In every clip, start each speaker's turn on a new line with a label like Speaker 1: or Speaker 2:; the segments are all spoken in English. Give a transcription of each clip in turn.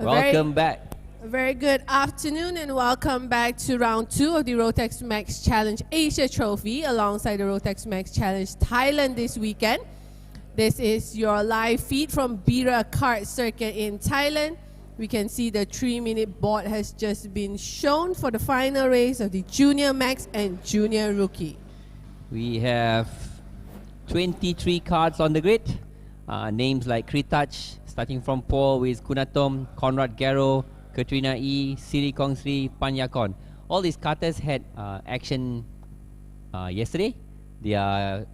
Speaker 1: Welcome back.
Speaker 2: A very good afternoon and welcome back to round 2 of the Rotax Max Challenge Asia Trophy alongside the Rotax Max Challenge Thailand this weekend. This is your live feed from BIRA KART circuit in Thailand. We can see the 3-minute board has just been shown for the final race of the Junior Max and Junior Rookie.
Speaker 1: We have 23 cards on the grid. Names like Kritach, starting from Paul with Kunatom, Conrad Garrow, Katrina E, Siri Kongsri, Panyakon. All these karters had action yesterday. They are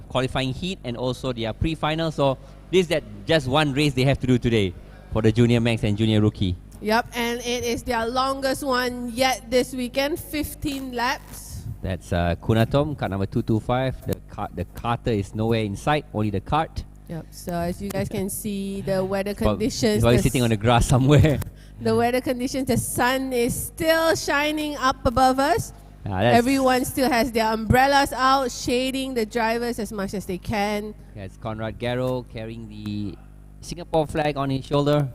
Speaker 1: qualifying heat and also their pre-final. So this is just one race they have to do today for the Junior Max and Junior Rookie.
Speaker 2: Yep, and it is their longest one yet this weekend, 15 laps.
Speaker 1: That's Kunatom, card number 225. The karter is nowhere in sight, only the kart.
Speaker 2: Yep, so as you guys can see, the weather conditions...
Speaker 1: He's probably sitting on the grass somewhere.
Speaker 2: The weather conditions, the sun is still shining up above us. Everyone still has their umbrellas out, shading the drivers as much as they can.
Speaker 1: That's Conrad Garrow carrying the Singapore flag on his shoulder.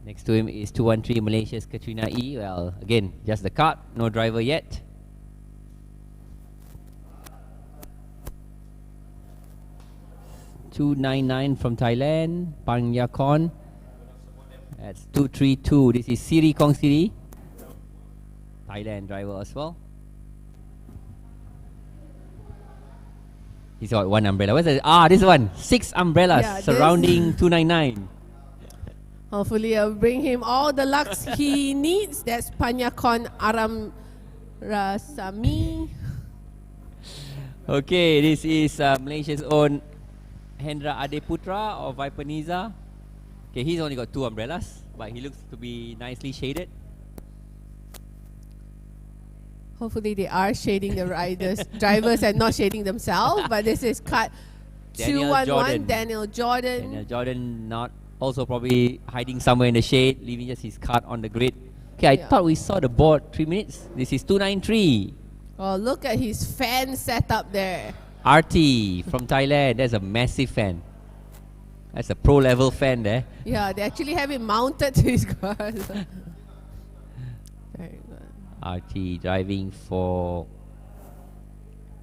Speaker 1: Next to him is 213 Malaysia's Katrina E. Well, again, just the kart, no driver yet. .299 from Thailand, Panyakon. That's 232. This is Siri Kongsiri, Thailand driver as well. He's got one umbrella. What's that? This one. 6 umbrellas surrounding 299.
Speaker 2: Hopefully I'll bring him all the luck he needs. That's Panyakon Aram Rasami.
Speaker 1: Okay, this is Malaysia's own Hendra Adeputra or Viper Niza. Okay, he's only got 2 umbrellas, but he looks to be nicely shaded.
Speaker 2: Hopefully they are shading the drivers and not shading themselves. But this is cut 211, Daniel Jordan.
Speaker 1: Daniel Jordan not also probably hiding somewhere in the shade, leaving just his card on the grid. Okay, I thought we saw the board 3 minutes. This is 293.
Speaker 2: Oh, look at his fan setup there.
Speaker 1: RT from Thailand. That's a massive fan. That's a pro level fan there.
Speaker 2: Yeah, they actually have it mounted to his car. Very good.
Speaker 1: RT driving for,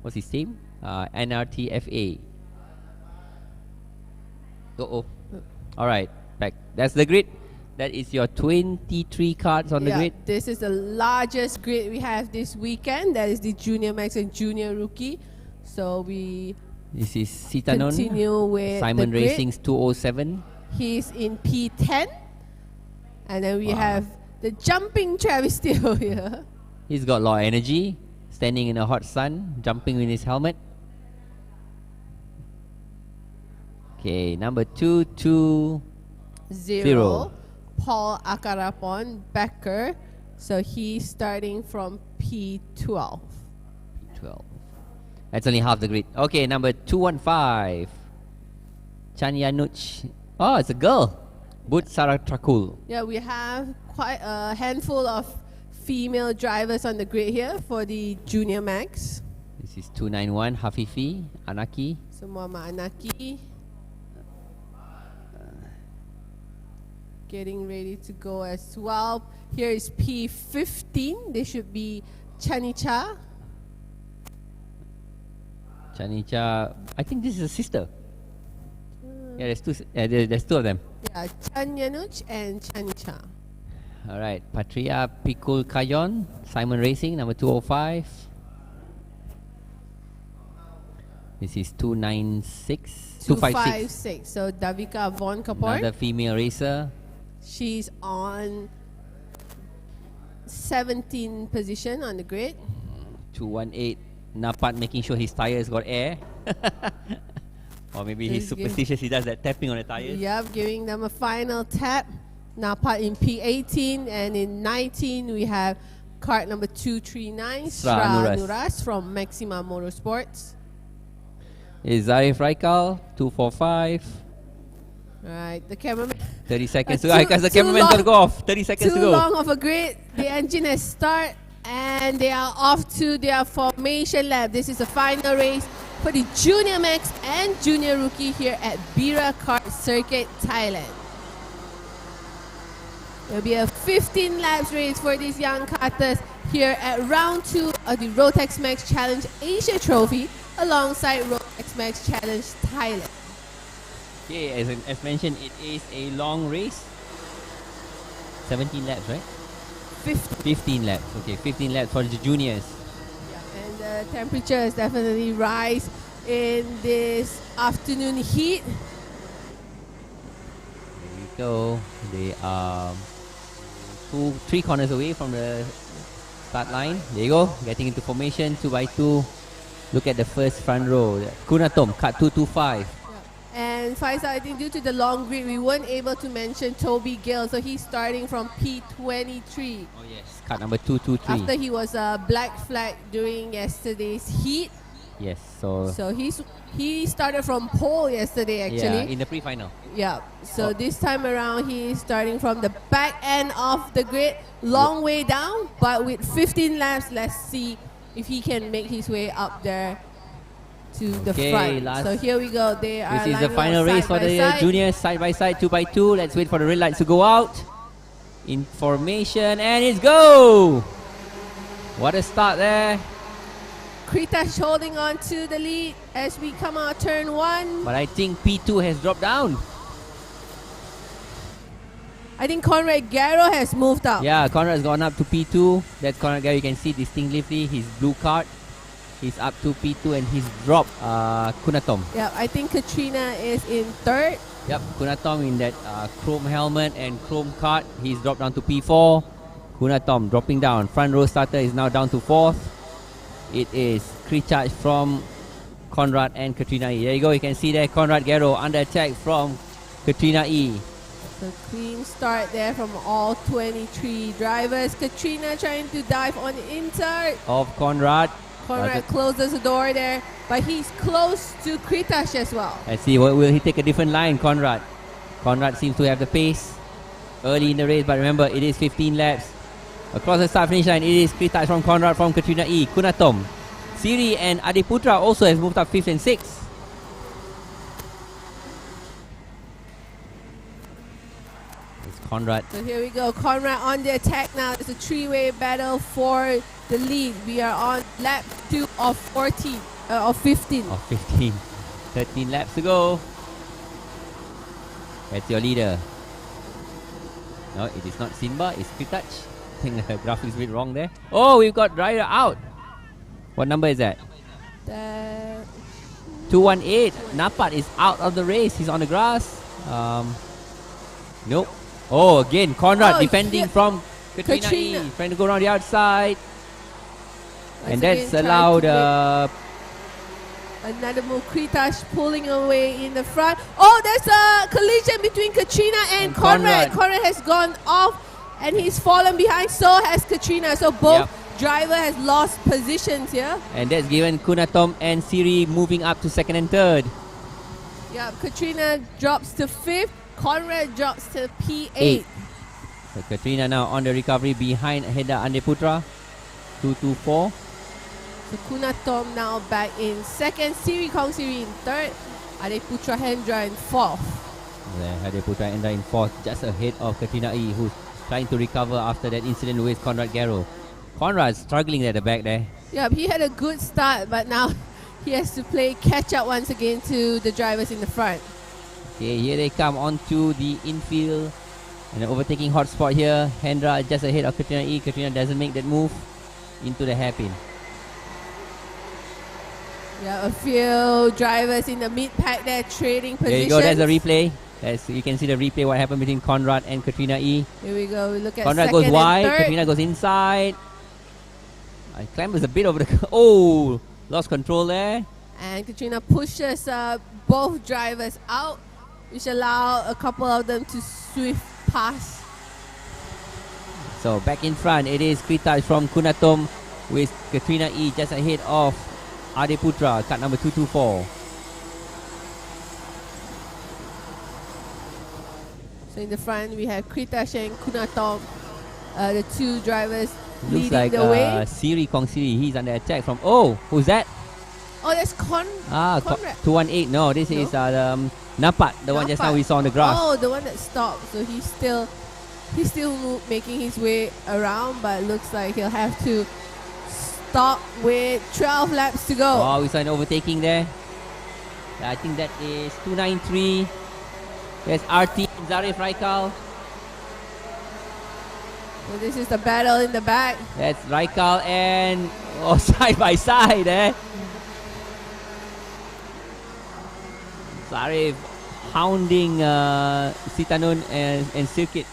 Speaker 1: what's his team? NRTFA. Alright, back. That's the grid. That is your 23 cards on the grid.
Speaker 2: This is the largest grid we have this weekend. That is the Junior Max and Junior Rookie. So
Speaker 1: this is Sitanon,
Speaker 2: continue with
Speaker 1: Simon
Speaker 2: the grid.
Speaker 1: Racing's 207.
Speaker 2: He's in P10. And then we have the jumping Travis Steele here.
Speaker 1: He's got a lot of energy, standing in the hot sun, jumping with his helmet. Okay, number 220.
Speaker 2: Paul Akarapon Becker. So he's starting from P12.
Speaker 1: P12. That's only half the grid. Okay, number 215. Chanyanuch. Oh, it's a girl. But Saratrakul.
Speaker 2: Yeah, we have quite a handful of female drivers on the grid here for the Junior Max.
Speaker 1: This is 291. Hafifi, Anaki.
Speaker 2: So Mama Anaki. Getting ready to go as well. Here is P15. They should be Chanicha.
Speaker 1: Chanicha, I think this is a sister. Yeah, there's two. There's 2 of them.
Speaker 2: Yeah, Chanyanuch and Chanicha.
Speaker 1: All right, Patria Pikul Kayon, Simon Racing, number 205. This is 296.
Speaker 2: 256. So Davika Von Kapor.
Speaker 1: Another female racer.
Speaker 2: She's on 17th position on the grid.
Speaker 1: 218. Napat making sure his tires got air. Or maybe he's superstitious, he does that tapping on the tires.
Speaker 2: Yep, giving them a final tap. Napat in P18, and in 19 we have kart number 239, Sra Nuras from Maxima Motorsports.
Speaker 1: Is Zarif Raikal, 245.
Speaker 2: Right, the cameraman.
Speaker 1: 30 seconds to go. Because the cameraman's got to go off. 30 seconds to go.
Speaker 2: Too long of a grid. The engine has started. And they are off to their formation lap. This is the final race for the Junior Max and Junior Rookie here at BIRA KART Circuit, Thailand. There'll be a 15 laps race for these young karters here at round 2 of the Rotax Max Challenge Asia Trophy alongside Rotax Max Challenge Thailand.
Speaker 1: Okay, as mentioned, it is a long race. 17 laps, right? 15 laps. Okay, 15 laps for the juniors.
Speaker 2: Yeah, and the temperature has definitely rise in this afternoon heat.
Speaker 1: There we go. They are 3 corners away from the start line. There you go. Getting into formation 2x2. Look at the first front row. Kunatom, KART 225.
Speaker 2: And Faisal, I think due to the long grid, we weren't able to mention Toby Gill. So he's starting from P23.
Speaker 1: Oh yes, KART number 223.
Speaker 2: After he was a black flag during yesterday's heat.
Speaker 1: Yes, so
Speaker 2: he started from pole yesterday actually.
Speaker 1: Yeah, in the pre-final.
Speaker 2: Yeah, so this time around he's starting from the back end of the grid, long way down, but with 15 laps, let's see if he can make his way up there to the front. So here we go. They are
Speaker 1: This is the final race for the juniors, side by side, 2x2. Let's wait for the red lights to go out. In formation, and it's go! What a start there.
Speaker 2: Kritash holding on to the lead as we come out turn 1.
Speaker 1: But I think P2 has dropped down.
Speaker 2: I think Conrad Garrow has moved up.
Speaker 1: Yeah, Conrad has gone up to P2. That's Conrad Garrow. You can see distinctively his blue card. He's up to P2 and he's dropped Kunatom.
Speaker 2: Yeah, I think Katrina is in 3rd.
Speaker 1: Yep, Kunatom in that chrome helmet and chrome card. He's dropped down to P4. Kunatom dropping down. Front row starter is now down to 4th. It is Kritash from Conrad and Katrina E. There you go. You can see there Conrad Garrow under attack from Katrina E.
Speaker 2: So clean start there from all 23 drivers. Katrina trying to dive on the inside
Speaker 1: of Conrad.
Speaker 2: Conrad closes the door there, but he's close to Kritash as well.
Speaker 1: Let's see, will he take a different line, Conrad? Conrad seems to have the pace early in the race, but remember, it is 15 laps. Across the start-finish line, it is Kritash from Conrad from Katrina E. Kunatom, Siri and Adiputra also has moved up 5th and 6th. Conrad.
Speaker 2: So here we go, Conrad on the attack now. It's a 3-way battle for the lead. We are on lap 2 of 15.
Speaker 1: Of 15. 13 laps to go. That's your leader. No, it is not Simba, it's Kritash. I think the graphics is a bit wrong there. Oh, we've got rider out. What number is that? 218. Napat is out of the race. He's on the grass. Nope. Oh, again, Conrad defending from Katrina E. Trying to go around the outside. And that's allowed
Speaker 2: another move. Kritash pulling away in the front. Oh, there's a collision between Katrina and Conrad. Conrad has gone off and he's fallen behind. So has Katrina. So both driver has lost positions here.
Speaker 1: And that's given Kunatom and Siri moving up to 2nd and 3rd.
Speaker 2: Yeah, Katrina drops to 5th. Conrad drops to P8.
Speaker 1: So Katrina now on the recovery behind Heda Andeputra. 224.
Speaker 2: So Kunatom now back in 2nd. Siri Kong Siri in 3rd. Adeputra Hendra in 4th.
Speaker 1: Adeputra Hendra in 4th, just ahead of Katrina E, who's trying to recover after that incident with Conrad Garrow. Conrad's struggling at the back there.
Speaker 2: Yeah, he had a good start, but now he has to play catch up once again to the drivers in the front.
Speaker 1: Okay, here they come onto the infield. And an overtaking hotspot here. Hendra just ahead of Katrina E. Katrina doesn't make that move into the hairpin.
Speaker 2: Yeah, a few drivers in the mid-pack there trading positions.
Speaker 1: There you go, there's a replay. You can see the replay what happened between Conrad and Katrina E.
Speaker 2: Here we go, we look at
Speaker 1: Conrad
Speaker 2: second
Speaker 1: goes wide,
Speaker 2: and 3rd.
Speaker 1: Katrina goes inside. Clambers a bit over the... Oh, lost control there.
Speaker 2: And Katrina pushes both drivers out, which allow a couple of them to swift past.
Speaker 1: So back in front, it is Kritash from Kunatom with Katrina E just ahead of Adeputra, cut number 224.
Speaker 2: So in the front, we have Kritash and Kunatom, the two drivers
Speaker 1: Looks
Speaker 2: leading
Speaker 1: like
Speaker 2: the way.
Speaker 1: Siri Kong Siri, he's under attack from... Oh, who's that?
Speaker 2: Oh, that's Conrad.
Speaker 1: 218. No, this is Napat, the one just now we saw on the grass.
Speaker 2: Oh, the one that stopped. So he's still He's still making his way around, but looks like he'll have to stop with 12 laps to go.
Speaker 1: Oh, we saw an overtaking there. I think that is 293. There's RT and Zarif Raikal.
Speaker 2: So this is the battle in the back.
Speaker 1: That's Raikal and side by side, eh? Zarif hounding Sitanun and Circuit.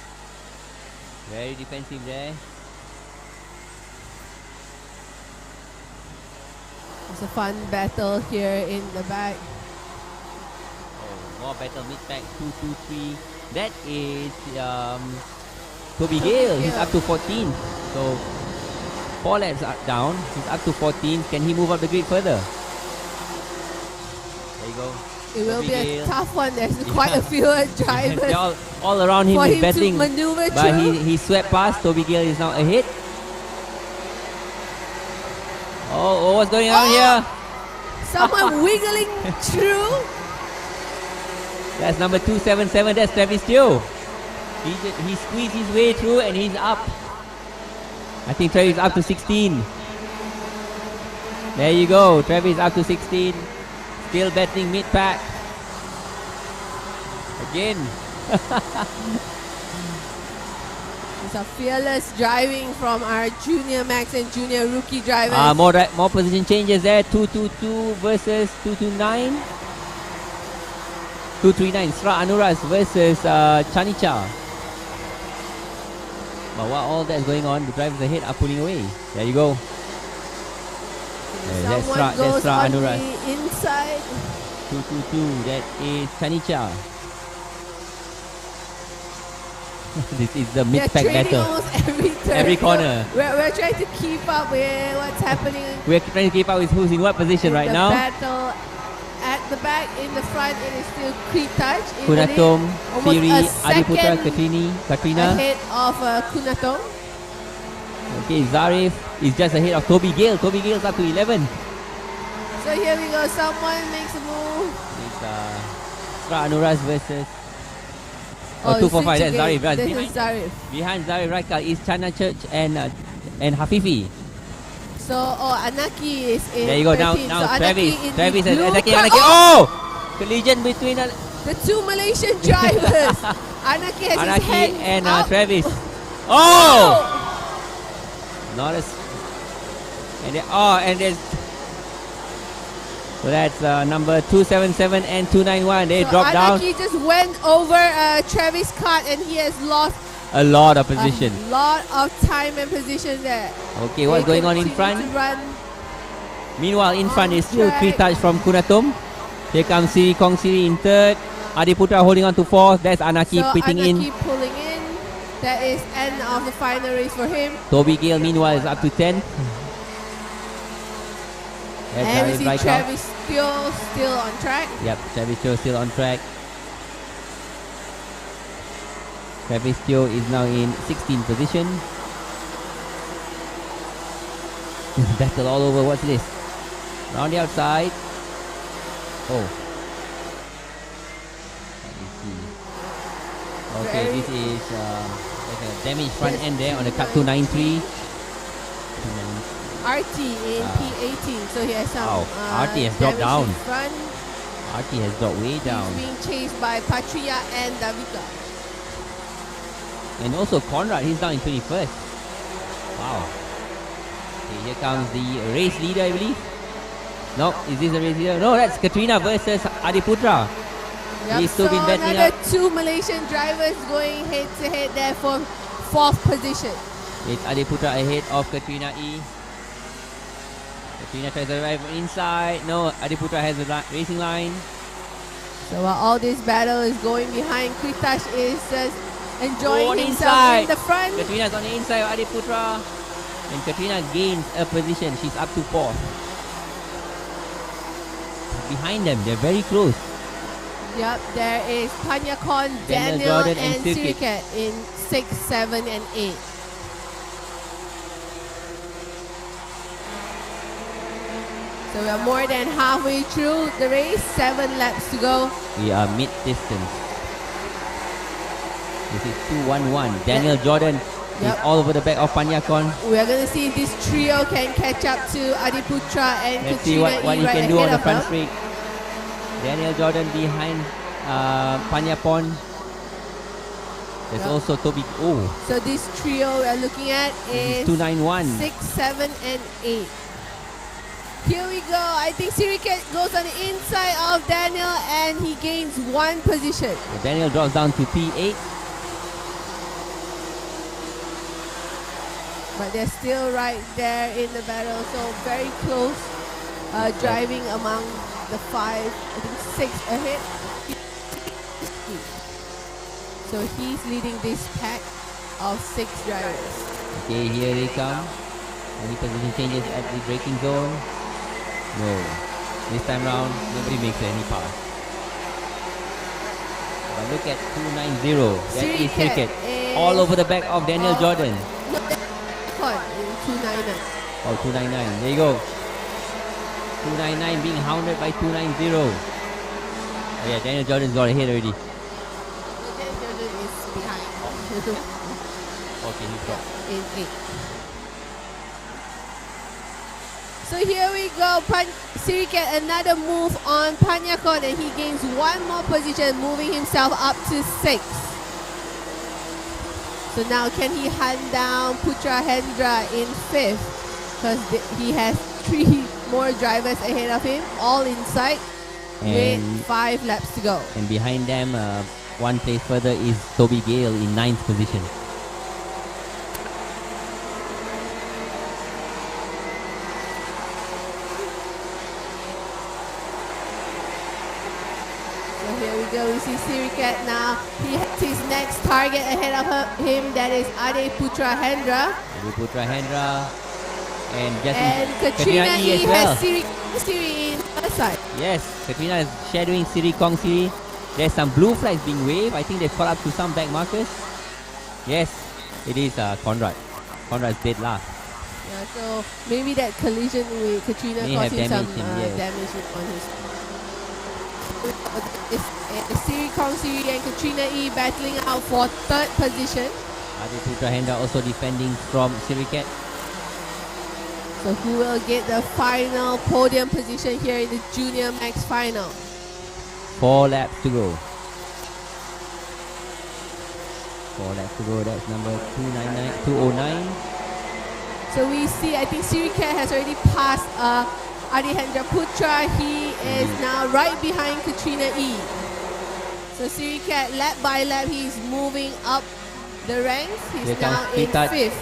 Speaker 1: Very defensive there.
Speaker 2: It's a fun battle here in the back.
Speaker 1: Oh, more battle mid-pack 223. That is Toby Gale. He's up to 14. So 4 laps down. He's up to 14. Can he move up the grid further? There you go.
Speaker 2: It will
Speaker 1: Toby
Speaker 2: be
Speaker 1: Gale.
Speaker 2: a tough one. There's quite a few drivers.
Speaker 1: They're all around him
Speaker 2: for
Speaker 1: is
Speaker 2: him
Speaker 1: battling.
Speaker 2: to maneuver
Speaker 1: But
Speaker 2: through.
Speaker 1: he swept past. Toby Gale is now ahead. Oh, what's going on here?
Speaker 2: Someone wiggling through.
Speaker 1: That's number 277. That's Travis Teo. He squeezed his way through and he's up. I think Travis is up to 16. There you go. Travis up to 16. Still battling mid-pack. Again.
Speaker 2: It's a fearless driving from our junior max and junior rookie drivers.
Speaker 1: More position changes there. 222 versus 229. 239. Sra Anuras versus Chanica. But while all that's going on, the drivers ahead are pulling away. There you go. That's
Speaker 2: Someone goes
Speaker 1: Sra
Speaker 2: on
Speaker 1: Anuras.
Speaker 2: the inside.
Speaker 1: 222. That is Chanica. This is the
Speaker 2: They're
Speaker 1: mid-pack
Speaker 2: trading
Speaker 1: battle.
Speaker 2: almost every turn.
Speaker 1: Every corner.
Speaker 2: We're trying to keep up with what's happening.
Speaker 1: We're trying to keep up with who's in what position right
Speaker 2: the
Speaker 1: now.
Speaker 2: Battle at the back, in the front, it is still Kritaj.
Speaker 1: Kunatom,
Speaker 2: almost
Speaker 1: Siri,
Speaker 2: a
Speaker 1: Adiputra,
Speaker 2: second
Speaker 1: Katrina.
Speaker 2: ahead of Kunatom.
Speaker 1: Okay, Zarif is just ahead of Toby Gale. Toby Gale's up to 11.
Speaker 2: So here we go. Someone makes a move.
Speaker 1: It's Sra Anuras versus 245. That's Zarif. Right?
Speaker 2: This is Zarif.
Speaker 1: Behind Zarif Raikal is Chana Church and Hafifi.
Speaker 2: So, Anaki is in
Speaker 1: There you go.
Speaker 2: 13.
Speaker 1: Now
Speaker 2: so
Speaker 1: Travis.
Speaker 2: Anaki in
Speaker 1: Travis
Speaker 2: the
Speaker 1: is
Speaker 2: blue
Speaker 1: attacking
Speaker 2: car.
Speaker 1: Anaki. Oh! Collision between
Speaker 2: The two Malaysian drivers. Anaki has his
Speaker 1: Anaki
Speaker 2: hands
Speaker 1: and
Speaker 2: up.
Speaker 1: Travis. Oh! Not as. And there's. So that's number 277 and 291. They
Speaker 2: So
Speaker 1: dropped down
Speaker 2: Anaki just went over Travis KART and he has lost
Speaker 1: a lot of position.
Speaker 2: a lot of time and position there.
Speaker 1: Okay, what's
Speaker 2: They
Speaker 1: going on in
Speaker 2: continue
Speaker 1: front?
Speaker 2: to run.
Speaker 1: Meanwhile, in front
Speaker 2: on
Speaker 1: is still
Speaker 2: track.
Speaker 1: Kritaj from Kunatom. Here comes Siri Kong Siri in third. Adiputra holding on to fourth. That's Anaki
Speaker 2: So
Speaker 1: pitting
Speaker 2: Anaki
Speaker 1: in.
Speaker 2: pulling in. That is end of the final race for him.
Speaker 1: Toby Gale, meanwhile, is up to 10. That's
Speaker 2: And we
Speaker 1: Zarif
Speaker 2: see
Speaker 1: Raikal.
Speaker 2: Travis still on track.
Speaker 1: Yep, Travis Teo still on track. Travis Teo is now in 16th position. Battle all over. What's this? Round the outside. Oh. Let me see. Okay,
Speaker 2: Very-
Speaker 1: this is like a damaged front end there on the cut 293.
Speaker 2: RT in P18, so he has some
Speaker 1: Wow, RT has dropped
Speaker 2: damage in
Speaker 1: down.
Speaker 2: front.
Speaker 1: RT has dropped way down.
Speaker 2: He's being chased by Patria and Davika.
Speaker 1: And also Conrad, he's down in 21st. Wow. Okay, here comes the race leader, I believe. No, is this the race leader? No, that's Katrina versus Adiputra. He's still
Speaker 2: so
Speaker 1: been battling
Speaker 2: another
Speaker 1: up.
Speaker 2: two Malaysian drivers going head to head there for fourth position.
Speaker 1: It's Adiputra ahead of Katrina E. Katrina tries to arrive inside. No, Adiputra has the racing line.
Speaker 2: So while all this battle is going behind, Kritaj is just enjoying
Speaker 1: on
Speaker 2: himself
Speaker 1: inside.
Speaker 2: in the front.
Speaker 1: Katrina's on the inside of Adiputra. And Katrina gains a position. She's up to 4th. Behind them, they're very close.
Speaker 2: Yep, there is Panyakon,
Speaker 1: Daniel
Speaker 2: Daniel,
Speaker 1: Jordan,
Speaker 2: and
Speaker 1: and Sirkit.
Speaker 2: Sirikat in 6, 7, and 8. So we are more than halfway through the race, 7 laps to go.
Speaker 1: We are mid-distance. This is 2-1-1. Daniel Jordan is all over the back of Panyakon.
Speaker 2: We are going to see if this trio can catch up to Adiputra and
Speaker 1: Let's see
Speaker 2: Katrina
Speaker 1: what
Speaker 2: E
Speaker 1: he
Speaker 2: right
Speaker 1: can do on
Speaker 2: ahead
Speaker 1: the
Speaker 2: of
Speaker 1: front
Speaker 2: them.
Speaker 1: straight. Daniel Jordan behind Panyapon. There's also Toby. Oh,
Speaker 2: So this trio we are looking at is
Speaker 1: 2-9-1.
Speaker 2: 6, 7, and 8. Here we go. I think Siriket goes on the inside of Daniel and he gains 1 position.
Speaker 1: So Daniel drops down to P8.
Speaker 2: But they're still right there in the battle. So very close driving among the 5, I think 6 ahead. So he's leading this pack of 6 drivers.
Speaker 1: Okay, here they come. Any position changes at the braking zone? No. This time round, nobody makes any pass. But look at 290. That is Siriket. All over the back of Daniel Jordan.
Speaker 2: No, that's 299.
Speaker 1: Oh, 299. There you go. 299 being hounded by 290. Oh yeah, Daniel Jordan's got ahead already.
Speaker 2: Daniel Jordan is behind.
Speaker 1: Okay, he's got.
Speaker 2: In 8. So here we go. Siriket another move on Panyakon and he gains 1 more position, moving himself up to 6. So now can he hunt down Putra Hendra in 5th? Because he has 3 more drivers ahead of him, all in sight, with 5 laps to go.
Speaker 1: And behind them, 1 place further is Toby Gale in 9th position.
Speaker 2: Here we go, we see Siriket now. He has his next target ahead of him, that is Ade Putra Hendra.
Speaker 1: Ade Putra Hendra and
Speaker 2: Katrina E
Speaker 1: as well.
Speaker 2: has Siri in her side.
Speaker 1: Yes, Katrina is shadowing Siri Kong Siri. There's some blue flags being waved. I think they've caught up to some back markers. Yes, it is Conrad. Conrad's dead last.
Speaker 2: Yeah, so maybe that collision with Katrina caused him some damage on his. Siri Kong Siri and Katrina E battling out for 3rd position.
Speaker 1: Ade Putra Hendra also defending from Siriket.
Speaker 2: So who will get the final podium position here in the Junior Max Final?
Speaker 1: 4 laps to go. 4 laps to go. That's number 209.
Speaker 2: So we see, I think Siriket has already passed Adihendra Putra. He is now right behind Katrina E. So Siriket, lap by lap, he's moving up the ranks. He's now in 5th.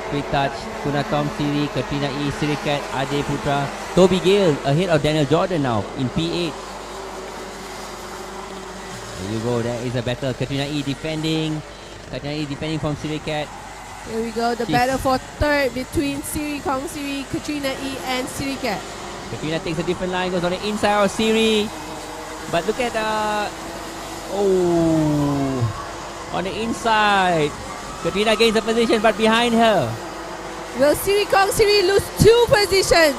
Speaker 1: Quick touch, Kunatom Siri, Katrina E, Siriket, Ade Putra. Toby Gale ahead of Daniel Jordan now in P8. There you go, there is a battle. Katrina E defending. Katrina E defending from Siriket.
Speaker 2: Here we go, the battle for 3rd between Siri Kong Siri, Katrina E and Siriket.
Speaker 1: Katrina takes a different line, goes on the inside of Siri. But look at on the inside. Katrina gains a position, but behind her.
Speaker 2: Will Siri Kong Siri lose 2 positions?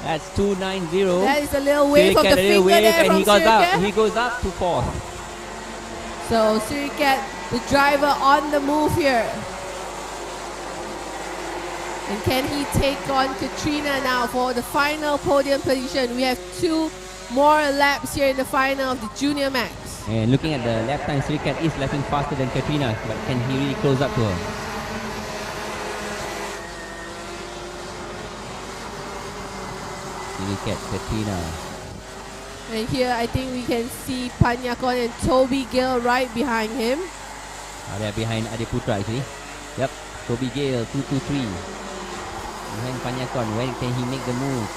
Speaker 1: That's 290.
Speaker 2: That is a little wave of the finger there from Siriket.
Speaker 1: He goes up to 4th.
Speaker 2: So Siriket, the driver on the move here. And can he take on Katrina now for the final podium position? We have 2 more laps here in the final of the Junior Max.
Speaker 1: And looking at the lap time, Siriket is lapping faster than Katrina, but can he really close up to her? Siriket, Katrina.
Speaker 2: And here I think we can see Panyakon and Toby Gale right behind him.
Speaker 1: They're behind Ade Putra actually. Yep, Toby Gale, 223. Behind Panyakon, when can he make the move?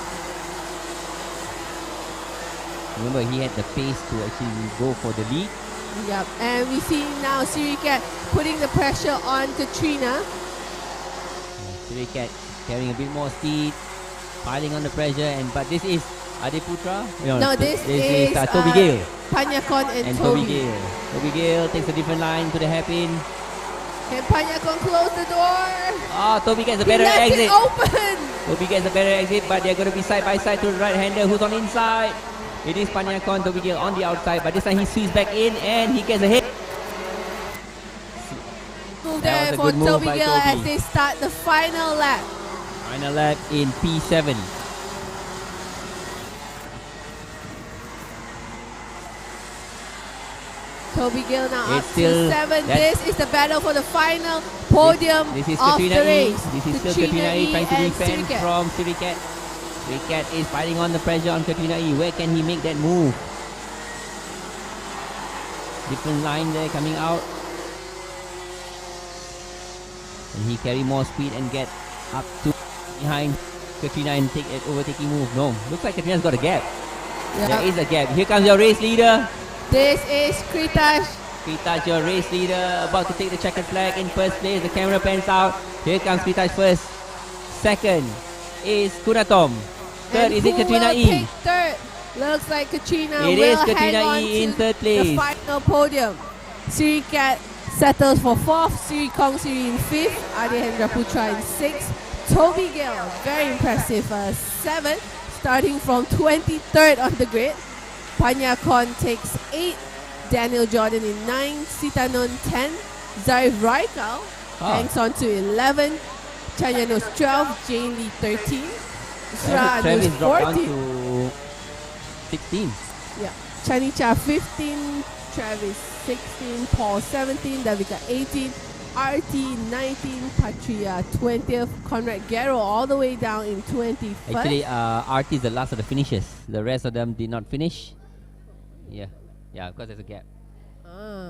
Speaker 1: Remember, he had the pace to actually go for the lead.
Speaker 2: Yep, and we see now Siriket putting the pressure on Katrina.
Speaker 1: Siriket carrying a bit more speed, piling on the pressure, but this is Ade Putra?
Speaker 2: No, this is
Speaker 1: Toby Gale.
Speaker 2: Panyakon and
Speaker 1: Toby Gale. Toby Gale takes a different line to the hairpin.
Speaker 2: Can Panyakon close the door?
Speaker 1: Toby gets a better exit.
Speaker 2: It open.
Speaker 1: Toby gets a better exit, but they're going to be side by side to the right hander who's on inside. It is Panyakon Tobigil on the outside, but this time he sweeps back in and he gets a hit.
Speaker 2: Move
Speaker 1: That
Speaker 2: there
Speaker 1: was a
Speaker 2: for
Speaker 1: good move by
Speaker 2: Toby Gill as
Speaker 1: Toby.
Speaker 2: they start the final lap.
Speaker 1: Final lap in P7.
Speaker 2: Toby Gill now
Speaker 1: It's
Speaker 2: up
Speaker 1: still-
Speaker 2: to 7.
Speaker 1: that's-
Speaker 2: This is the battle for the final podium
Speaker 1: This is
Speaker 2: of
Speaker 1: Katrina
Speaker 2: the
Speaker 1: E.
Speaker 2: race.
Speaker 1: This is still Katrina E trying to defend from Sirikat. Sirikat is fighting on the pressure on Katrina E. Where can he make that move? Different line there coming out. And he carry more speed and get up to behind Katrina and take an overtaking move. No, looks like Katrina's got a gap. There is a gap. Here comes your race leader.
Speaker 2: This is Kritash.
Speaker 1: Kritash, your race leader, about to take the checkered flag in first place. The camera pans out. Here comes Kritash first. Second is Kunatom. Third,
Speaker 2: And
Speaker 1: is it
Speaker 2: who
Speaker 1: Katrina
Speaker 2: will
Speaker 1: E?
Speaker 2: take third? Looks like Katrina
Speaker 1: It
Speaker 2: will
Speaker 1: is Katrina
Speaker 2: hang on
Speaker 1: E in
Speaker 2: to
Speaker 1: third
Speaker 2: the
Speaker 1: place.
Speaker 2: final podium. Sirikat settles for 4th, Siri Kong Siri in 5th, Adihendra Putra in 6th, Toby Gill, very impressive, 7th, starting from 23rd on the grid. Panyakon takes 8th, Daniel Jordan in 9th, Sitanon 10th, Zarif Raikal hangs on to 11th, Chanyanos 12th, Jane Lee 13th, Isra
Speaker 1: Travis
Speaker 2: Anus
Speaker 1: dropped down
Speaker 2: 14th.
Speaker 1: to 16.
Speaker 2: Yeah, Chanicha 15, Travis 16, Paul 17, Davika 18, RT 19, Patria 20th, Conrad Guerrero all the way down in 21st.
Speaker 1: Actually, RT is the last of the finishers. The rest of them did not finish. Yeah, because there's a gap.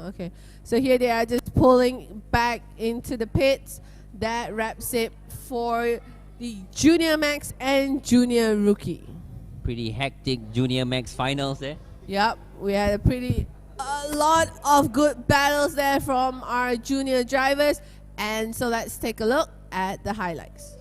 Speaker 2: Okay. So here they are just pulling back into the pits. That wraps it for the Junior Max and Junior Rookie.
Speaker 1: Pretty hectic Junior Max finals there.
Speaker 2: Yep, we had a lot of good battles there from our junior drivers. And so let's take a look at the highlights.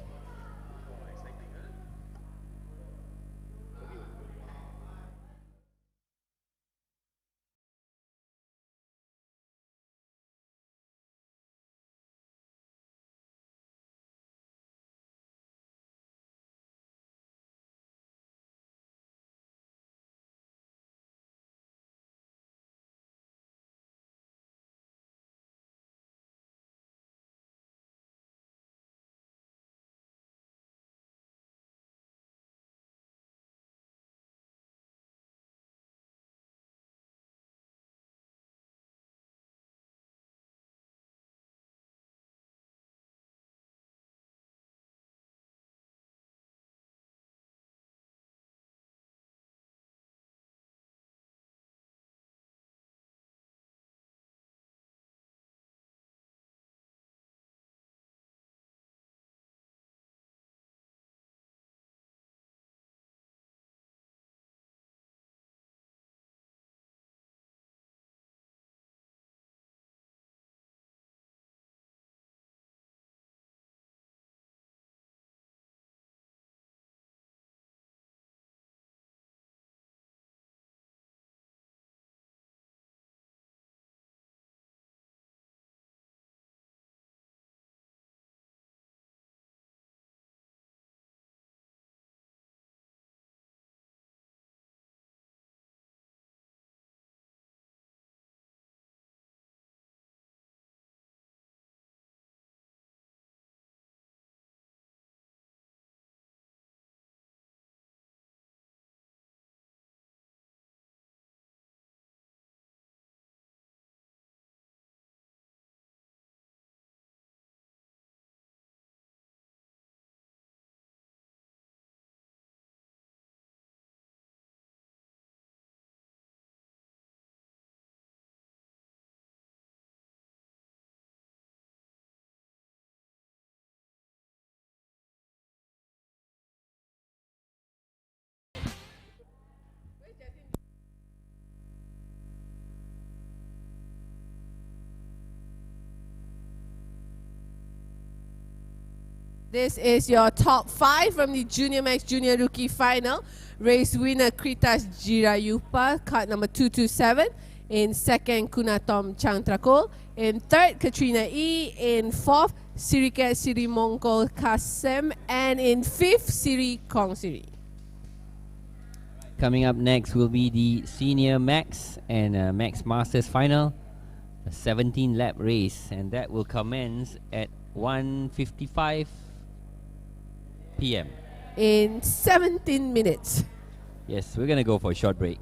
Speaker 2: This is your top 5 from the Junior Max Junior Rookie Final. Race winner Kritas Jirayupa, card number 227. In second, Kunatom Changtrakol. In third, Katrina E. In fourth, Siriket Siri Mongkol Kasem. And in fifth, Siri Kong Siri.
Speaker 1: Coming up next will be the Senior Max and Max Masters final, a 17 lap race, and that will commence at 1:55 p.m.
Speaker 2: in 17 minutes.
Speaker 1: Yes, we're gonna go for a short break.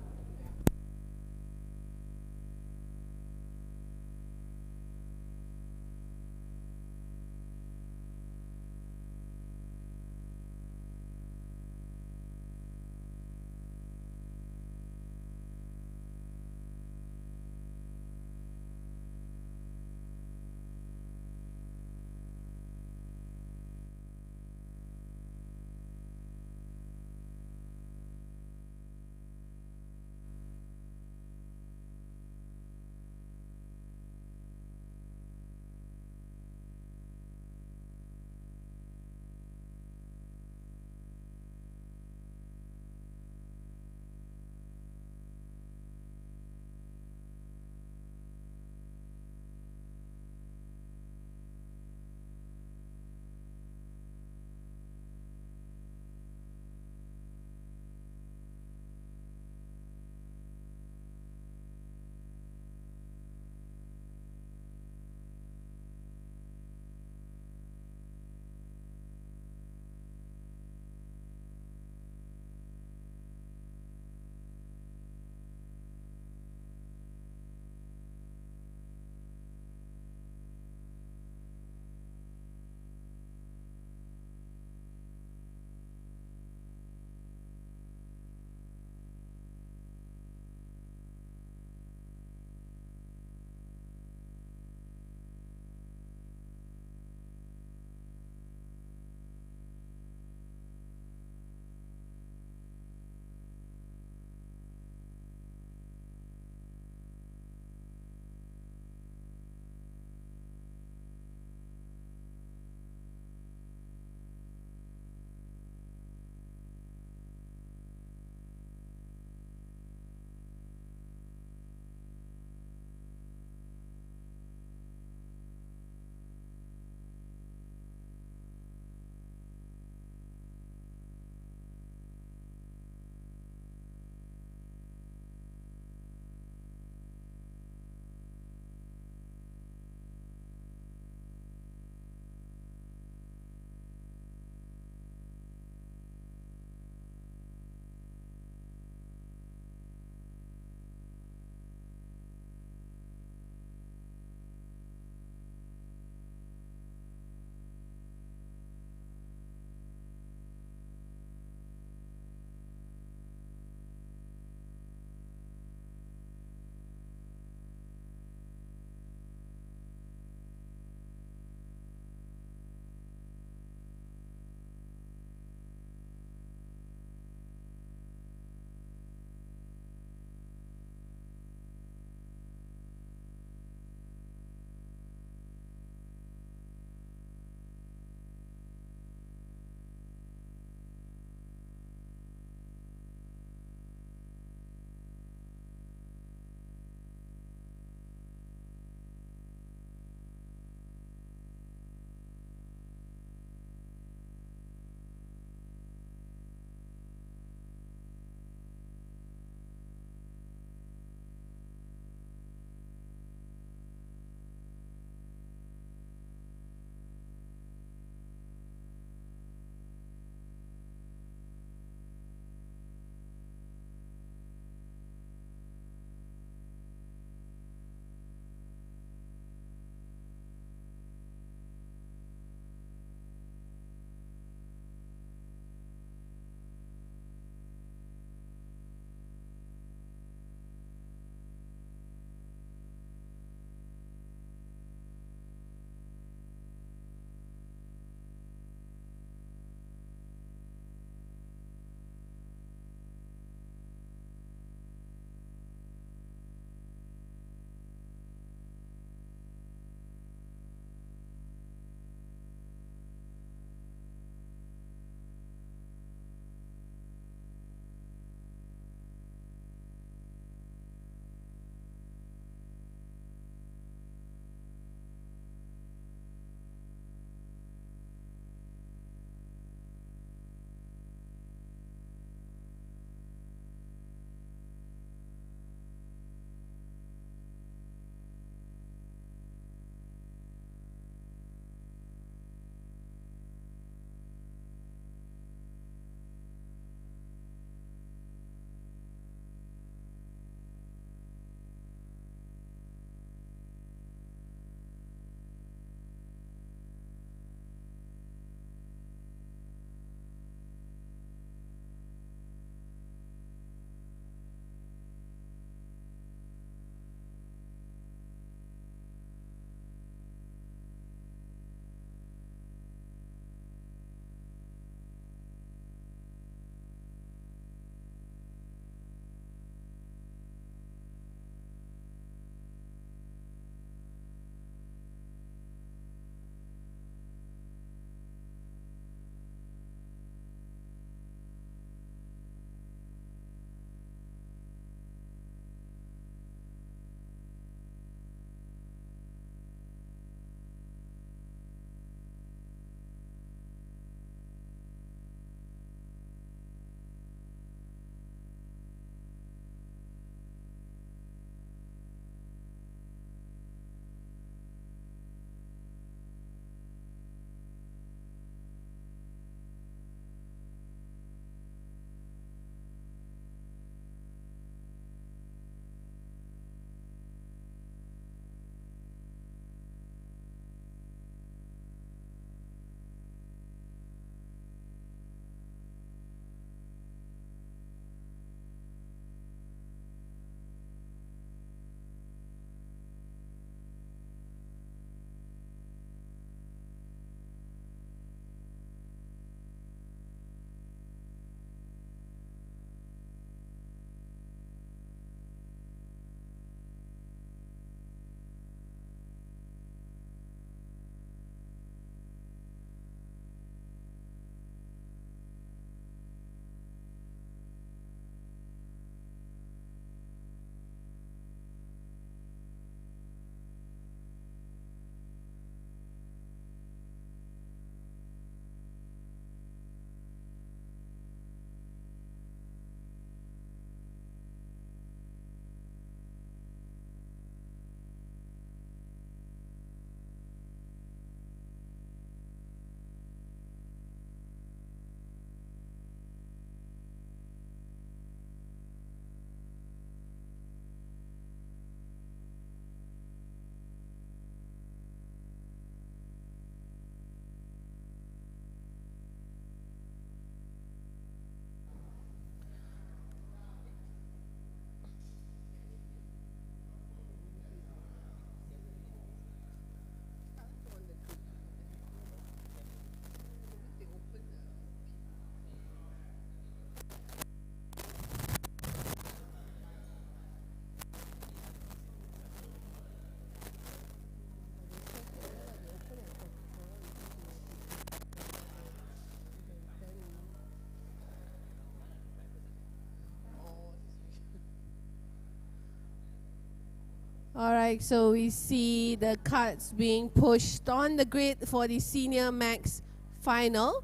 Speaker 2: Alright, so we see the carts being pushed on the grid for the Senior Max final.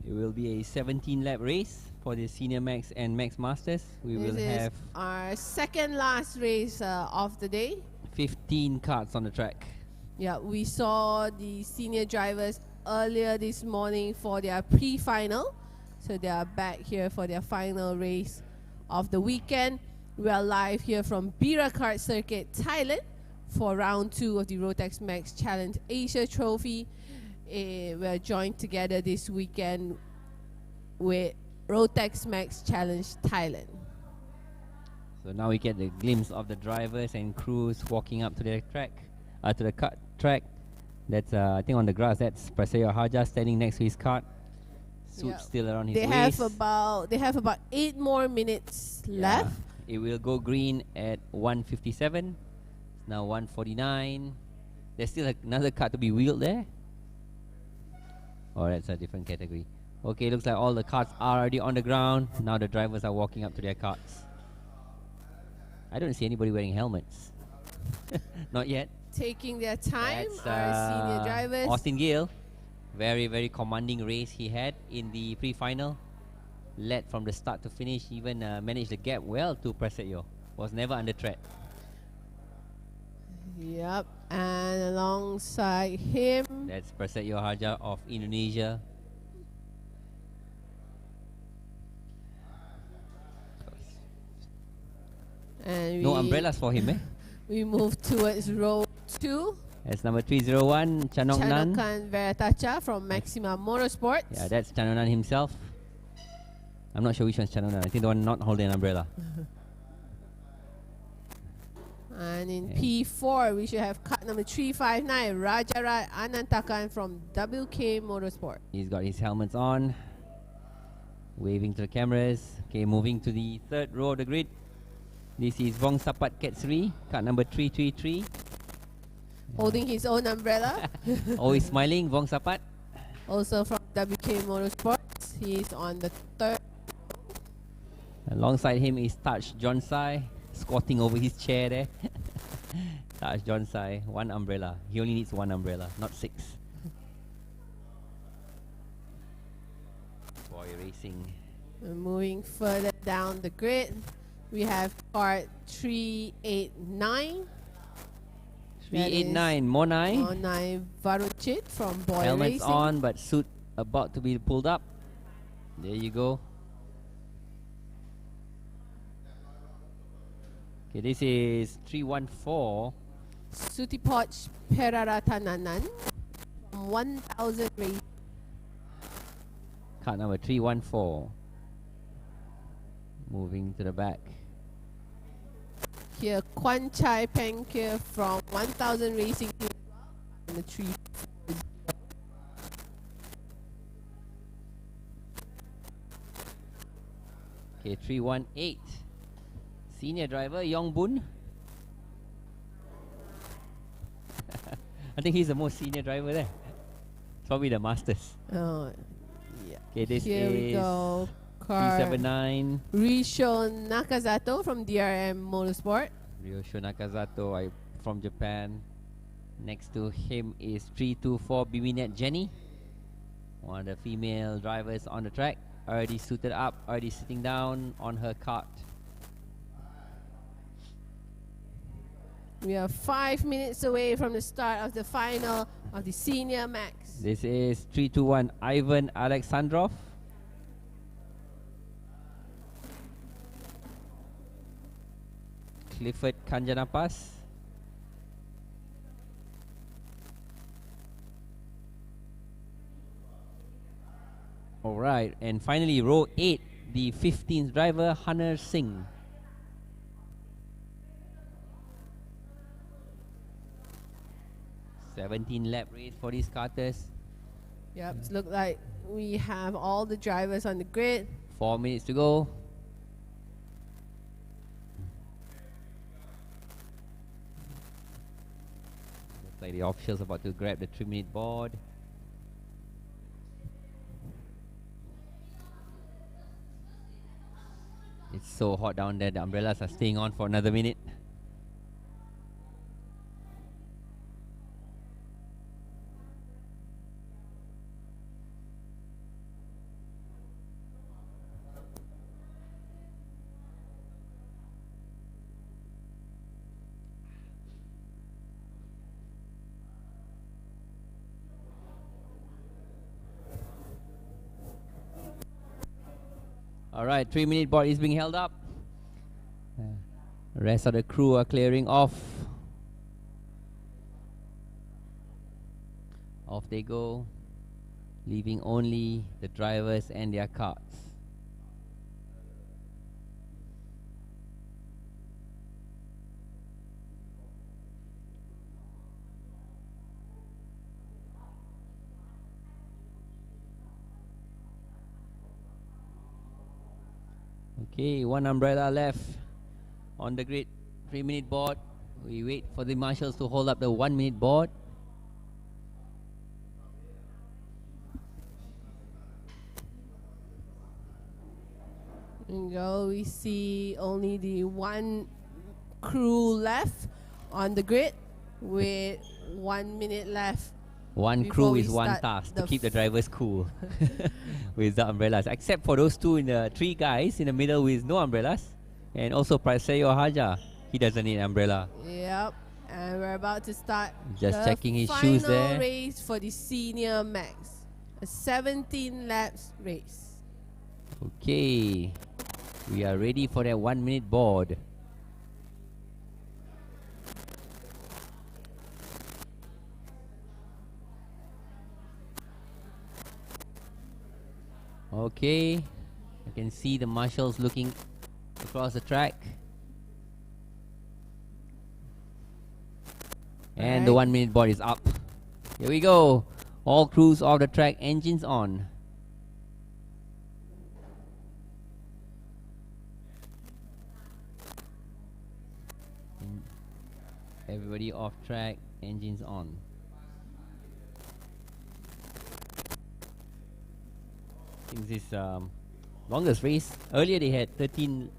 Speaker 1: It will be a 17 lap race for the Senior Max and Max Masters. We
Speaker 2: This
Speaker 1: will
Speaker 2: is
Speaker 1: have
Speaker 2: our second last race of the day.
Speaker 1: 15 karts on the track.
Speaker 2: Yeah, we saw the senior drivers earlier this morning for their pre-final. So they are back here for their final race of the weekend. We are live here from BIRA KART Circuit, Thailand for round 2 of the Rotax Max Challenge Asia Trophy. We're joined together this weekend with Rotax Max Challenge Thailand.
Speaker 1: So now we get the glimpse of the drivers and crews walking up to the track, to the kart track. That's I think on the grass. That's Prasetyo Haja standing next to his kart. Suit still around his
Speaker 2: They
Speaker 1: waist.
Speaker 2: have about 8 more minutes left.
Speaker 1: It will go green at 1:57. It's now 1:49. There's still another kart to be wheeled there. Oh, that's a different category. Okay, looks like all the karts are already on the ground. Now the drivers are walking up to their karts. I don't see anybody wearing helmets. Not yet.
Speaker 2: Taking their time,
Speaker 1: That's,
Speaker 2: our senior drivers.
Speaker 1: Austin Gale. Very, very commanding race he had in the pre-final. Led from the start to finish, even managed the gap well to Prasetyo. Was never under threat.
Speaker 2: Yep, and alongside him,
Speaker 1: That's Prasetyo Haja of Indonesia.
Speaker 2: and
Speaker 1: No umbrellas for him, eh?
Speaker 2: we move towards row 2.
Speaker 1: That's number 301, Chanoknan.
Speaker 2: Chanokan Veratacha from Maxima Motorsports.
Speaker 1: Yeah, that's Chanoknan himself. I'm not sure which one's Chanoknan. I think the one not holding an umbrella.
Speaker 2: And in
Speaker 1: Yeah.
Speaker 2: P4, we should have cut number 359, Rajarat Anantakan from WK Motorsport.
Speaker 1: He's got his helmets on, waving to the cameras. Okay, moving to the third row of the grid. This is Vong Sapat Ketsri, card number 333.
Speaker 2: Holding his own umbrella.
Speaker 1: Always smiling, Vong Sapat.
Speaker 2: Also from WK Motorsports. He is on the third.
Speaker 1: Alongside him is Taj Jonsai, squatting over his chair there. Taj Jonsai, one umbrella. He only needs one umbrella, not 6. Boy racing.
Speaker 2: Moving further down the grid, we have KART 389.
Speaker 1: 389, Monai.
Speaker 2: Monai Varuchit from Boy
Speaker 1: Helmets
Speaker 2: Racing.
Speaker 1: on, but suit about to be pulled up. There you go. Okay, this is 314.
Speaker 2: Sutipoch Peraratananan from 1000 Racing.
Speaker 1: Card number 314. Moving to the back.
Speaker 2: Here, Kwan Chai Peng here from 1000 Racing Team on the 3.
Speaker 1: Okay, 318. Senior driver Yong Boon. I think he's the most senior driver there. Probably the Masters.
Speaker 2: Oh, yeah.
Speaker 1: Okay, this
Speaker 2: Here we
Speaker 1: is
Speaker 2: go. KART
Speaker 1: 379.
Speaker 2: Risho Nakazato from DRM Motorsport.
Speaker 1: Ryosho Nakazato from Japan. Next to him is 324 Bibinet Jenny. One of the female drivers on the track. Already suited up, already sitting down on her kart.
Speaker 2: We are 5 minutes away from the start of the final of the Senior Max.
Speaker 1: This is 321 Ivan Alexandrov. Clifford Kanjanapas. Alright, and finally row 8, the 15th driver, Hunter Singh. Lap race for these karters.
Speaker 2: Yep, it looks like we have all the drivers on the grid.
Speaker 1: 4 minutes to go. Looks like the officials about to grab the 3-minute board. It's so hot down there, the umbrellas are staying on for another minute. Alright, 3-minute board is being held up. The rest of the crew are clearing off. Off they go, leaving only the drivers and their carts. Okay, one umbrella left on the grid, 3-minute board. We wait for the marshals to hold up the 1-minute board.
Speaker 2: And go, we see only the one crew left on the grid with 1 minute left.
Speaker 1: One crew is one task to keep the drivers cool with the umbrellas, except for those three guys in the middle with no umbrellas, and also Praseyo Haja, he doesn't need an umbrella.
Speaker 2: Yep, and we're about to start
Speaker 1: just checking his shoes there.
Speaker 2: Final race for the senior max, a 17 laps race.
Speaker 1: Okay, we are ready for that 1-minute board. Okay, I can see the marshals looking across the track. And the 1-minute board is up. Here we go. All crews off the track, engines on. Everybody off track, engines on. I think this longest race. Earlier they had 13.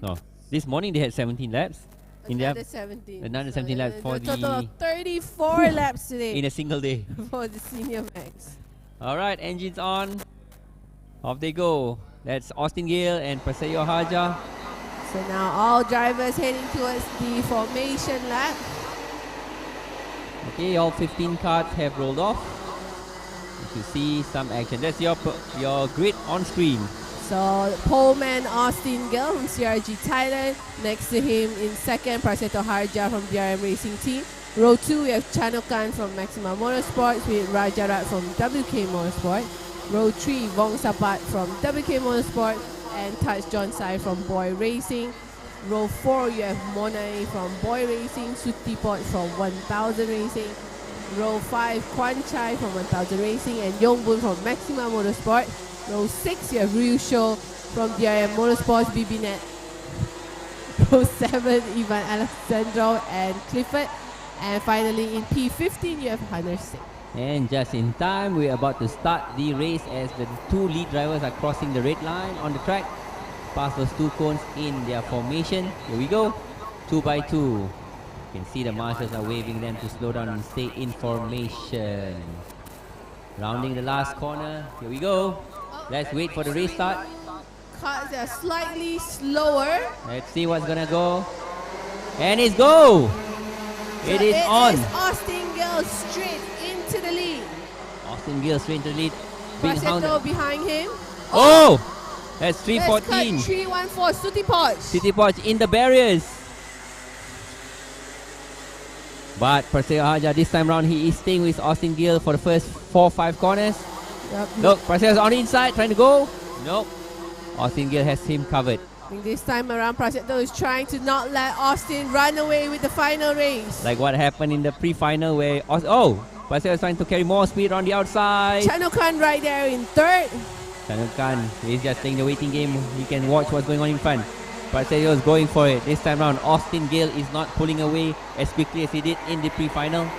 Speaker 1: No, this morning they had 17 laps.
Speaker 2: Another 17.
Speaker 1: Another 17 laps for the
Speaker 2: total of 34 laps today
Speaker 1: in a single day
Speaker 2: for the senior max.
Speaker 1: All right, engines on. Off they go. That's Austin Gale and Praseyo Haja.
Speaker 2: So now all drivers heading towards the formation lap.
Speaker 1: Okay, all 15 carts have rolled off. You can see some action. That's your grid on screen.
Speaker 2: So poleman Austin Gill from CRG Thailand. Next to him in second, Prasetto Harja from DRM Racing Team. Row 2, we have Chanukan from Maxima Motorsports with Rajarat from WK Motorsport. Row 3, Vong Sapat from WK Motorsport and Touch John Sai from Boy Racing. Row 4, you have Monai from Boy Racing, Sutipot from 1000 Racing. Row 5, Kwan Chai from 1000 Racing and Yongbun from Maxima Motorsport. Row 6, you have Ryu Sho from DRM Motorsports, BBNet. Row 7, Ivan Alessandro and Clifford. And finally in P15, you have Hunter Singh.
Speaker 1: And just in time, we're about to start the race as the two lead drivers are crossing the red line on the track. Past those two cones in their formation. Here we go, 2 by 2. You can see the marshals are waving them to slow down and stay in formation. Rounding the last corner, here we go. Let's wait for the race start.
Speaker 2: Cars are slightly slower.
Speaker 1: Let's see what's gonna go. And it's go! It is on.
Speaker 2: Austin Gill straight into the lead.
Speaker 1: Austin Gill straight into the lead.
Speaker 2: Prasetto behind him.
Speaker 1: Oh! That's 314.
Speaker 2: 314, Sutipot.
Speaker 1: Sutipot in the barriers. But Prasetto Haja this time round, he is staying with Austin Gill for the first 4-5 corners.
Speaker 2: Yep.
Speaker 1: Look, Prasetto's on the inside trying to go. Nope. Austin Gill has him covered.
Speaker 2: I think this time around, Prasetto is trying to not let Austin run away with the final race.
Speaker 1: Like what happened in the pre-final where Prasetto is trying to carry more speed on the outside.
Speaker 2: Chanukan right there in third.
Speaker 1: Chanukan, he's just playing the waiting game. He can watch what's going on in front. Prasetto is going for it. This time around, Austin Gale is not pulling away as quickly as he did in the pre-final.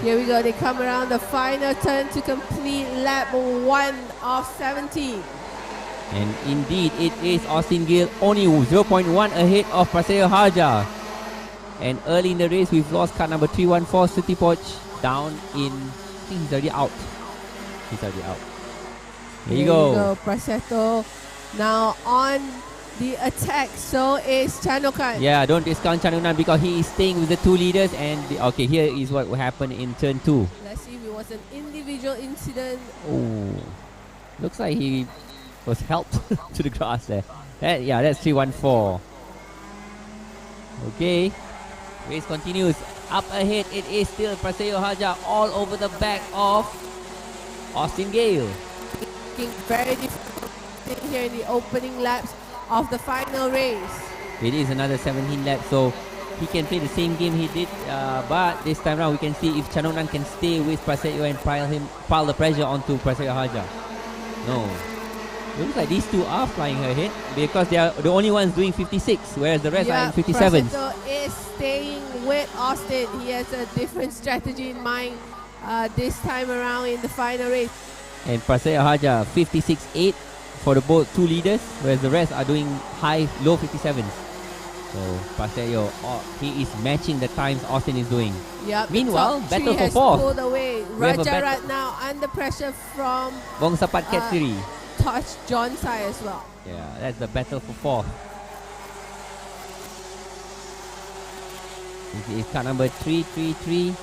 Speaker 2: Here we go, they come around the final turn to complete lap 1 of 17.
Speaker 1: And indeed, it is Austin Gale only 0.1 ahead of Prasetto Haja. And early in the race, we've lost car number 314, Sutipoch, down in, I think he's already out. He's already out. Here you go.
Speaker 2: Prasetto now on the attack, so is Chanukan.
Speaker 1: Yeah, don't discount Chanukan because he is staying with the two leaders. And okay, here is what happened in turn 2.
Speaker 2: Let's see if it was an individual incident.
Speaker 1: Oh, Looks like he was helped to the grass there. That's 314. Okay. Race continues. Up ahead, it is still Prasetyo Haja all over the back of Austin Gale.
Speaker 2: Looking very difficult here in the opening laps of the final race.
Speaker 1: It is another 17 laps, so he can play the same game he did, but this time around we can see if Chanonan can stay with Prasetyo and pile the pressure onto Prasetyo Haja. No. Looks like these two are flying ahead because they are the only ones doing 56, whereas the rest are in 57.
Speaker 2: Prasetyo is staying with Austin. He has a different strategy in mind this time around in the final race.
Speaker 1: And Prasetyo Haja 56.8 for the both two leaders, whereas the rest are doing low 57s. So Prasetyo, he is matching the times Austin is doing.
Speaker 2: Yep.
Speaker 1: Meanwhile, battle for fourth.
Speaker 2: Pulled away. Rajarat now under pressure from
Speaker 1: Vongsapat Katsiri.
Speaker 2: Touch John Sai as well.
Speaker 1: Yeah, that's the battle for fourth. This is car number 333.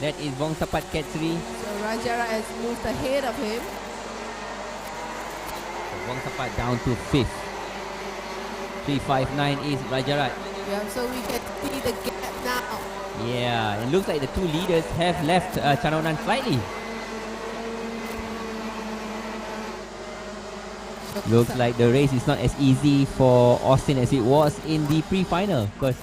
Speaker 1: That is Vongsapat Katsiri.
Speaker 2: So Rajarat has moved ahead of him.
Speaker 1: So Vongsapat down to fifth. 359 is Rajarat.
Speaker 2: Yeah, so we can see the gap now.
Speaker 1: Yeah, it looks like the two leaders have left Chanonan slightly. Looks like the race is not as easy for Austin as it was in the pre-final because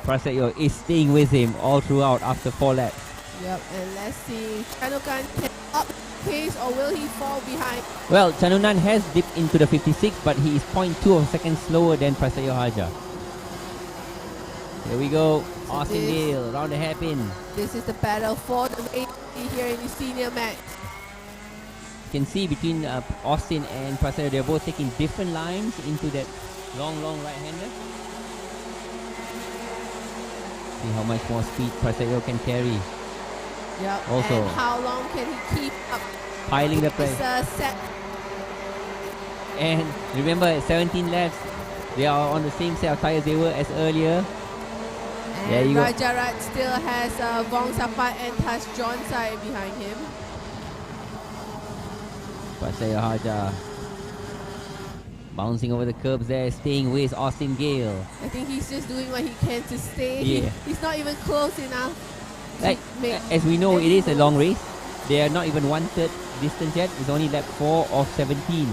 Speaker 1: Prasetyo is staying with him all throughout after 4 laps.
Speaker 2: Yep, and let's see, Chanonan can up pace or will he fall behind?
Speaker 1: Well, Chanonan has dipped into the 56, but he is 0.2 of a second slower than Prasetyo Haja. Here we go, so Austin Gale, round the hairpin.
Speaker 2: This is the battle for the race here in the senior match.
Speaker 1: You can see between Austin and Prasetyo, they're both taking different lines into that long right-hander. See how much more speed Prasetyo can carry.
Speaker 2: Yep.
Speaker 1: Also,
Speaker 2: and how long can he keep up?
Speaker 1: Piling the pressure. And remember, at 17 laps, they are on the same set of tires they were as earlier.
Speaker 2: And
Speaker 1: there you
Speaker 2: Rajarat still has Vongsapat and Touch John Sai behind him.
Speaker 1: Prasetyo Haja bouncing over the curbs there, staying with Austin Gale.
Speaker 2: I think he's just doing what he can to stay.
Speaker 1: Yeah.
Speaker 2: He's not even close enough.
Speaker 1: As we know, it is a long race. They are not even 1/3 distance yet. It's only lap 4 of 17.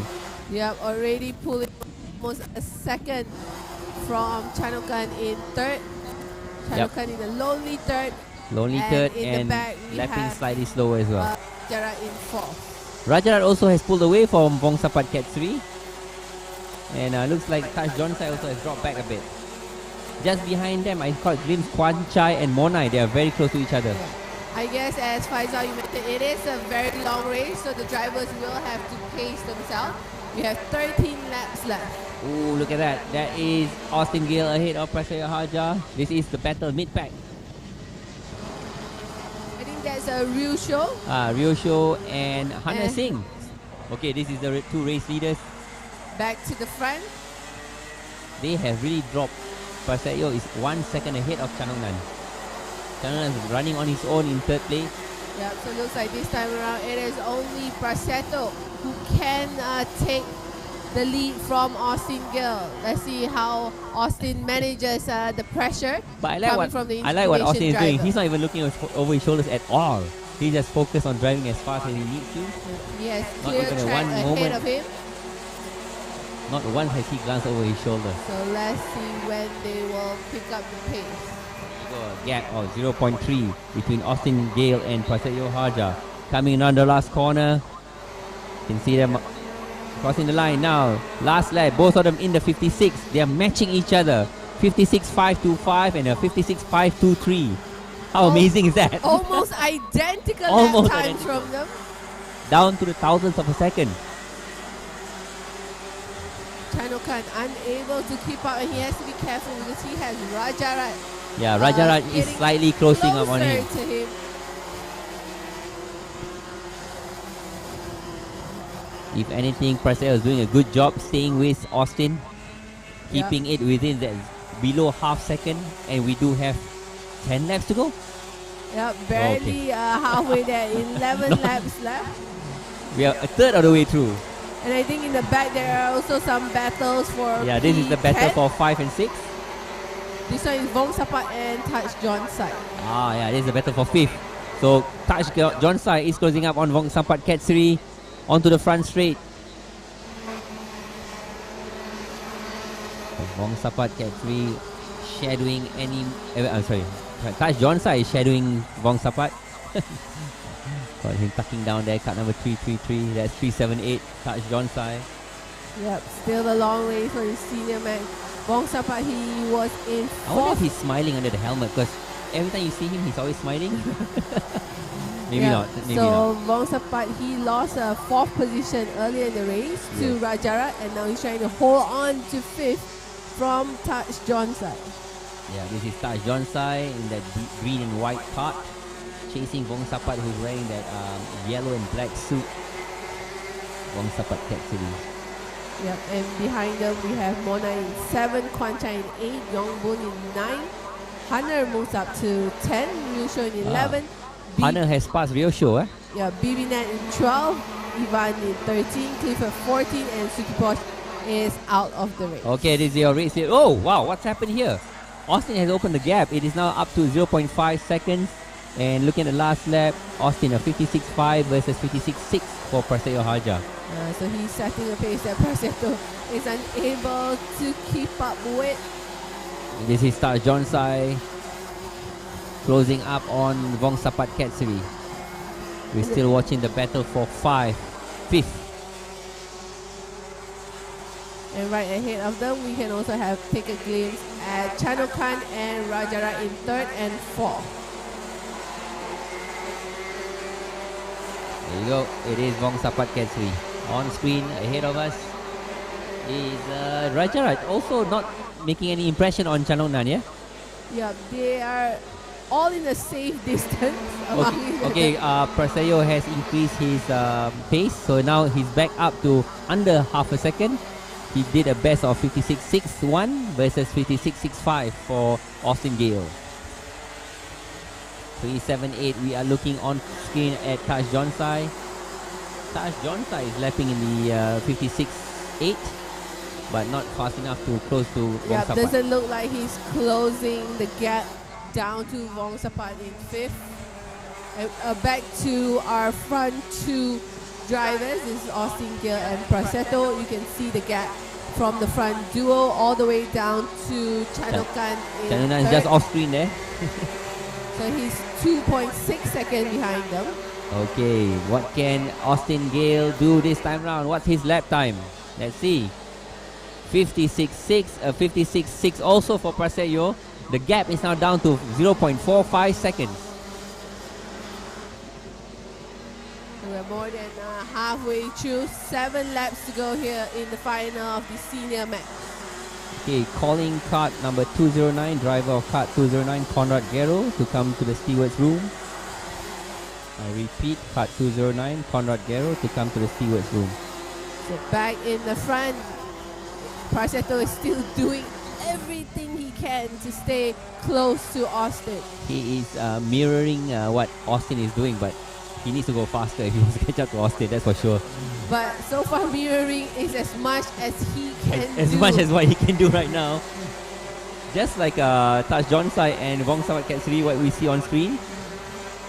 Speaker 2: Yep, already pulling almost a second from Chanokan in third. Chanokan in a lonely third.
Speaker 1: And lapping slightly slower as well.
Speaker 2: Rajarat in fourth.
Speaker 1: Rajarat also has pulled away from Vongsapat Katsiri. And looks like Taj Jonsai also has dropped back a bit. Just behind them, I caught glimpse Kwan Chai and Monai. They are very close to each other.
Speaker 2: Yeah. I guess as Faisal you mentioned, it is a very long race, so the drivers will have to pace themselves. We have 13 laps left.
Speaker 1: Ooh, look at that. That is Austin Gale ahead of Prasetyo Haja. This is the battle mid-pack.
Speaker 2: I think that's a real show.
Speaker 1: Ryosho and Hana Singh. Okay, this is the two race leaders.
Speaker 2: Back to the front.
Speaker 1: They have really dropped. Prasetyo is 1 second ahead of Chanonan. Chanonan is running on his own in third place.
Speaker 2: Yeah, so it looks like this time around it is only Prasetyo who can take the lead from Austin Gale. Let's see how Austin manages the pressure coming from the
Speaker 1: I like what Austin is doing.
Speaker 2: driver.
Speaker 1: He's not even looking over his shoulders at all. He just focused on driving as fast as he needs to.
Speaker 2: Yes,
Speaker 1: Not
Speaker 2: clear
Speaker 1: even
Speaker 2: track
Speaker 1: one
Speaker 2: ahead
Speaker 1: moment.
Speaker 2: of him.
Speaker 1: Not once has he glanced over his shoulder.
Speaker 2: So let's see when they will pick up the pace.
Speaker 1: A gap of 0.3 between Austin Gale and Prasetyo Haja. Coming around the last corner. You can see them crossing the line now. Last lap, both of them in the 56. They are matching each other. 56.525 and a 56.523. How amazing is that?
Speaker 2: Almost identical
Speaker 1: Almost
Speaker 2: lap times
Speaker 1: identical.
Speaker 2: from them.
Speaker 1: Down to the thousandths of a second.
Speaker 2: Chanokan unable to keep up, and he has to be careful because he has Rajarat.
Speaker 1: Yeah, Rajarat is
Speaker 2: getting
Speaker 1: slightly closing up on
Speaker 2: closer
Speaker 1: him.
Speaker 2: to him.
Speaker 1: If anything, Prasetyo is doing a good job staying with Austin, keeping it within that below half second, and we do have 10 laps to go.
Speaker 2: Yeah, barely halfway there. 11 laps left.
Speaker 1: We are a third of the way through.
Speaker 2: And I think in the back there are also some battles for
Speaker 1: Yeah, this is the battle
Speaker 2: P10.
Speaker 1: for 5 and 6.
Speaker 2: This one is Vong Sapat and Touch John side.
Speaker 1: Ah, yeah, this is the battle for 5th. So Touch John Sai is closing up on Vong Sapat Katsuri onto the front straight. Vong Sapat Katsuri shadowing any. I'm sorry. Touch John Sai is shadowing Vong Sapat. Got him tucking down there. Cut number 333. That's 378. Touch John Sai.
Speaker 2: Yep, still a long way for the senior man. Vong Sapat, he was in
Speaker 1: I wonder if
Speaker 2: fourth.
Speaker 1: he's smiling under the helmet because every time you see him, he's always smiling. Maybe
Speaker 2: Yeah,
Speaker 1: not. Maybe
Speaker 2: so
Speaker 1: not.
Speaker 2: Vong Sapat, he lost a fourth position earlier in the race to
Speaker 1: Yes.
Speaker 2: Rajarat, and now he's trying to hold on to fifth from Touch John side.
Speaker 1: Yeah, this is Touch John Sai in that green and white cart, chasing Vong Sapat, who's wearing that yellow and black suit. Vong Sapat Katsuri.
Speaker 2: Yep, and behind them we have Mona in 7, Kwan Chai in 8, Yongbun in 9, Hunter moves up to 10, Ryusho in 11,
Speaker 1: Hunter has passed Rio Show, eh?
Speaker 2: yeah, BB-Net in 12, Ivan in 13, Clifford 14, and Suki Posh is out of the race.
Speaker 1: Okay, this is your race here. Oh, wow, what's happened here? Austin has opened the gap. It is now up to 0.5 seconds. And looking at the last lap, Austin a 56.5 versus 56.6 for Prasetyo Harja.
Speaker 2: So he's setting a pace that Prasetyo is unable to keep up with.
Speaker 1: This is Touch John Sai closing up on Vong Sapat Katsuri. We're still watching the battle for 5th.
Speaker 2: And right ahead of them, we can also take a glimpse at Chanokan and Rajarat in 3rd and 4th.
Speaker 1: There you go. It is Vong Sapat Katsuri. On screen ahead of us is Rajarat, also not making any impression on Chanoknan, yeah?
Speaker 2: Yeah, they are all in a safe distance.
Speaker 1: Okay, Prasetyo has increased his pace, so now he's back up to under half a second. He did a best of 56.61 versus 56.65 for Austin Gale. 378, we are looking on screen at Touch John Sai. Touch John Sai is lapping in the 56.8, but not fast enough to close to Vong
Speaker 2: Yeah,
Speaker 1: Sapat.
Speaker 2: doesn't look like he's closing the gap down to Vong Sapat in 5th. And, back to our front two drivers. This is Austin Gale and Prasetyo. You can see the gap from the front duo all the way down to Chanokan in
Speaker 1: Chanoknan is
Speaker 2: 3rd.
Speaker 1: just off screen there.
Speaker 2: So he's 2.6 seconds behind them.
Speaker 1: Okay, what can Austin Gale do this time round? What's his lap time? Let's see. 56.6, 56.6 also for Prasetyo. The gap is now down to 0.45 seconds.
Speaker 2: We're more than halfway through. 7 laps to go here in the final of the senior match.
Speaker 1: Okay, calling kart number 209, driver of kart 209, Conrad Guerrero, to come to the steward's room. I repeat, kart 209, Conrad Guerrero, to come to the steward's room.
Speaker 2: So back in the front, Prasetyo is still doing everything he can to stay close to Austin.
Speaker 1: He is mirroring what Austin is doing, but he needs to go faster if he wants to catch up to Austin, that's for sure.
Speaker 2: But so far mirroring is as much as he can
Speaker 1: As
Speaker 2: do.
Speaker 1: much as what he can do right now. Just like Touch John Sai and Vong Sapat Katsuri, what we see on screen,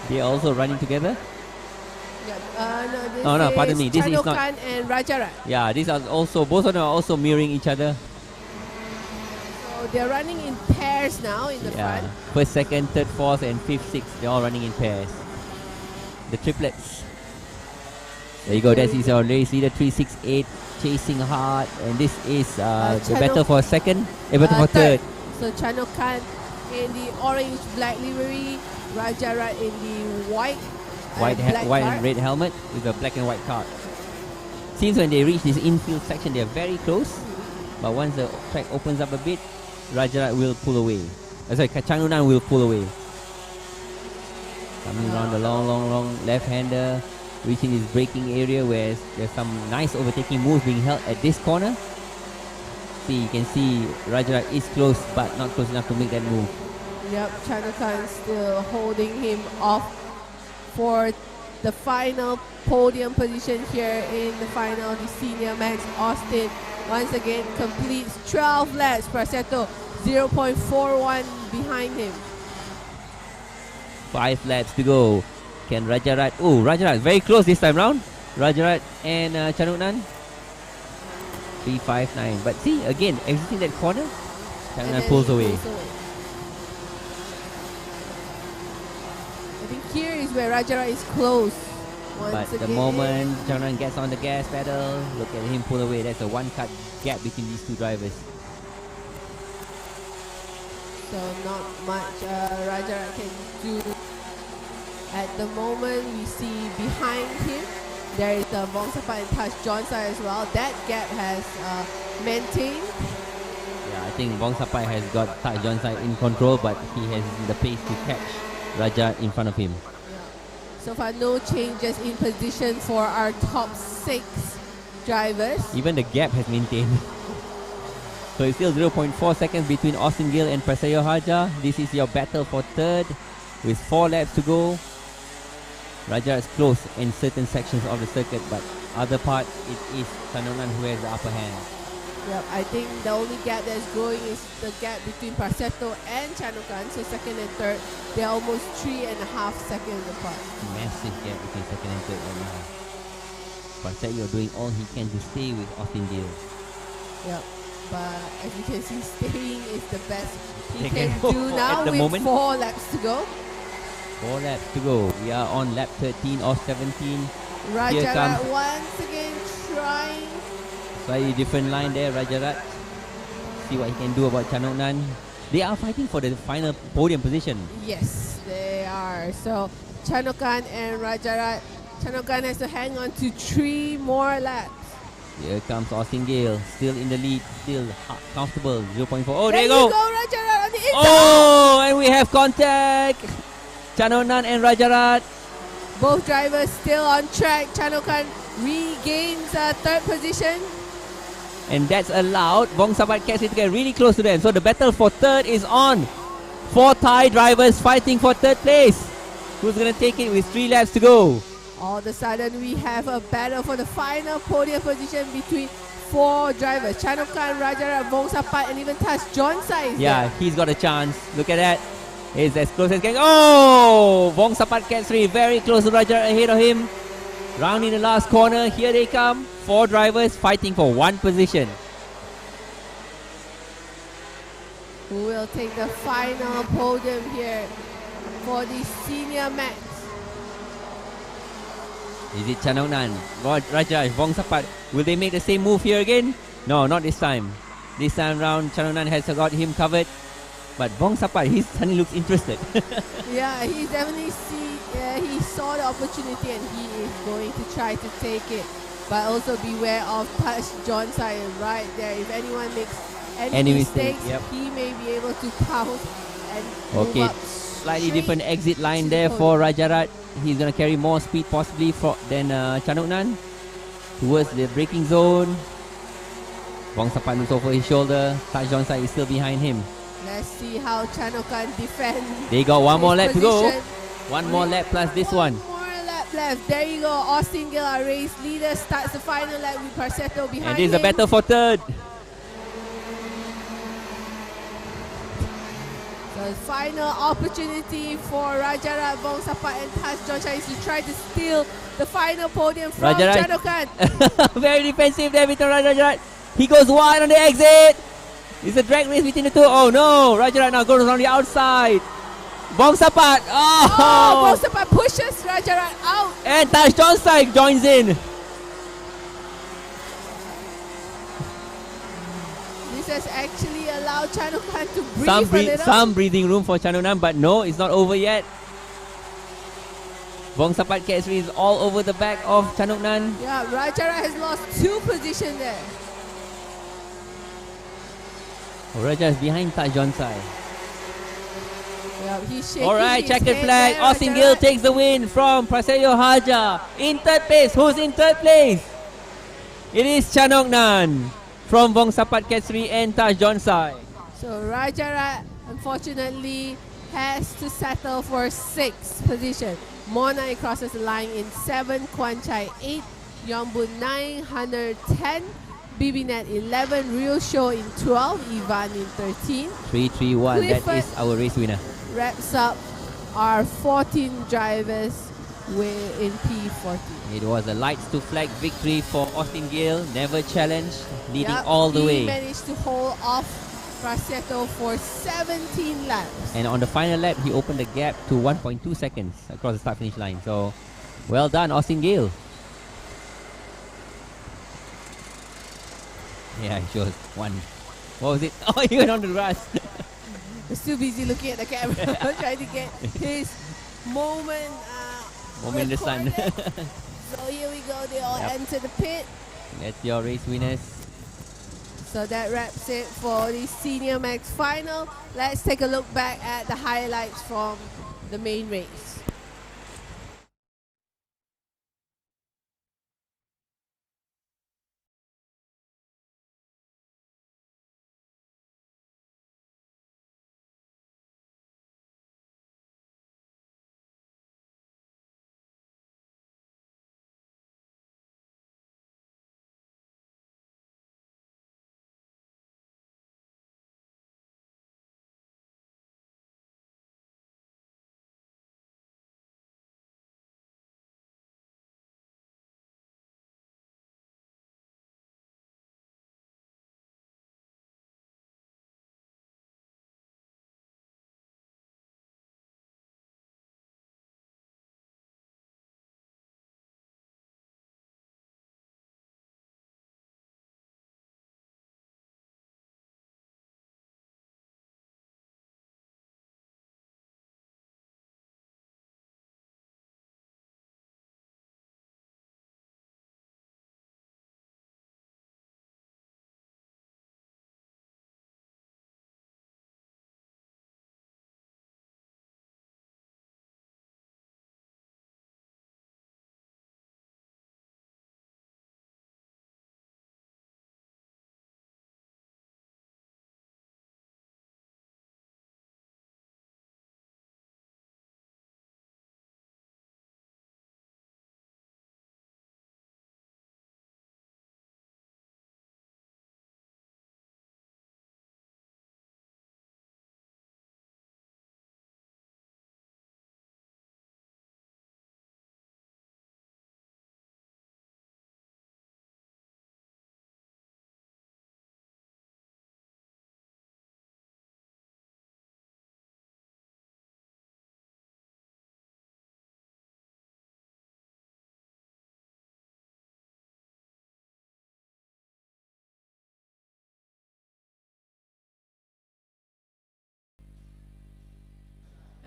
Speaker 1: they are also running together.
Speaker 2: This
Speaker 1: No,
Speaker 2: is
Speaker 1: pardon me, this is not-
Speaker 2: Chanokan and Rajarat.
Speaker 1: Yeah, these are also, both of them are also mirroring each other.
Speaker 2: So they're running in pairs now in the
Speaker 1: Yeah,
Speaker 2: front.
Speaker 1: first, second, third, fourth, and fifth, sixth, they're all running in pairs. The triplets. There you go, that is our race leader 368 chasing hard, and this is the battle for second, battle for third.
Speaker 2: So Chanokan in the orange black livery, Rajarat in the white
Speaker 1: White,
Speaker 2: and black
Speaker 1: white
Speaker 2: card.
Speaker 1: and red helmet with a black and white card. Seems when they reach this infield section, they are very close, but once the track opens up a bit, Rajarat will pull away. Sorry, Chanoknan will pull away. Coming around the long left-hander, reaching this braking area where there's some nice overtaking moves being held at this corner. See, you can see Rajarat is close, but not close enough to make that move.
Speaker 2: Yep, Chanokan still holding him off for the final podium position here in the final. The senior Max Austin once again completes 12 laps. Prasetto 0.41 behind him.
Speaker 1: 5 laps to go. Can Rajarat? Oh, Rajarat very close this time round. Rajarat and Chanuknan. 359. But see, again, exiting that corner, Chanuknan pulls away.
Speaker 2: I think here is where Rajarat is close.
Speaker 1: But the moment Chanuknan gets on the gas pedal, look at him pull away. That's a one-cut gap between these two drivers.
Speaker 2: So not much Rajarat can do. At the moment, we see behind him, there is Vongsapat and Taj Jonsai as well. That gap has maintained.
Speaker 1: Yeah, I think Vongsapai has got Taj Jonsai in control, but he has the pace to catch Raja in front of him.
Speaker 2: Yeah. So far, no changes in position for our top 6 drivers.
Speaker 1: Even the gap has maintained. So it's still 0.4 seconds between Austin Gill and Prasetyo Haja. This is your battle for third with 4 laps to go. Raja is close in certain sections of the circuit, but other part it is Chanuknan who has the upper hand.
Speaker 2: Yep, I think the only gap that's growing is the gap between Prasetto and Chanuknan. So second and third, they're almost 3.5 seconds apart.
Speaker 1: Massive gap between second and third right now. Prasetyo doing all he can to stay with Austin Gill.
Speaker 2: Yep, but as you can see, staying is the best he
Speaker 1: They
Speaker 2: can
Speaker 1: can
Speaker 2: do
Speaker 1: go
Speaker 2: now
Speaker 1: at the
Speaker 2: with
Speaker 1: moment.
Speaker 2: 4 laps to go.
Speaker 1: 4 laps to go. We are on lap 13 or 17.
Speaker 2: Rajarat once again trying.
Speaker 1: Slightly different line there, Rajarat. See what he can do about Chanuknan. They are fighting for the final podium position.
Speaker 2: Yes, they are. So Chanuknan and Rajarat. Chanuknan has to hang on to 3 more laps.
Speaker 1: Here comes Austin Gale, still in the lead, still comfortable, 0.4. Oh, there you
Speaker 2: go.
Speaker 1: go!
Speaker 2: Rajarat on the inside.
Speaker 1: Oh, and we have contact. Chanuknan and Rajarat.
Speaker 2: Both drivers still on track. Chanuknan regains third position.
Speaker 1: And that's allowed Vongsapat Ketri to get really close to them. So the battle for third is on. 4 Thai drivers fighting for third place. Who's going to take it with 3 laps to go?
Speaker 2: All of a sudden, we have a battle for the final podium position between 4 drivers. Chanuknan, Rajarat, Vongsapat, and even Taj Jonsai.
Speaker 1: Yeah, he's got a chance. Look at that. It's as close as can. Oh! Vongsapat Ketri very close to Rajarat ahead of him. Rounding the last corner. Here they come. 4 drivers fighting for 1 position.
Speaker 2: Who will take the final podium here for the senior max?
Speaker 1: Is it Chanuknan, Raja, Vongsapat? Will they make the same move here again? No, not this time. This time round, Chanuknan has got him covered. But Vongsapat, he suddenly looks interested.
Speaker 2: Yeah, he definitely he saw the opportunity and he is going to try to take it. But also beware of Taj Jonsai right there. If anyone makes any mistakes, he may be able to pounce and move up
Speaker 1: slightly different exit line there for Rajarat. He's going to carry more speed possibly than Chanuknan towards the braking zone. Vongsapat looks over his shoulder. Taj Jonsai is still behind him.
Speaker 2: Let's see how Chanuknan defends.
Speaker 1: They got 1 more lap to go.
Speaker 2: Position.
Speaker 1: 1 more lap plus this one.
Speaker 2: 1 more lap left. There you go. Austin Gill, our race leader, starts the final lap with Prasetto behind him.
Speaker 1: And this is a battle for third.
Speaker 2: The final opportunity for Rajarat, Vongsapat and Taj Jonsai is to try to steal the final podium from Chanuknan.
Speaker 1: Very defensive there with Rajarat. He goes wide on the exit. It's a drag race between the two. Oh no, Rajarat now goes on the outside. Vongsapat. Oh,
Speaker 2: Vongsapat pushes Rajarat out.
Speaker 1: And Taj Jonsai joins in.
Speaker 2: This has actually allowed Chanuknan to breathe a little.
Speaker 1: Some breathing room for Chanuknan, but no, it's not over yet. Vongsapat Ketri is all over the back of Chanuknan.
Speaker 2: Yeah, Rajarat has lost 2 positions there.
Speaker 1: Raja is behind Taj Jonsai.
Speaker 2: Yeah, he's shaking.
Speaker 1: Alright,
Speaker 2: his
Speaker 1: checkered
Speaker 2: head
Speaker 1: flag.
Speaker 2: there,
Speaker 1: Austin
Speaker 2: Rajarat.
Speaker 1: Gill takes the win from Prasetyo Haja. In third place, who's in third place? It is Chanuknan from Vongsapat Ketri and Taj Jonsai.
Speaker 2: So Rajarat unfortunately has to settle for 6th position. Monai crosses the line in 7, Kwan Chai 8, Yongbun 9, Hunter 10, BBNet 11, Real Show in 12, Ivan in 13.
Speaker 1: 3-3-1, that
Speaker 2: Clifford
Speaker 1: is our race winner.
Speaker 2: wraps up our 14 drivers in P14.
Speaker 1: It was a lights to flag victory for Austin Gale, never challenged, leading all the way.
Speaker 2: He managed to hold off Prasetto for 17 laps.
Speaker 1: And on the final lap, he opened the gap to 1.2 seconds across the start-finish line. So, well done, Austin Gale. Yeah, he shows one. What was it? Oh, he went on the grass.
Speaker 2: He's too busy looking at the camera, trying to get his moment.
Speaker 1: Moment in the sun.
Speaker 2: So here we go. They all enter the pit.
Speaker 1: That's your race winners.
Speaker 2: So that wraps it for the Senior Max final. Let's take a look back at the highlights from the main race.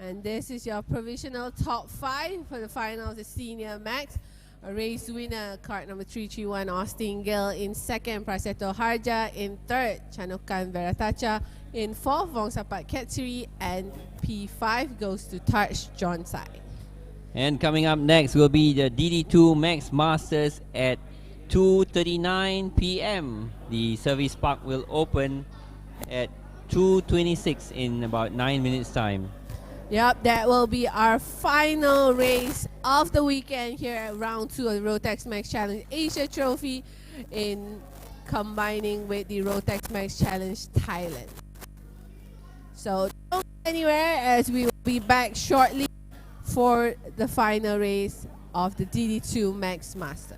Speaker 2: And this is your provisional top 5 for the final of the Senior Max. A race winner, KART number 331, Austin Gale in 2nd, Prasetto Harja in 3rd, Chanukan Veratacha in 4th, Vongsapat Katsuri, and P5 goes to Tarsh Jonsai.
Speaker 1: And coming up next will be the DD2 Max Masters at 2:39 p.m. The service park will open at 2:26 in about 9 minutes time.
Speaker 2: Yep, that will be our final race of the weekend here at round 2 of the Rotax Max Challenge Asia Trophy in combining with the Rotax Max Challenge Thailand. So don't go anywhere as we will be back shortly for the final race of the DD2 Max Master.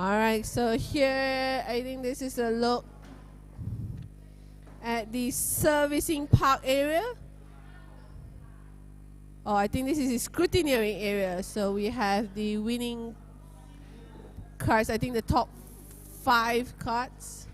Speaker 2: Alright, so here I think this is a look at the servicing park area. Oh, I think this is the scrutineering area. So we have the winning cards, I think the top 5 cards.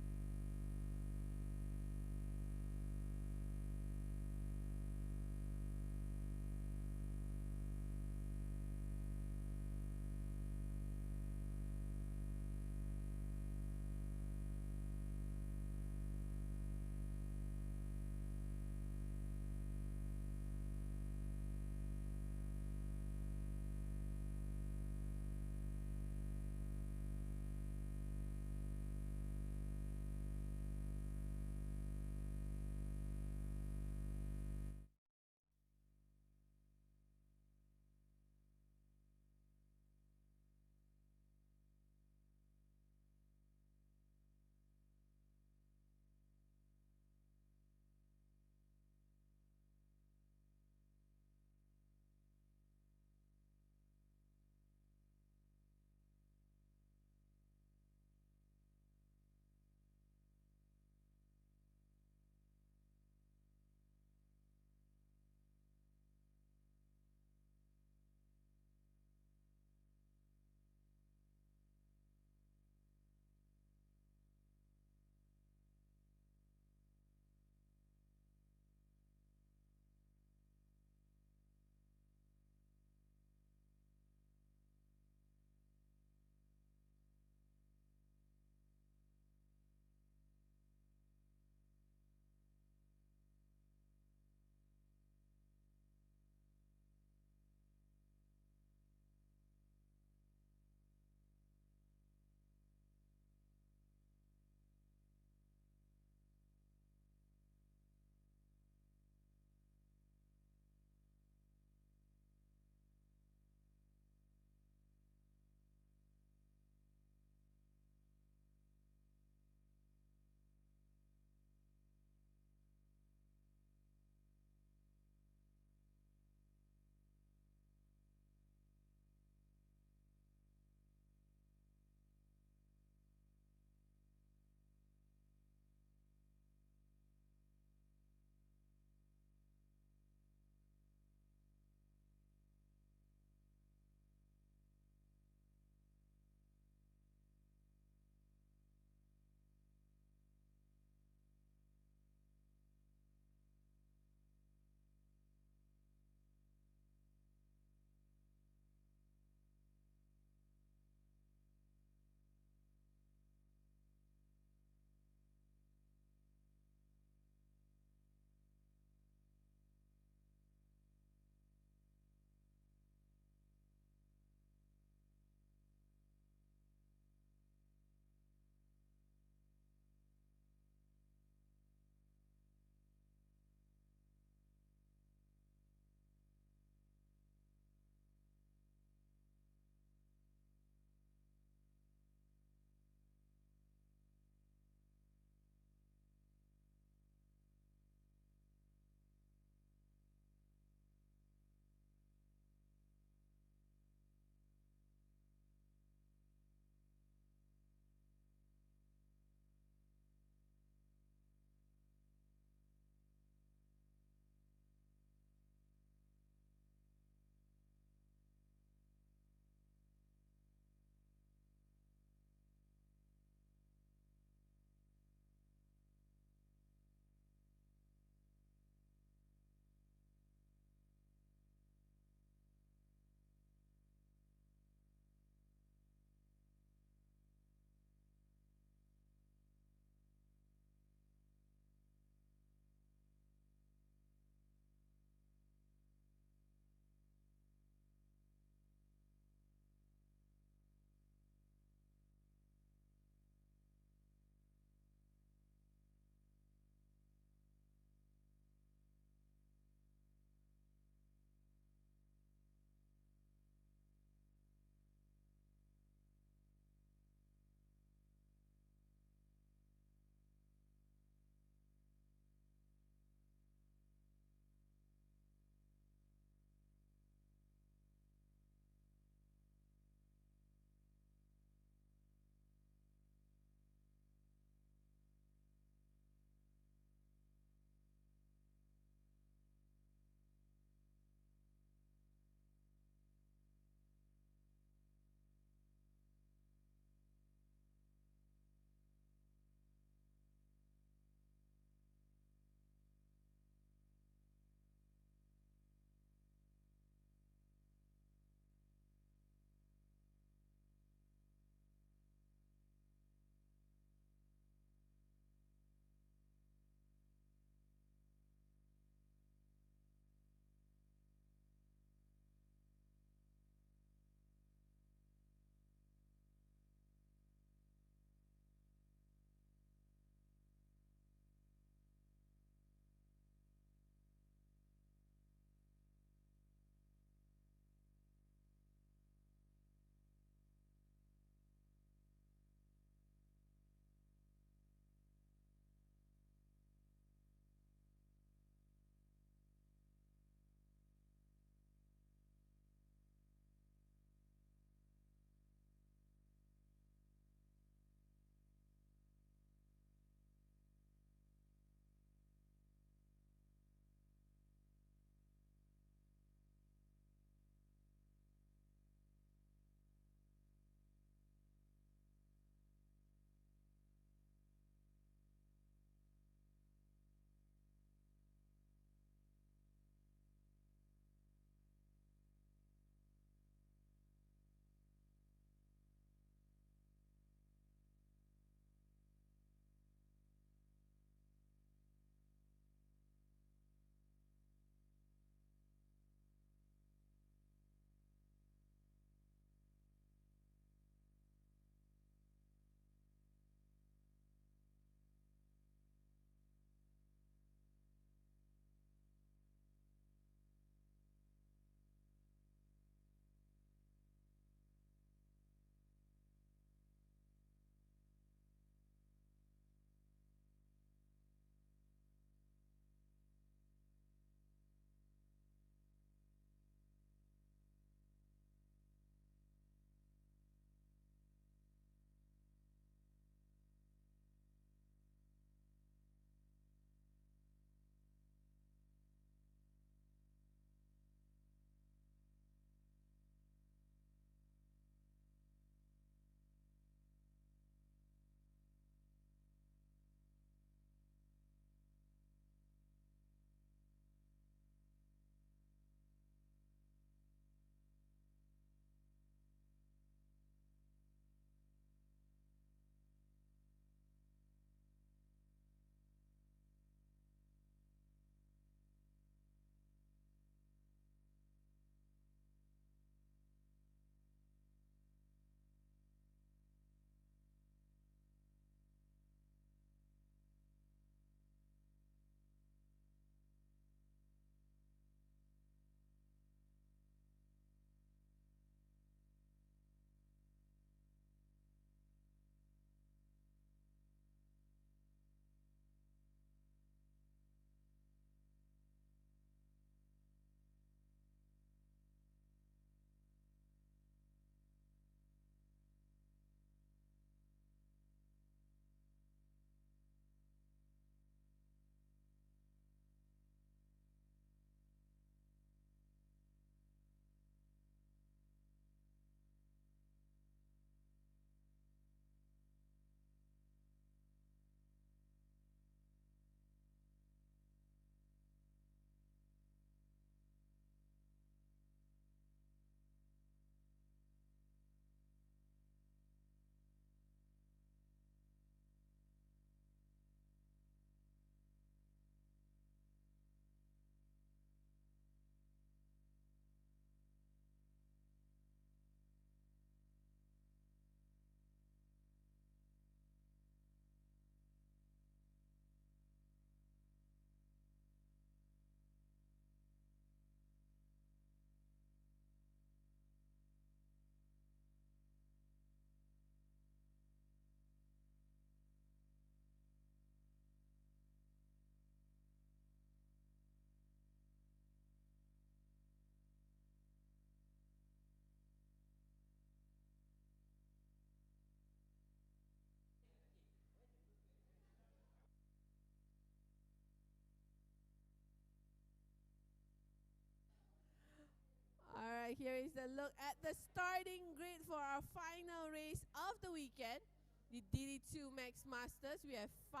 Speaker 2: here is a look at the starting grid for our final race of the weekend, the DD2 Max Masters. We have 5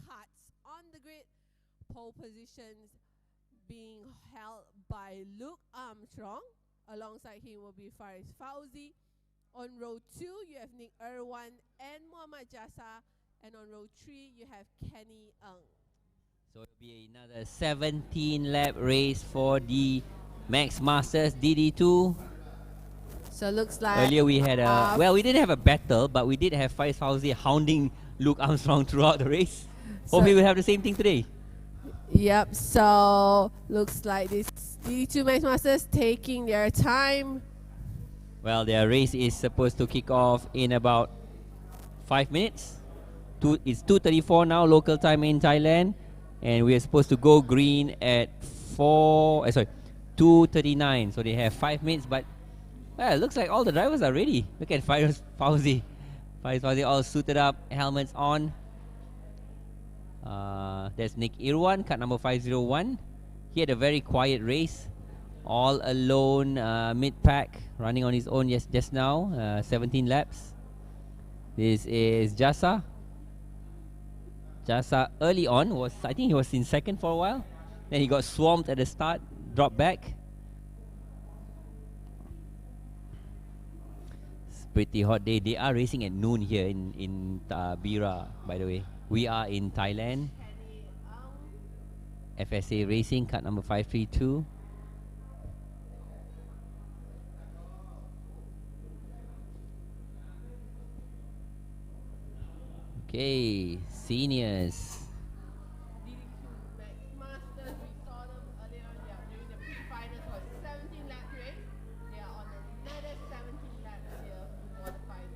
Speaker 2: karts on the grid. Pole positions being held by Luke Armstrong. Alongside him will be Faris Fauzi. On row 2, you have Nick Irwan and Muhammad Jasa. And on row 3, you have Kenny Ng.
Speaker 1: So it'll be another 17 lap race for the Max Masters DD2.
Speaker 2: So looks like
Speaker 1: Earlier we had a, well, we didn't have a battle, but we did have Faris Fauzi hounding Luke Armstrong throughout the race. Hopefully we'll have the same thing today.
Speaker 2: Yep, so looks like this DD2 Max Masters taking their time.
Speaker 1: Well, their race is supposed to kick off in about 5 minutes. It's 2:34 now, local time in Thailand. And we're supposed to go green at 2:39. So they have 5 minutes, but well, it looks like all the drivers are ready. Look at Faris Fauzi. Faris Fauzi all suited up, helmets on. There's Nick Irwan, cut number 501. He had a very quiet race, all alone, mid-pack, running on his own just now, 17 laps. This is Jasa. Jasa early on I think he was in second for a while. Then he got swamped at the start, dropped back. It's a pretty hot day. They are racing at noon here in BIRA, by the way. We are in Thailand. FSA Racing, cut number 532. Okay, seniors.
Speaker 2: DD2 Max Masters, we saw them earlier on during the pre-finals for 17 lap race. They are on another 17 laps here before the final.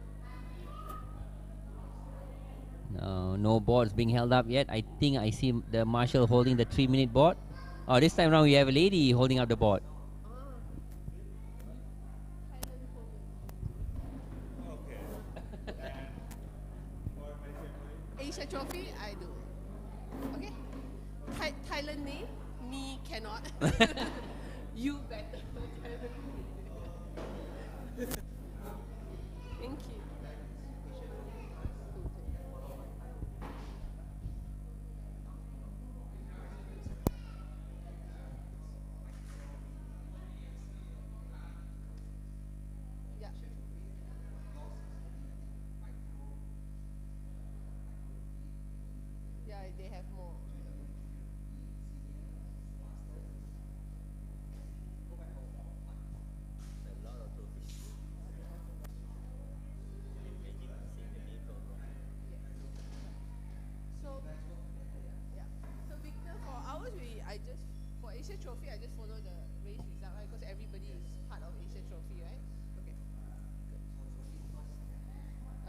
Speaker 1: No boards being held up yet. I think I see the marshal holding the 3-minute board. Oh, this time around we have a lady holding up the board.
Speaker 2: Asia Trophy, I do. Okay. Thailand name, me cannot. You better. Thank you. Yeah. Yeah, they have more. So, yeah. So Victor, for ours, for Asia Trophy, I just follow the race result, right? Because everybody is part of Asia Trophy, right? Okay. Good.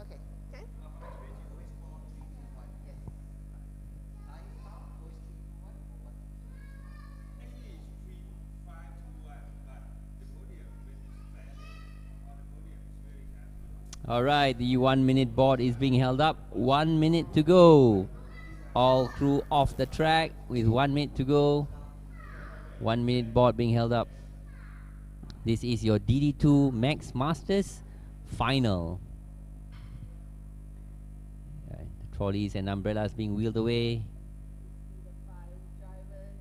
Speaker 2: Okay. Okay. Yes.
Speaker 1: All right, the 1-minute board is being held up. 1 minute to go. All crew off the track with 1 minute to go. 1-minute board being held up. This is your DD2 Max Masters final. The trolleys and umbrellas being wheeled away.
Speaker 2: The 5 drivers,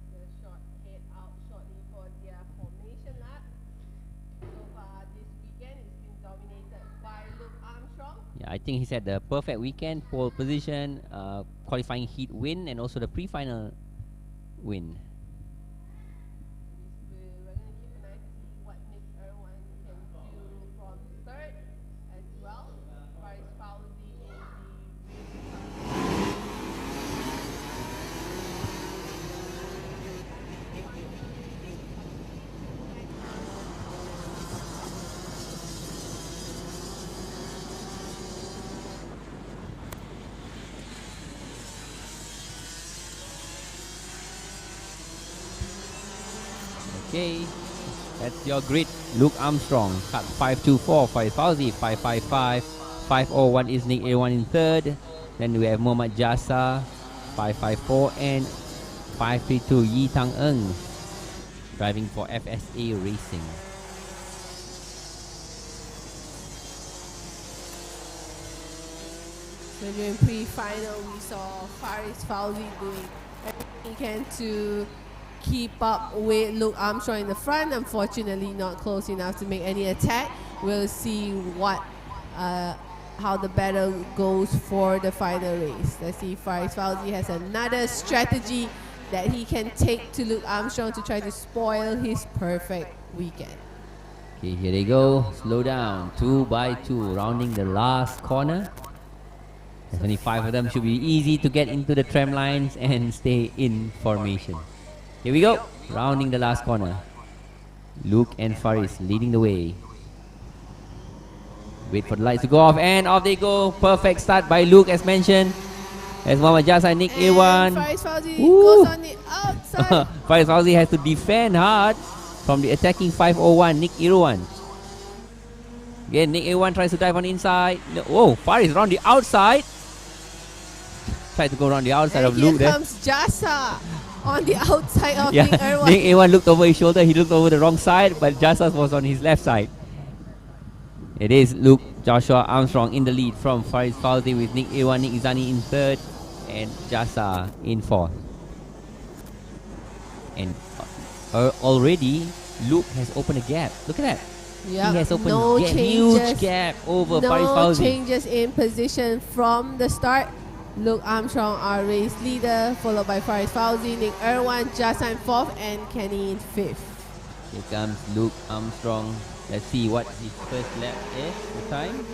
Speaker 2: the short head out shortly for their formation lap. So far this weekend, it's been dominated by Luke Armstrong.
Speaker 1: Yeah, I think he's had the perfect weekend. Pole position, qualifying heat win, and also the pre-final win.
Speaker 2: We're going to keep an eye to see what Nick Irwan can do from third as well. Faris Fauzi in the
Speaker 1: Okay, that's your grid. Luke Armstrong, cut 524, Faris Fauzi, 555, 501 is Nick Irwan in third. Then we have Muhammad Jasa, 554, and 532 Yi Tang Eng, driving for FSA Racing.
Speaker 2: So during pre-final, we saw Faris Fauzi doing everything he can to keep up with Luke Armstrong in the front. Unfortunately, not close enough to make any attack. We'll see how the battle goes for the final race. Let's see if Faris Fauzi has another strategy that he can take to Luke Armstrong to try to spoil his perfect weekend.
Speaker 1: Okay, here they go. Slow down. 2 by 2. Rounding the last corner. There's only 5 of them. Should be easy to get into the tram lines and stay in formation. Here we go. Rounding the last corner. Luke and Faris leading the way. Wait for the lights to go off, and off they go. Perfect start by Luke, as mentioned. As Muhammad Jasa, Nick A1.
Speaker 2: Faris Fauzi goes on the outside.
Speaker 1: Faris Fauzi has to defend hard from the attacking 501, Nick A1. Again, Nick A1 tries to dive on the inside. Oh, Faris around the outside. Try to go around the outside of Luke
Speaker 2: here
Speaker 1: there.
Speaker 2: comes Jasa on the outside of
Speaker 1: Yeah,
Speaker 2: Nick A1.
Speaker 1: Nick A1 looked over his shoulder. He looked over the wrong side, but Jasa was on his left side. It is Luke Joshua Armstrong in the lead from Faris Fauzi with Nick A1, Nick Izani in third, and Jasa in fourth. And already Luke has opened a gap. Look at that.
Speaker 2: Yep.
Speaker 1: He has opened
Speaker 2: No
Speaker 1: a huge
Speaker 2: changes.
Speaker 1: gap over Faris
Speaker 2: No
Speaker 1: Fauzi.
Speaker 2: changes in position from the start. Luke Armstrong, our race leader, followed by Faris Fauzi, Nick Irwan, Jasa in fourth, and Kenny in fifth.
Speaker 1: Here comes Luke Armstrong. Let's see what his first lap is. The time?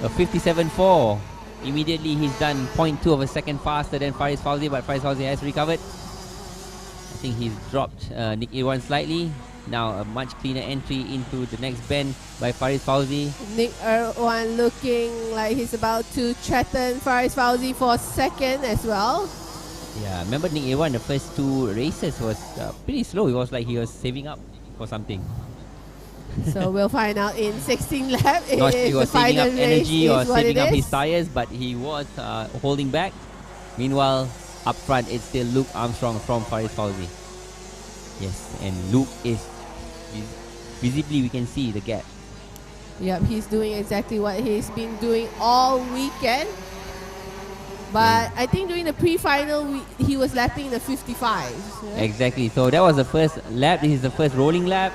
Speaker 1: 57.4. Immediately he's done 0.2 of a second faster than Faris Fauzi, but Faris Fauzi has recovered. I think he's dropped Nick A1 slightly. Now a much cleaner entry into the next bend by Faris Fauzi.
Speaker 2: Nick Irwan looking like he's about to threaten Faris Fauzi for second as well.
Speaker 1: Yeah, remember Nick A1, the first 2 races was pretty slow. It was like he was saving up for something.
Speaker 2: So we'll find out in 16 lap
Speaker 1: He
Speaker 2: if
Speaker 1: was
Speaker 2: the
Speaker 1: saving
Speaker 2: final
Speaker 1: up
Speaker 2: race
Speaker 1: energy or
Speaker 2: is what
Speaker 1: saving
Speaker 2: it
Speaker 1: up
Speaker 2: is.
Speaker 1: his tires, but he was holding back. Meanwhile, up front it's still Luke Armstrong from Faris Fauzi. Yes, and Luke is visibly, we can see the gap.
Speaker 2: Yep, he's doing exactly what he's been doing all weekend. But I think during the pre-final, he was lapping the 55. Yeah?
Speaker 1: Exactly, so that was the first lap. This is the first rolling lap.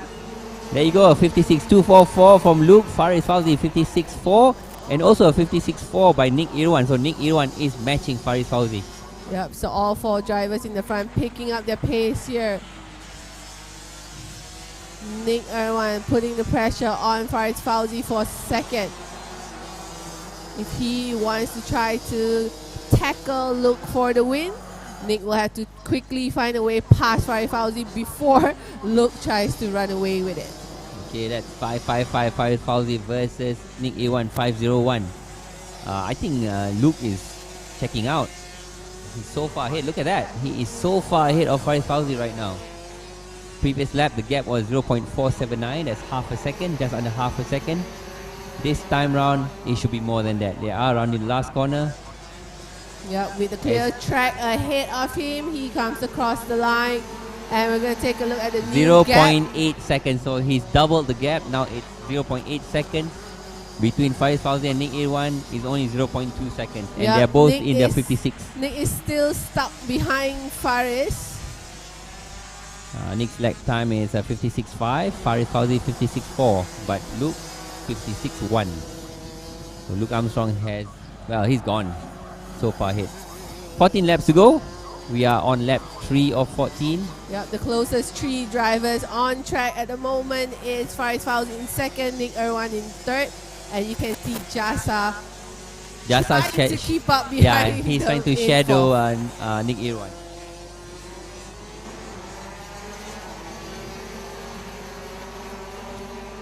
Speaker 1: There you go, a 56.244 from Luke. Faris Fauzi 56.4, and also a 56.4 by Nick Irwan. So Nick Irwan is matching Faris Fauzi.
Speaker 2: Yep, so all 4 drivers in the front picking up their pace here. Nick Irwan putting the pressure on Faris Fauzi for second. If he wants to try to tackle Luke for the win, Nick will have to quickly find a way past Faris Fauzi before Luke tries to run away with it.
Speaker 1: Okay, that's 555 Faris Fauzi versus Nick A1 501. I think Luke is checking out. He's so far ahead. Look at that. He is so far ahead of Faris Fauzi right now. Previous lap, the gap was 0.479. That's half a second, just under half a second. This time round, it should be more than that. They are around the last corner.
Speaker 2: Yep, with the clear track ahead of him, he comes across the line. And we're going to take a look at the new gap.
Speaker 1: 0.8 seconds. So he's doubled the gap. Now it's 0.8 seconds. Between Faris Fauzi and Nick A1 is only 0.2 seconds. And they're both
Speaker 2: Nick
Speaker 1: in their 56.
Speaker 2: Nick is still stuck behind Faris.
Speaker 1: Nick's lap time is 56.5. Faris Fauzi 56.4. But Luke 56.1. So Luke Armstrong has, well, he's gone. So far ahead. 14 laps to go. We are on lap 3 of 14.
Speaker 2: Yep, the closest 3 drivers on track at the moment is Faris Fauzi in second, Nick Irwan in third, and you can see Jasa trying to keep up behind.
Speaker 1: Yeah, he's trying to shadow Nick Irwan.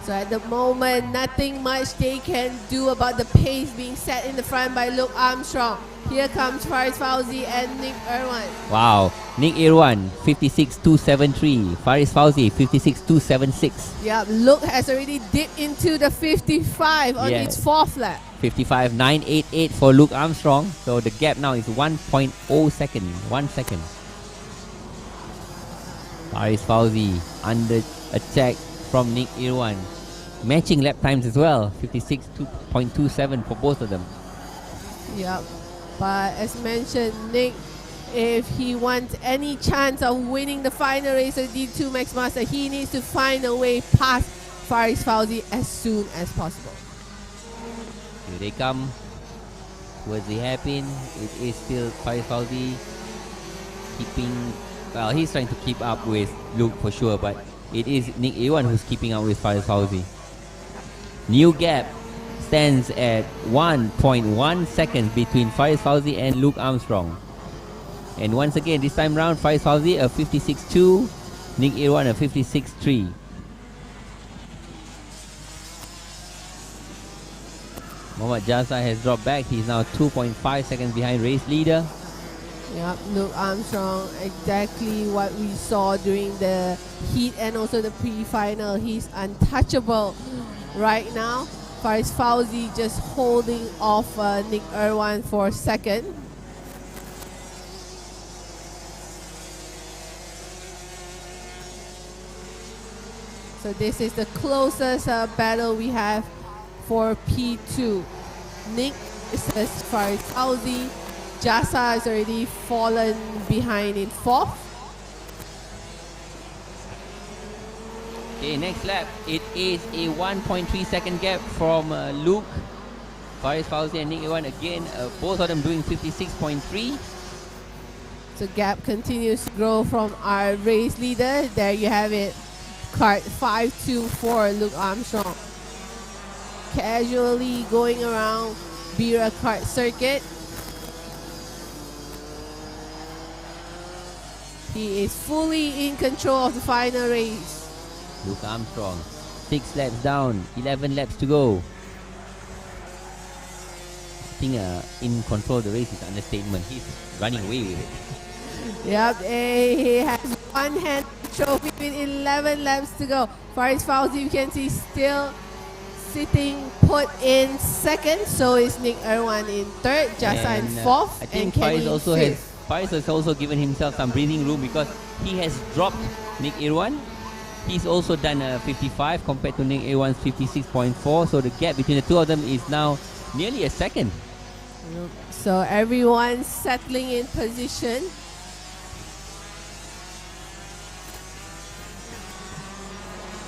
Speaker 2: So at the moment, nothing much they can do about the pace being set in the front by Luke Armstrong. Here comes Faris Fauzi and Nick Irwan.
Speaker 1: Wow, Nick Irwan 56.273, Faris Fauzi 56.276.
Speaker 2: Yeah, Luke has already dipped into the 55 on its 4th lap.
Speaker 1: 55.988 for Luke Armstrong. So the gap now is 1.0 second, 1 second. Faris Fauzi under attack from Nick Irwan. Matching lap times as well, 56.27 for both of them.
Speaker 2: Yep. But as mentioned, Nick, if he wants any chance of winning the final race of the DD2 Max Master, he needs to find a way past Faris Fauzi as soon as possible.
Speaker 1: Here they come towards the hairpin. It is still Faris Fauzi keeping, well, he's trying to keep up with Luke for sure, but it is Nick A1 who's keeping up with Faris Fauzi. New gap stands at 1.1 seconds between Faris Fauzi and Luke Armstrong. And once again, this time round, Faris Fauzi a 56.2, Nick A1 a 56.3. Mohammad Jasa has dropped back. He's now 2.5 seconds behind race leader.
Speaker 2: Yep, Luke Armstrong, exactly what we saw during the heat and also the pre-final. He's untouchable right now. Faris Fauzi just holding off Nick Irwan for second. So this is the closest battle we have for P2. Nick versus Faris Fauzi. Jasa has already fallen behind in fourth.
Speaker 1: Okay, next lap. It is a 1.3 second gap from Luke, Faris Fauzi and Nick A1 again. Both of them doing 56.3.
Speaker 2: So gap continues to grow from our race leader. There you have it. KART 524, Luke Armstrong. Casually going around BIRA KART circuit. He is fully in control of the final race.
Speaker 1: Luke Armstrong, 6 laps down, 11 laps to go. I think in control of the race is an understatement. He's running away with it.
Speaker 2: Yep, he has one hand trophy with 11 laps to go. Faris Fauzi, you can see, still sitting put in second. So is Nick Irwan in third, Jasa in fourth,
Speaker 1: I think
Speaker 2: and Kenny in fifth.
Speaker 1: Faris has also given himself some breathing room because he has dropped Nick Irwan. He's also done a 55 compared to Nick Irwan's 56.4. So the gap between the two of them is now nearly a second.
Speaker 2: So everyone settling in position.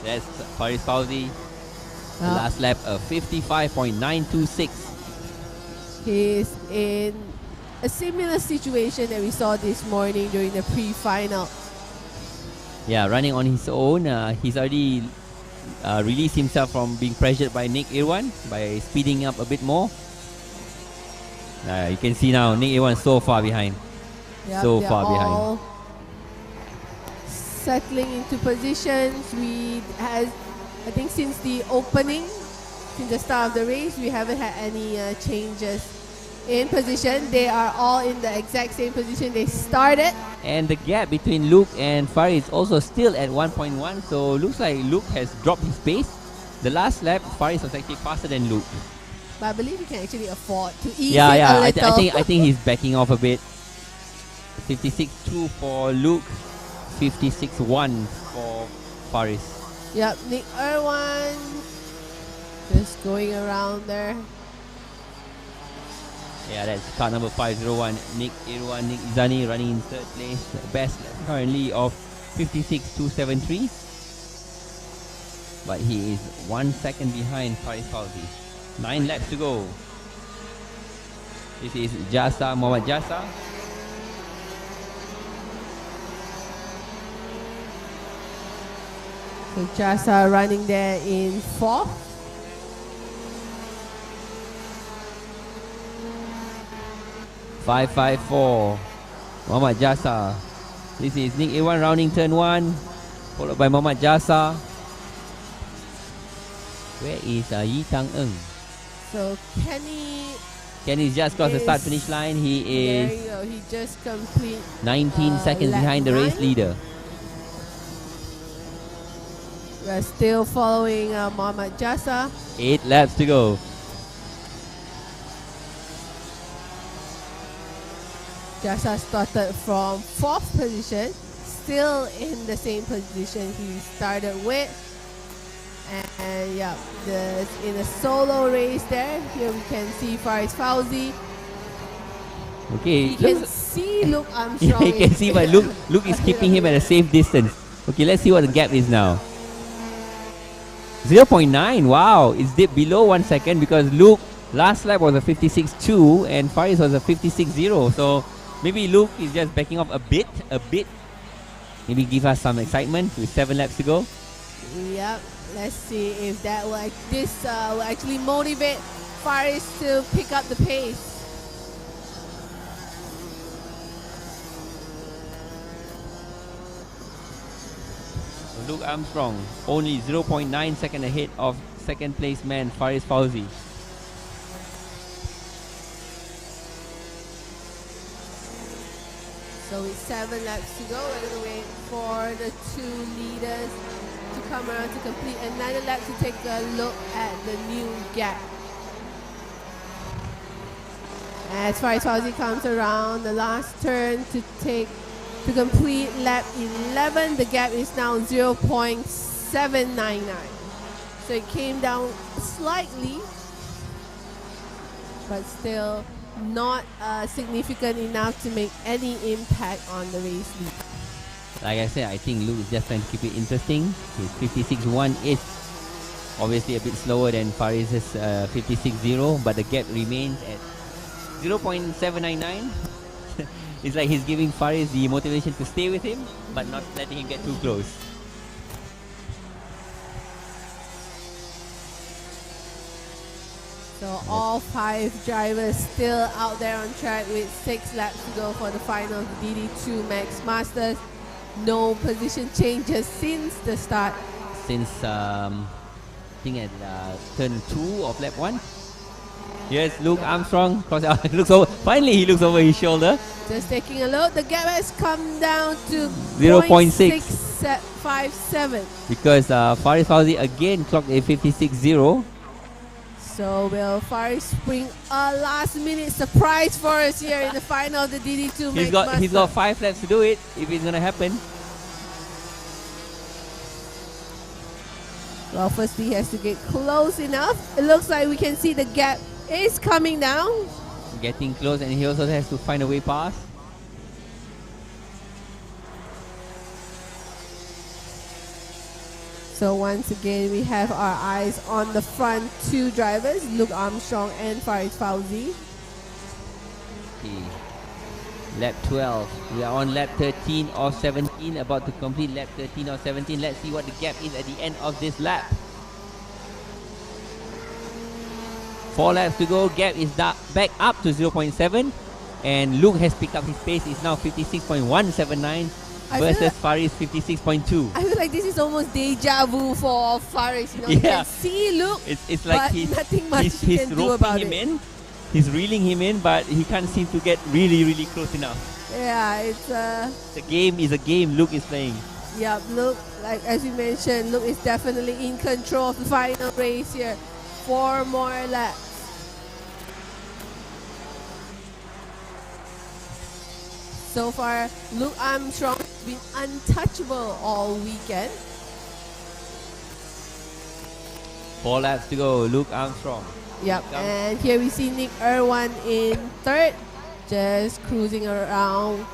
Speaker 1: That's Faris Fauzi. The last lap, a 55.926.
Speaker 2: He's in a similar situation that we saw this morning during the pre-final.
Speaker 1: Yeah, running on his own. He's already released himself from being pressured by Nick Irwan by speeding up a bit more. You can see now Nick Irwan so far behind.
Speaker 2: Yep,
Speaker 1: so far behind.
Speaker 2: Settling into positions. I think since the opening, since the start of the race, we haven't had any changes in position. They are all in the exact same position they started.
Speaker 1: And the gap between Luke and Faris is also still at 1.1. So looks like Luke has dropped his pace. The last lap, Faris was actually faster than Luke.
Speaker 2: But I believe he can actually afford to ease it a little.
Speaker 1: I think he's backing off a bit. 56.2 for Luke, 56.1 for Faris.
Speaker 2: Yep, Nick Irwan just going around there.
Speaker 1: Yeah, that's car number 501. Nick Irwan, Nick Izani running in third place. Best currently of 56.273. But he is 1 second behind Faris Fauzi. 9 laps to go. This is Jasa, Mohammad Jasa.
Speaker 2: So Jasa running there in fourth.
Speaker 1: Five, 4. Mohammad Jasa. This is Nick A1 rounding turn 1, followed by Mohammad Jasa. Where is Yi Tang Eng?
Speaker 2: So
Speaker 1: Kenny's just crossed the start finish line. He is,
Speaker 2: there you go. He just complete
Speaker 1: 19 seconds
Speaker 2: lap
Speaker 1: behind the race
Speaker 2: 9.
Speaker 1: leader.
Speaker 2: We're still following Mohammad Jasa.
Speaker 1: 8 laps to go.
Speaker 2: Jasa started from fourth position, still in the same position he started with. And yeah, in a solo race there, here we can see Faris Fauzi
Speaker 1: Okay,
Speaker 2: He can see Luke Armstrong.
Speaker 1: you can see, but Luke is keeping him at a safe distance. Okay, let's see what the gap is now. 0.9. Wow, it's dipped below 1 second because Luke last lap was a 56.2 and Faris was a 56.0. So maybe Luke is just backing off a bit. Maybe give us some excitement with 7 laps to go.
Speaker 2: Yep. Let's see if that will will actually motivate Faris to pick up the pace.
Speaker 1: Luke Armstrong only 0.9 second ahead of second place man Faris Fauzi.
Speaker 2: So with 7 laps to go, we're going to wait for the 2 leaders to come around to complete another lap to take a look at the new gap. As Faris Fauzi comes around the last turn to complete lap 11, the gap is now 0.799. So it came down slightly, but still not significant enough to make any impact on the race lead.
Speaker 1: Like I said, I think Luke is just trying to keep it interesting. His 56.1 is obviously a bit slower than Faris's 56.0, but the gap remains at 0.799. It's like he's giving Faris the motivation to stay with him, but not letting him get too close.
Speaker 2: So all 5 drivers still out there on track with 6 laps to go for the final of the DD2 Max Masters. No position changes since the start.
Speaker 1: Since I think at turn 2 of lap 1. Yes, Luke Armstrong looks over. Finally, he looks over his shoulder.
Speaker 2: Just taking a look, the gap has come down to
Speaker 1: 0.657 because Faris Fauzi again clocked a 56.0.
Speaker 2: So will Faris bring a last-minute surprise for us here in the final of the DD2 Max Masters?
Speaker 1: He's got 5 laps to do it if it's gonna happen.
Speaker 2: Well, firstly, he has to get close enough. It looks like we can see the gap is coming down.
Speaker 1: Getting close, and he also has to find a way past.
Speaker 2: So once again, we have our eyes on the front 2 drivers, Luke Armstrong and Faris Fauzi.
Speaker 1: Okay. Lap 12. We are on lap 13 of 17, about to complete lap 13 of 17. Let's see what the gap is at the end of this lap. 4 laps to go. Gap is back up to 0.7, and Luke has picked up his pace. It's now 56.179 versus Faris 56.2.
Speaker 2: I feel like this is almost deja vu for Faris. You know, you can see Luke,
Speaker 1: it's like
Speaker 2: nothing much he can do about it.
Speaker 1: He's reeling him in, but he can't seem to get really close enough.
Speaker 2: Yeah, the
Speaker 1: game is a game Luke is playing.
Speaker 2: Yeah, Luke, like as you mentioned, Luke is definitely in control of the final race here. 4 more laps. So far, Luke Armstrong has been untouchable all weekend.
Speaker 1: 4 laps to go, Luke Armstrong.
Speaker 2: Yep, and here we see Nick Irwan in 3rd, just cruising around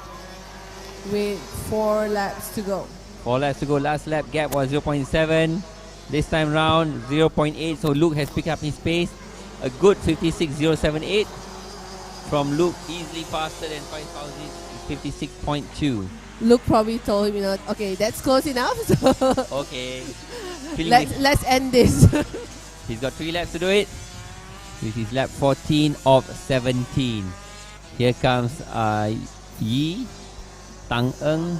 Speaker 2: with 4 laps to go.
Speaker 1: 4 laps to go, last lap gap was 0.7. This time round, 0.8, so Luke has picked up his pace. A good 56.078 from Luke, easily faster than 56.2.
Speaker 2: Luke probably told him, okay, that's close enough. So
Speaker 1: okay.
Speaker 2: Let's end this.
Speaker 1: He's got 3 laps to do it. This is lap 14 of 17. Here comes Yi, Tang Eng.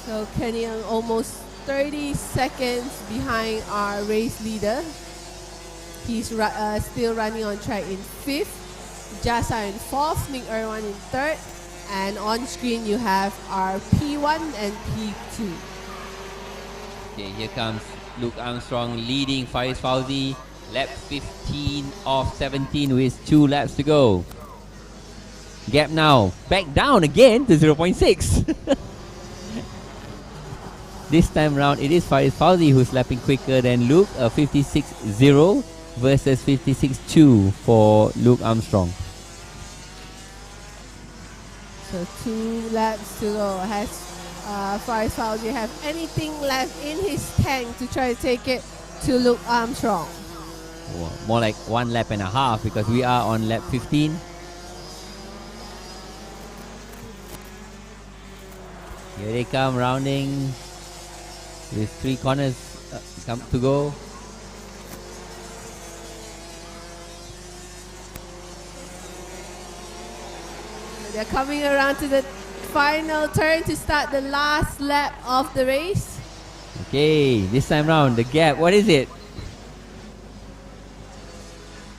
Speaker 2: So Kenny Young almost 30 seconds behind our race leader. He's still running on track in 5th. Jasa in 4th, Nick Irwan in 3rd. And on screen you have our P1 and P2.
Speaker 1: Okay, here comes Luke Armstrong leading Faris Fauzi. Lap 15 of 17 with 2 laps to go. Gap now back down again to 0.6. This time round it is Faris Fauzi who's lapping quicker than Luke, 56.0. versus 56.2 for Luke Armstrong.
Speaker 2: So 2 laps to go. Has Faris Fauzi have anything left in his tank to try to take it to Luke Armstrong?
Speaker 1: Oh, more like 1 lap and a half because we are on lap 15. Here they come rounding with 3 corners come to go.
Speaker 2: They're coming around to the final turn to start the last lap of the race.
Speaker 1: Okay, this time round, the gap, what is it?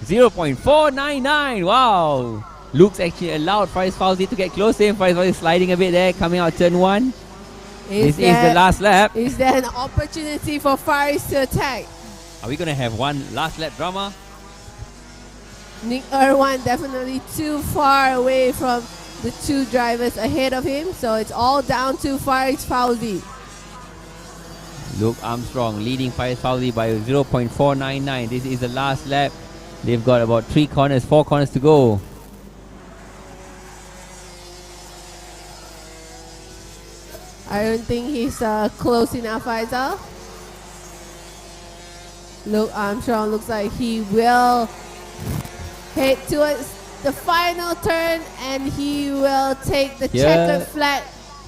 Speaker 1: 0.499, wow! Luke's actually allowed Faris Fauzi to get close to him. Faris Fauzi sliding a bit there, coming out turn 1. This is the last lap.
Speaker 2: Is there an opportunity for Faris to attack?
Speaker 1: Are we going to have one last lap drama?
Speaker 2: Nick Irwan definitely too far away from the 2 drivers ahead of him, so it's all down to Faris Fauzi.
Speaker 1: Luke Armstrong leading Faris Fauzi by 0.499. This is the last lap. They've got about 4 corners to go.
Speaker 2: I don't think he's close enough, Faisal. Luke Armstrong looks like he will head towards the final turn and he will take the checkered flag.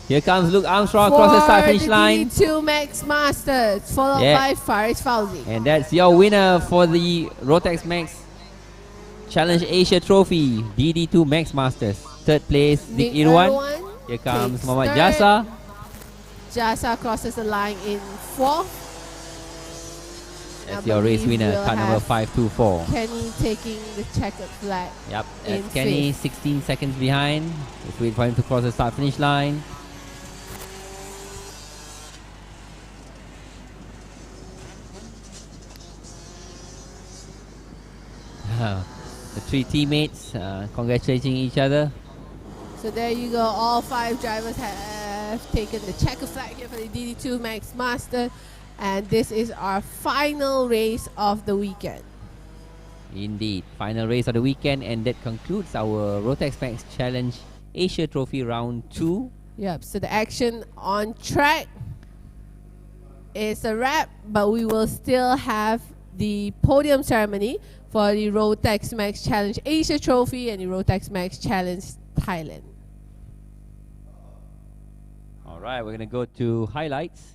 Speaker 1: Here comes Luke Armstrong across the start finish line.
Speaker 2: DD2 Max Masters, followed by Faris Fauzi.
Speaker 1: And that's your winner for the Rotax Max Challenge Asia Trophy, DD2 Max Masters. Third place, Nick Irwan. Here comes Muhammad Jasa.
Speaker 2: Jasa crosses the line in 4th.
Speaker 1: That's your race winner, car number 524.
Speaker 2: Kenny taking the checkered flag.
Speaker 1: Yep, that's Kenny, 16 seconds behind. Let's wait for him to cross the start finish line. The 3 teammates congratulating each other.
Speaker 2: So there you go. All 5 drivers have taken the checkered flag here for the DD2 Max Master. And this is our final race of the weekend.
Speaker 1: Indeed, final race of the weekend, and that concludes our Rotax Max Challenge Asia Trophy Round 2.
Speaker 2: Yep, so the action on track is a wrap, but we will still have the podium ceremony for the Rotax Max Challenge Asia Trophy and the Rotax Max Challenge Thailand.
Speaker 1: All right, we're going to go to highlights.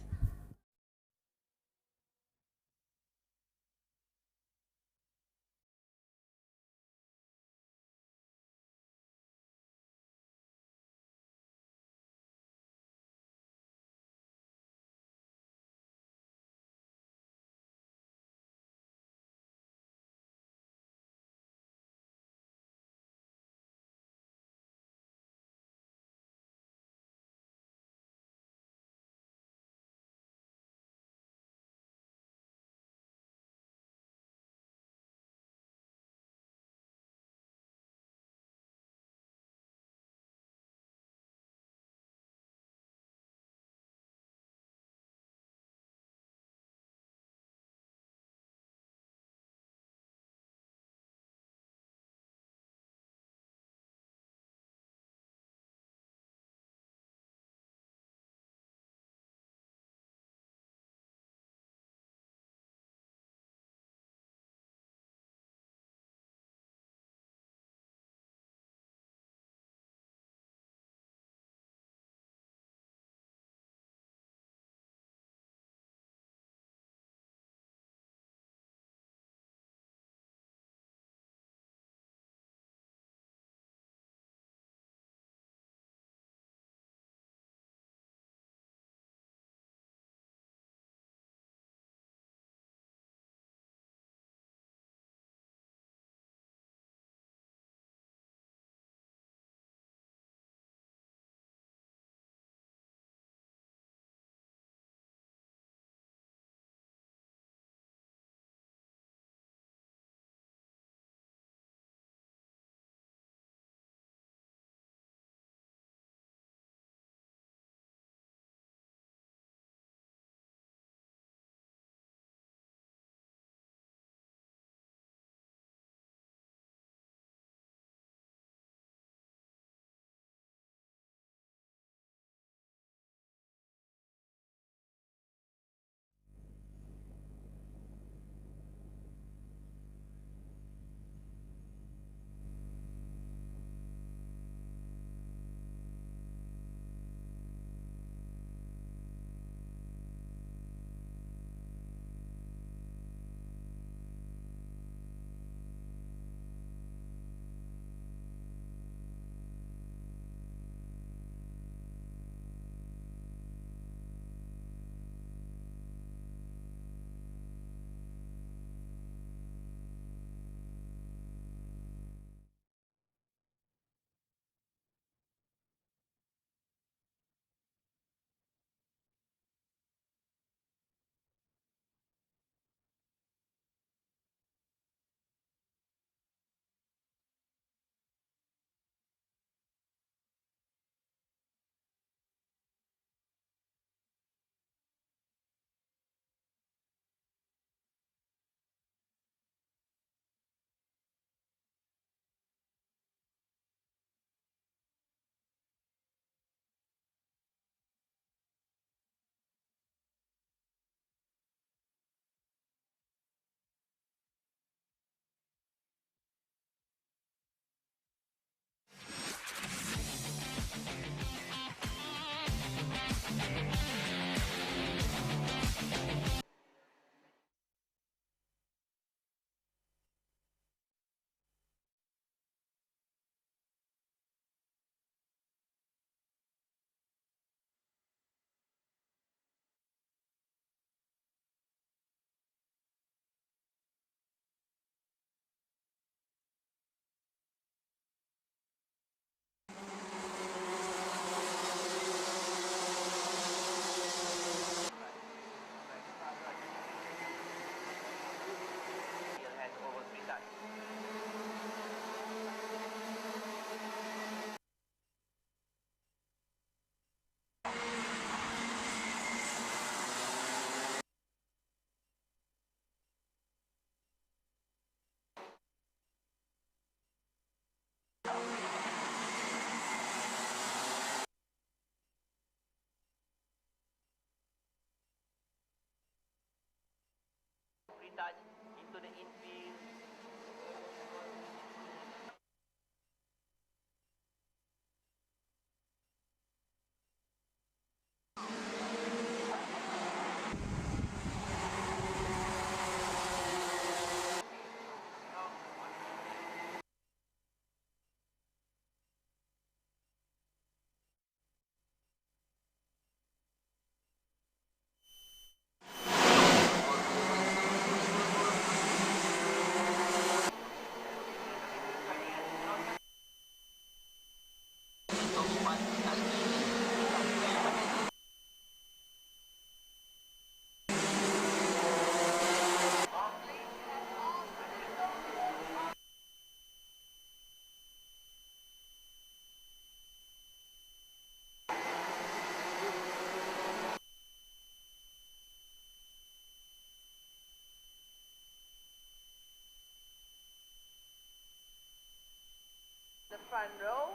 Speaker 1: retouch into the infield.
Speaker 2: The front row.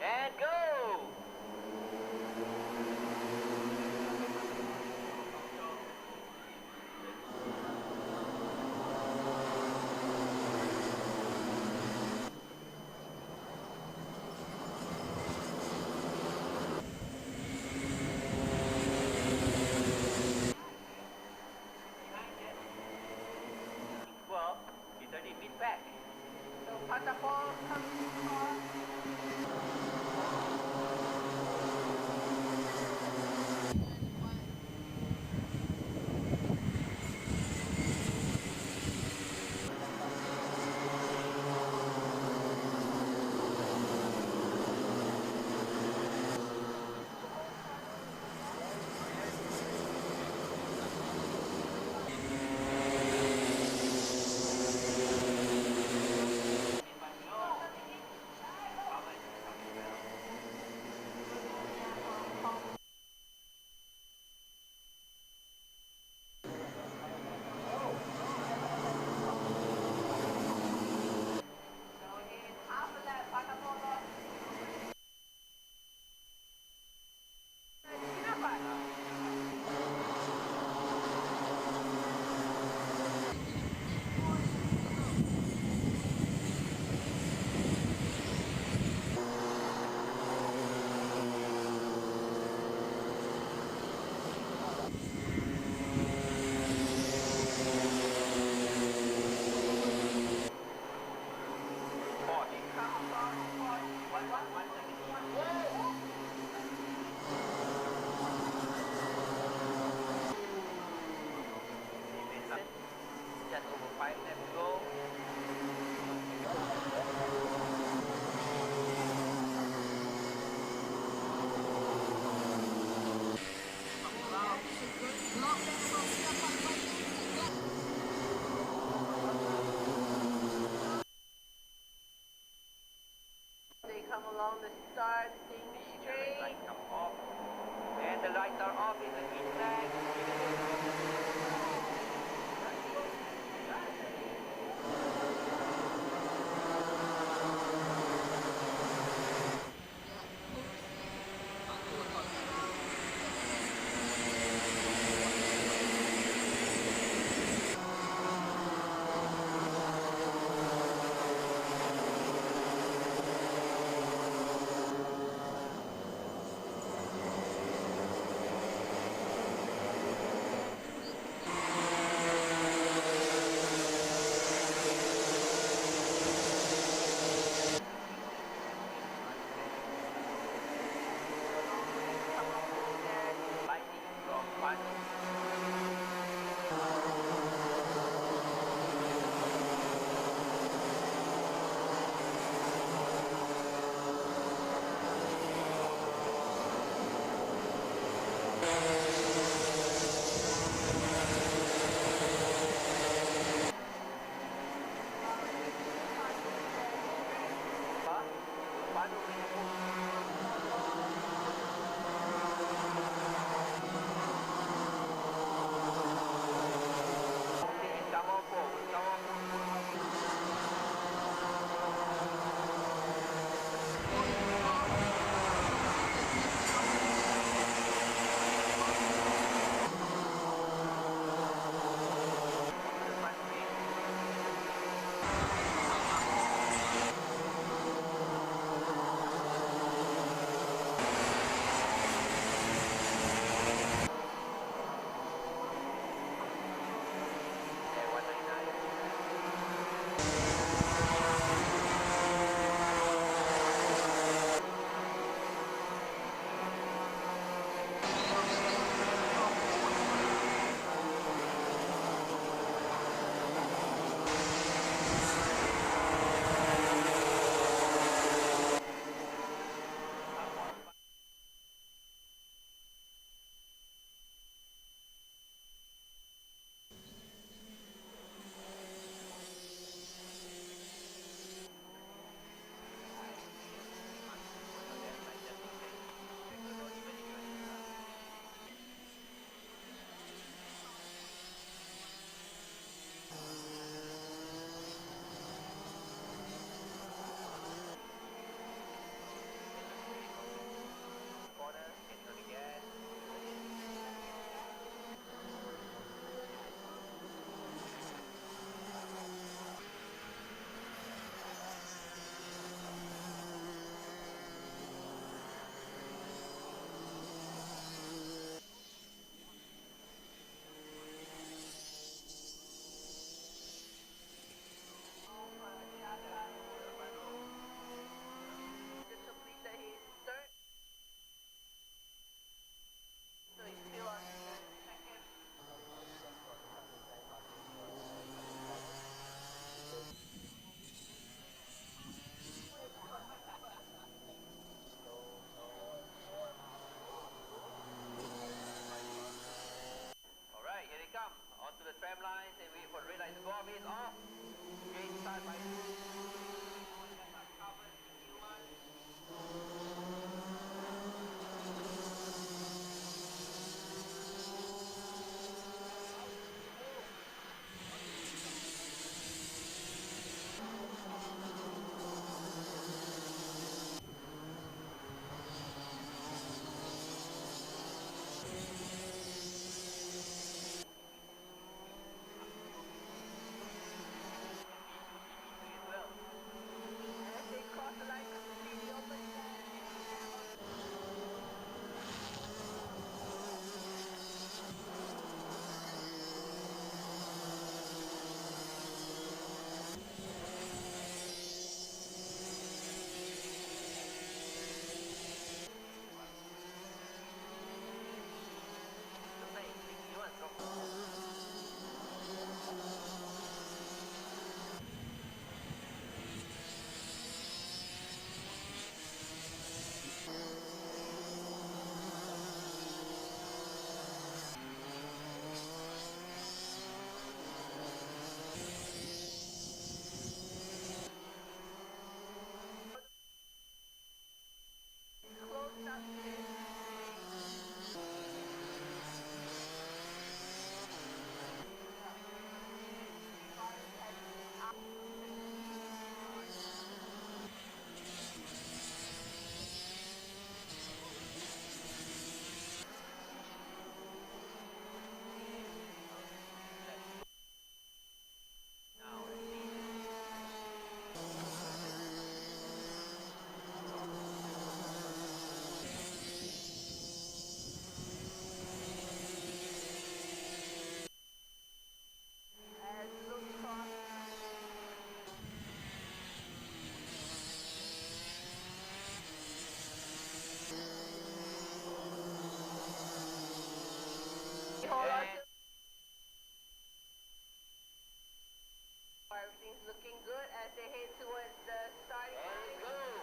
Speaker 1: And go! Well, you turn it mid back.
Speaker 2: So Patapol comes on.
Speaker 1: Just over 5 laps to go.
Speaker 2: They come along the start, staying
Speaker 1: The
Speaker 2: straight.
Speaker 1: lights come off. And the lights are off in the green flag. wait for the red light to go off. It's off. Gate start by 2. Covered. New
Speaker 2: Everything's looking good as they head towards the starting line. Go!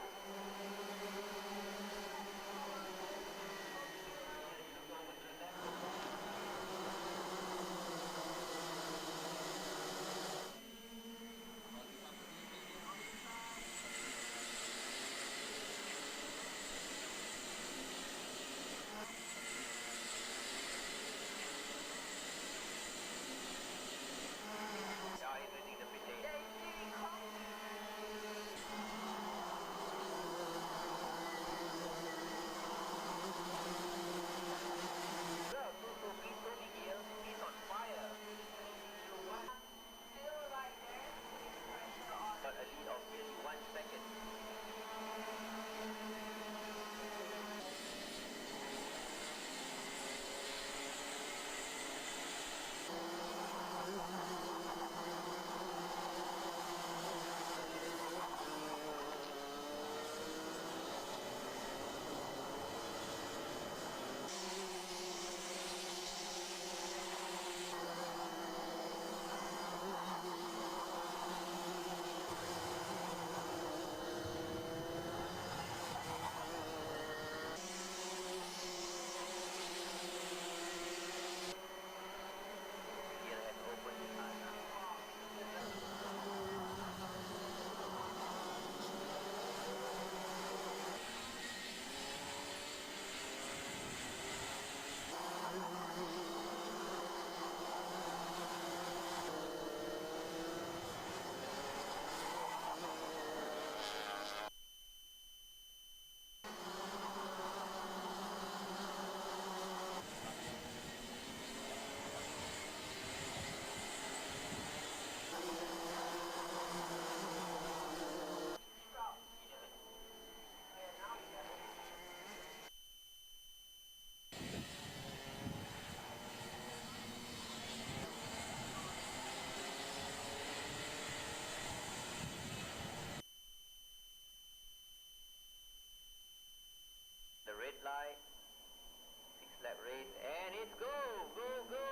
Speaker 1: red light, 6-lap race, and it's go, go, go.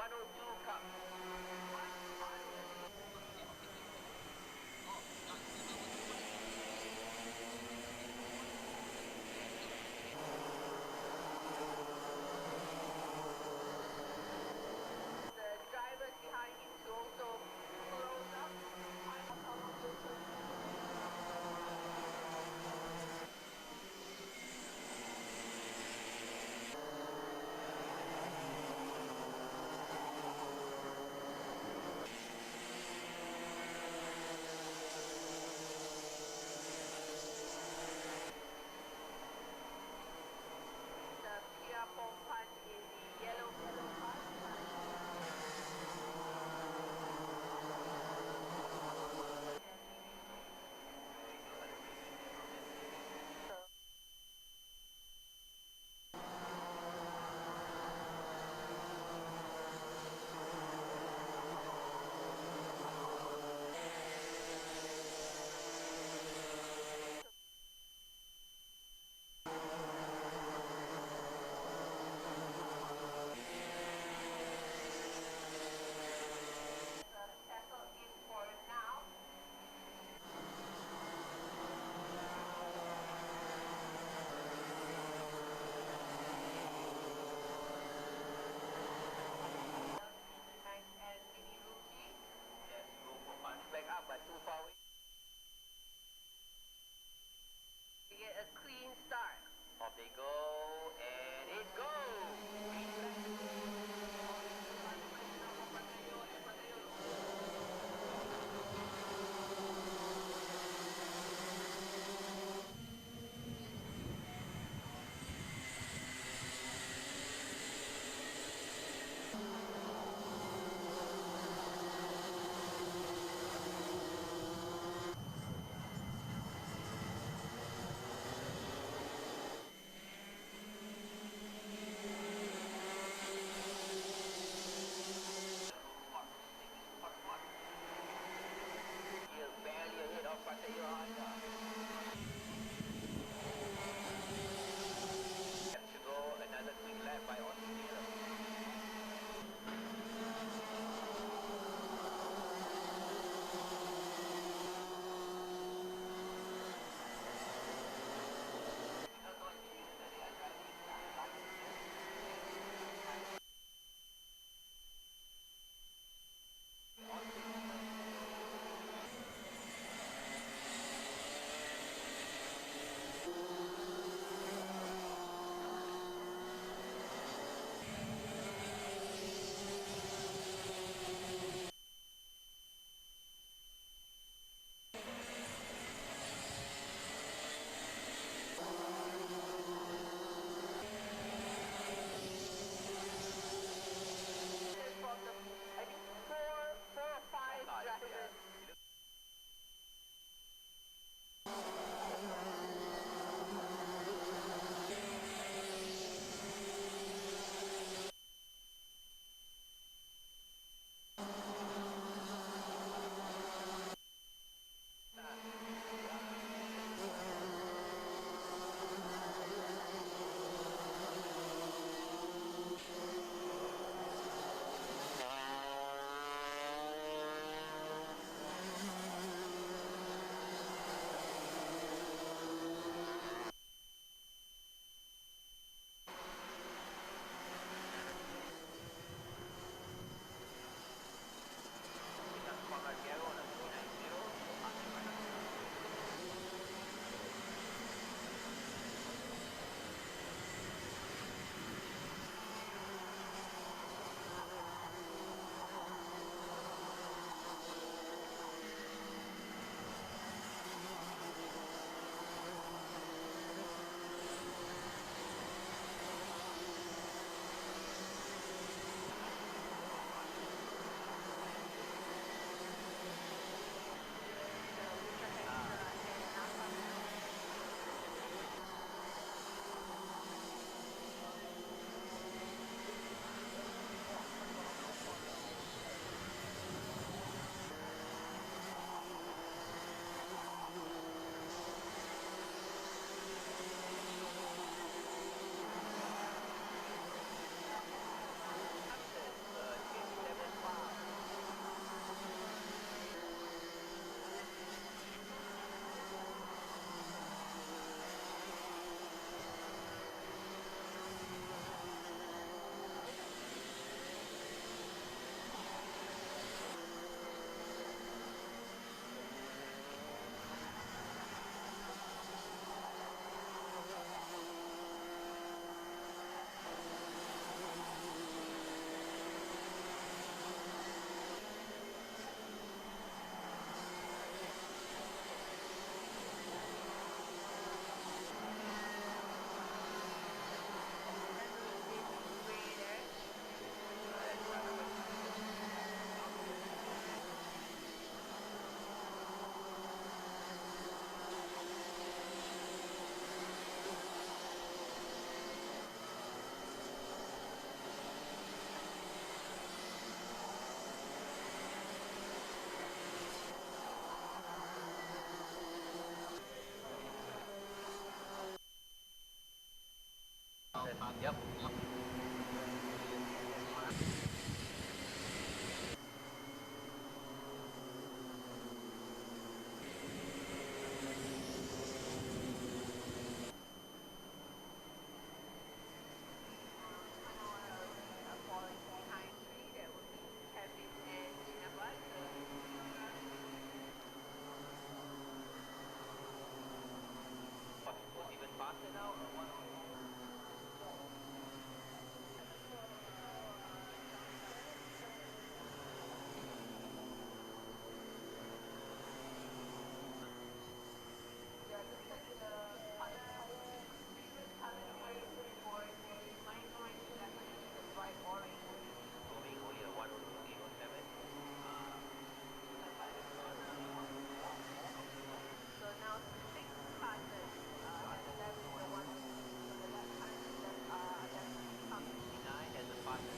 Speaker 3: 102 cup. The drivers behind him to also close up.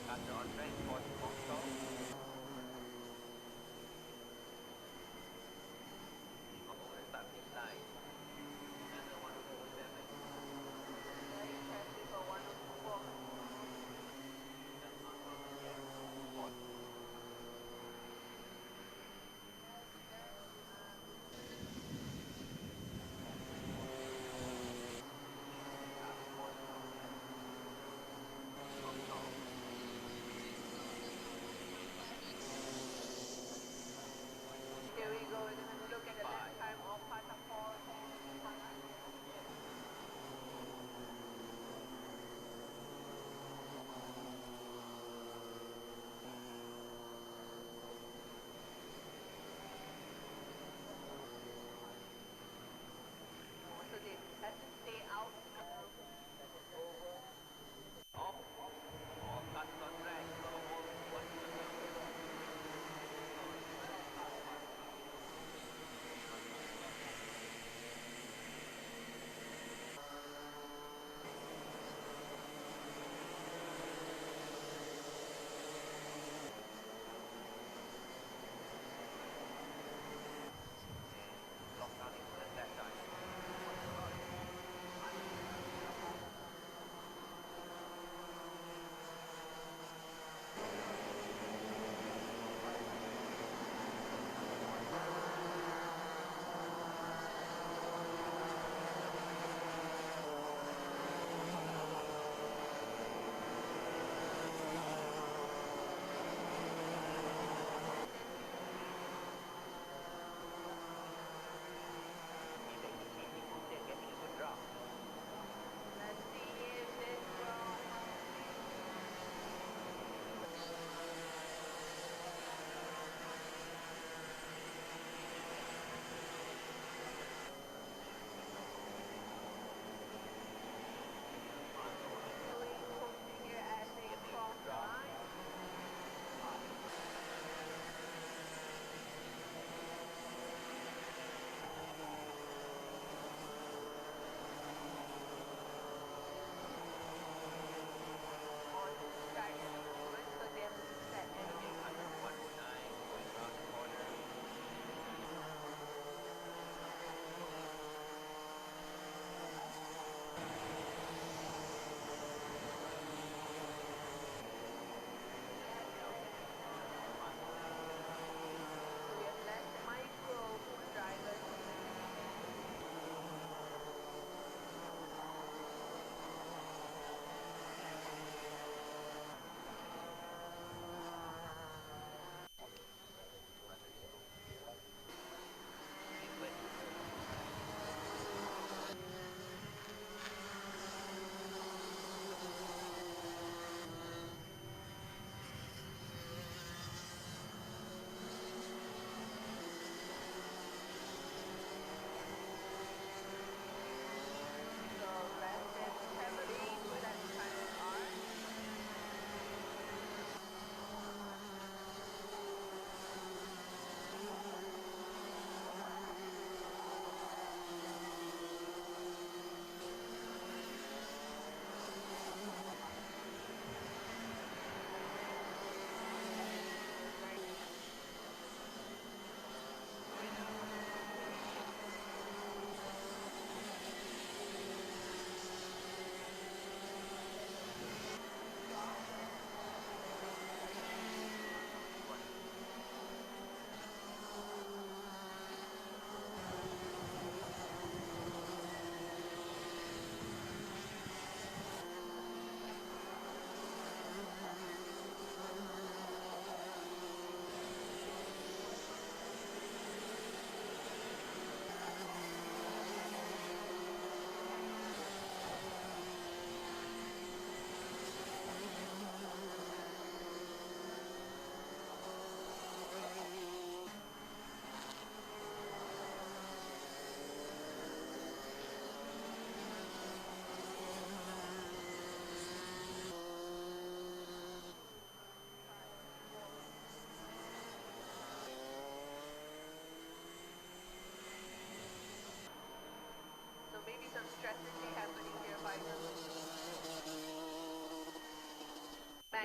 Speaker 1: Cutter on track, 40 offshore. Start this line. Another 107.
Speaker 3: Very careful for 104.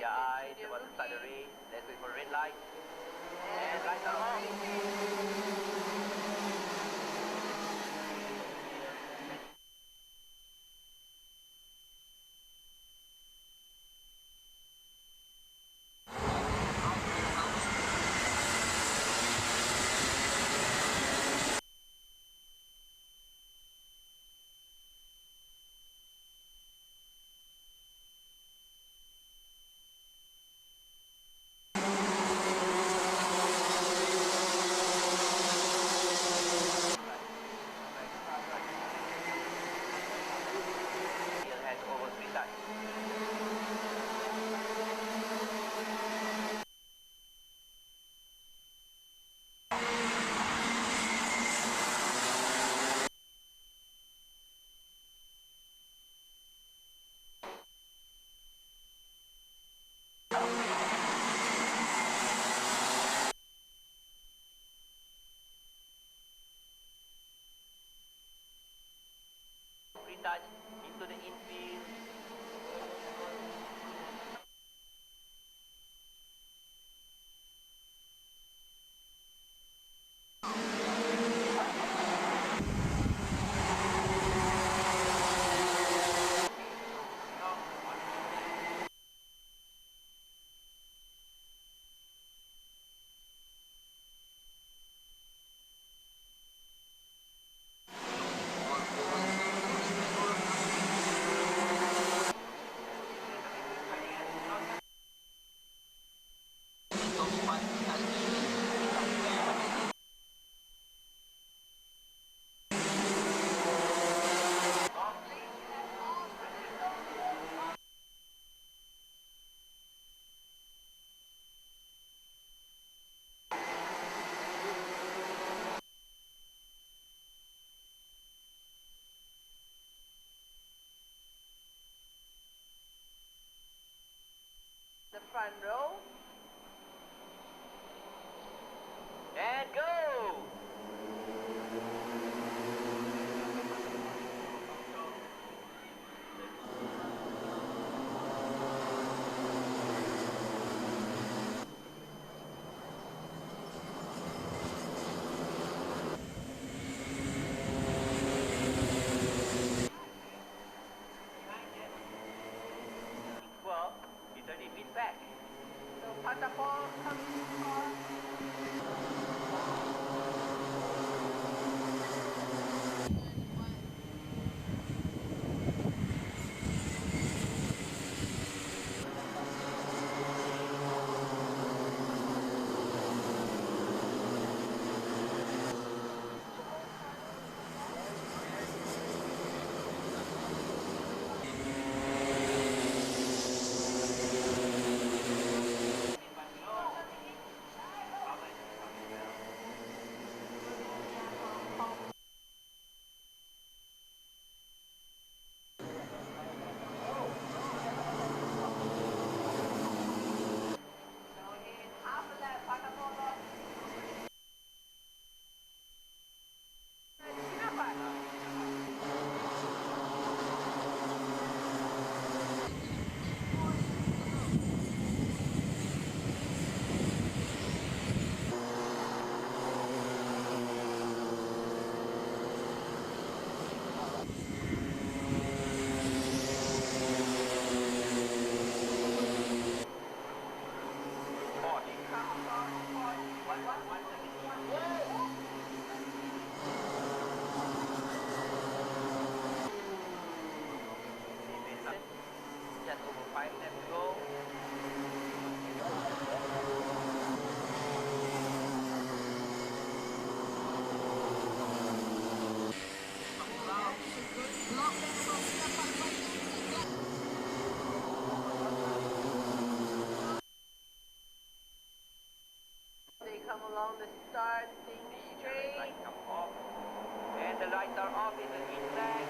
Speaker 1: your eyes, about to start the race. Let's wait for red light. And lights are on. Touch into the infield.
Speaker 3: The front row.
Speaker 1: And go! Well, you 30 feet back.
Speaker 3: So Patapon coming on.
Speaker 1: Just over 5 laps to go.
Speaker 3: They come along the starting
Speaker 1: The
Speaker 3: straight.
Speaker 1: lights come off. And the lights are off in the green flag.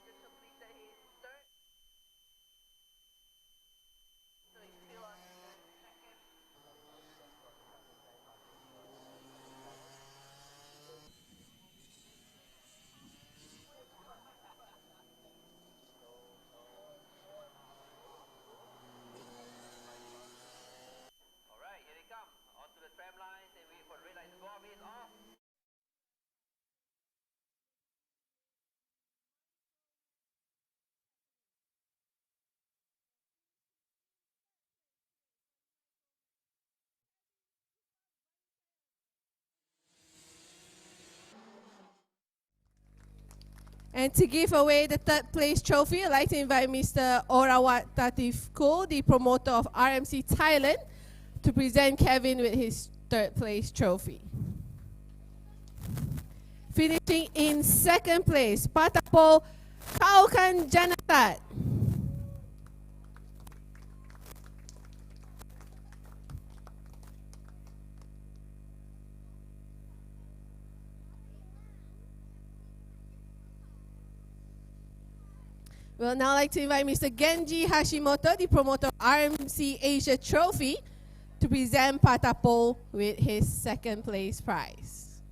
Speaker 3: Just completed his third. So he's still on the second. All right, here they come. Onto the tram lines and wait for the red light to go off. He's off.
Speaker 2: And to give away the third place trophy, I'd like to invite Mr. Orawat Tatif Ko, the promoter of RMC Thailand, to present Kevin with his third place trophy. Finishing in second place, Patapo Kaukan Janatat. We'll now like to invite Mr. Genji Hashimoto, the promoter of RMC Asia Trophy, to present Patapo with his second place prize.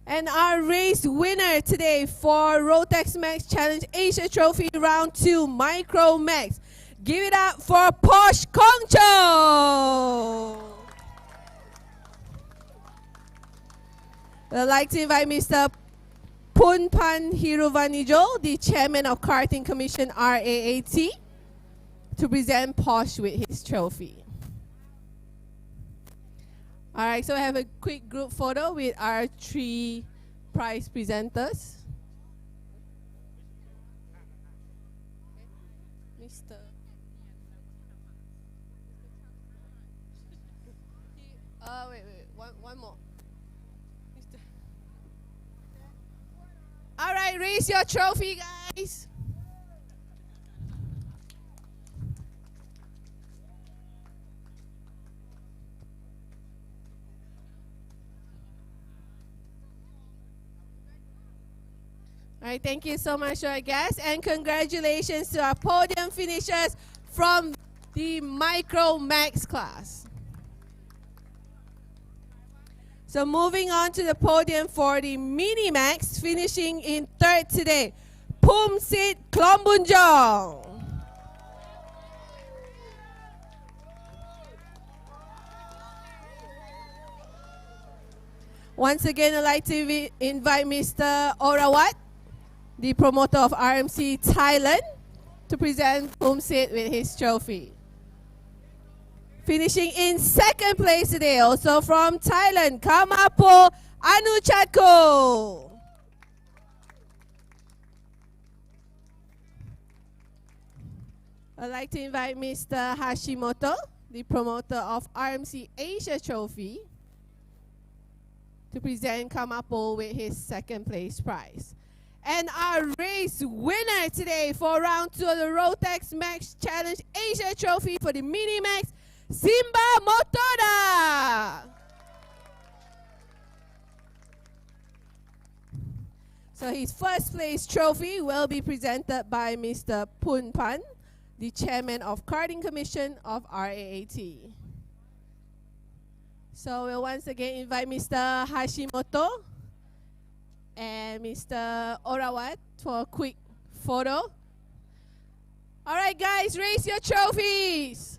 Speaker 2: And our race winner today for Rotax Max Challenge Asia Trophy Round 2 Micro Max. Give it up for Posh Kongcho! We'd like to invite Mr. Punpan Hiruvanijo, the chairman of Karting Commission RAAT, to present Posh with his trophy. All right, so we have a quick group photo with our three prize presenters. Mr. Wait, one more. Mr. All right, raise your trophy, guys. All right, thank you so much, our guests, and congratulations to our podium finishers from the Micro Max class. So moving on to the podium for the Mini Max, finishing in third today, Pumsit Klombunjong. Once again, I'd like to invite Mr. Orawat the promoter of RMC Thailand, to present Pumsit with his trophy. Finishing in second place today, also from Thailand, Kamapo Anuchatko. I'd like to invite Mr. Hashimoto, the promoter of RMC Asia Trophy, to present Kamapo with his second place prize. And our race winner today for round 2 of the Rotax Max Challenge Asia Trophy for the Mini Max, Simba Motoda. So his first place trophy will be presented by Mr. Pun Pan, the chairman of Karting Commission of RAAT. So we'll once again invite Mr. Hashimoto and Mr. Orawat for a quick photo. All right, guys, raise your trophies.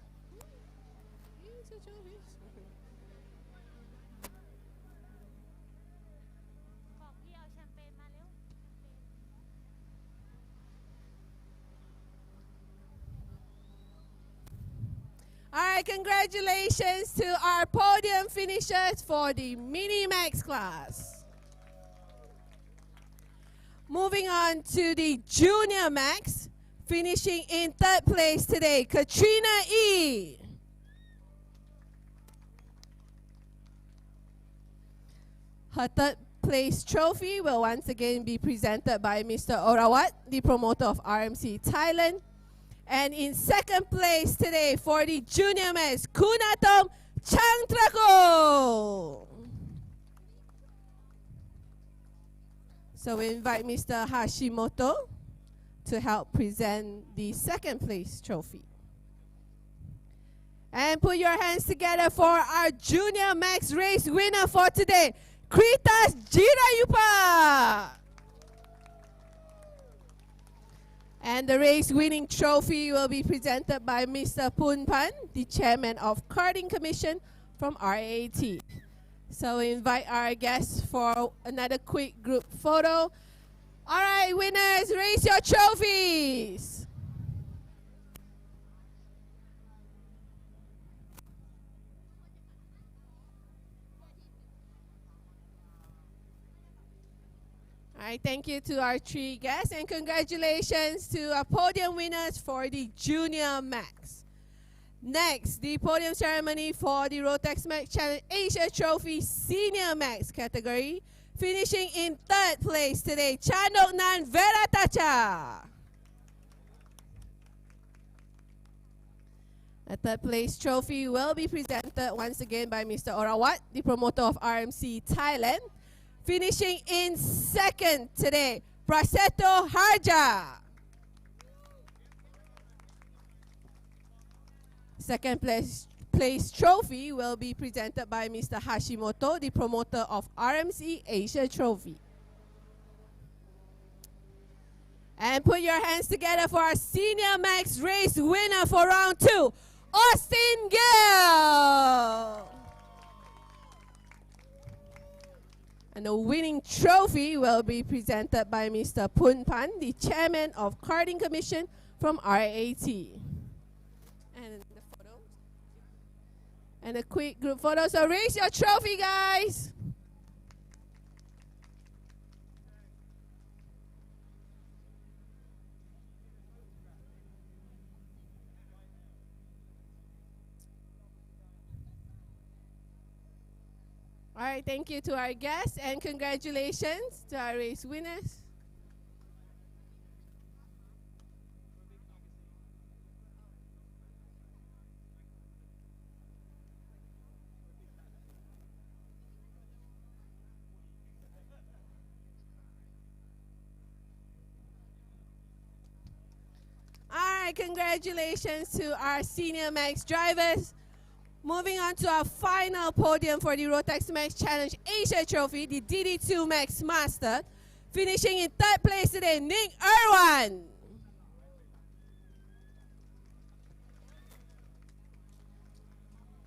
Speaker 2: All right, congratulations to our podium finishers for the Mini Max class. Moving on to the Junior Max, finishing in third place today, Katrina E. Her third place trophy will once again be presented by Mr. Orawat, the promoter of RMC Thailand. And in second place today for the Junior Max, Kunatom Changtrako. So we invite Mr. Hashimoto to help present the second place trophy. And put your hands together for our Junior Max race winner for today, Kritas Jirayupa. And the race winning trophy will be presented by Mr. Pun Pan, the chairman of Karting Commission from RAAT. So we invite our guests for another quick group photo. All right, winners, raise your trophies. All right, thank you to our 3 guests, and congratulations to our podium winners for the Junior Max. Next, the podium ceremony for the Rotax Max Challenge Asia Trophy Senior Max category. Finishing in third place today, Chanok Nan Veratacha. The third place trophy will be presented once again by Mr. Orawat, the promoter of RMC Thailand. Finishing in second today, Prasetto Harja. Second place trophy will be presented by Mr. Hashimoto, the promoter of RMC Asia Trophy. And put your hands together for our Senior Max race winner for round 2, Austin Gale. And the winning trophy will be presented by Mr. Pun Pan, the chairman of Karting Commission from RAAT. And the photos. And a quick group photo. So raise your trophy, guys. All right, thank you to our guests, and congratulations to our race winners. All right, congratulations to our Senior Max drivers. Moving on to our final podium for the Rotax Max Challenge Asia Trophy, the DD2 Max Masters. Finishing in third place today, Nick Irwan.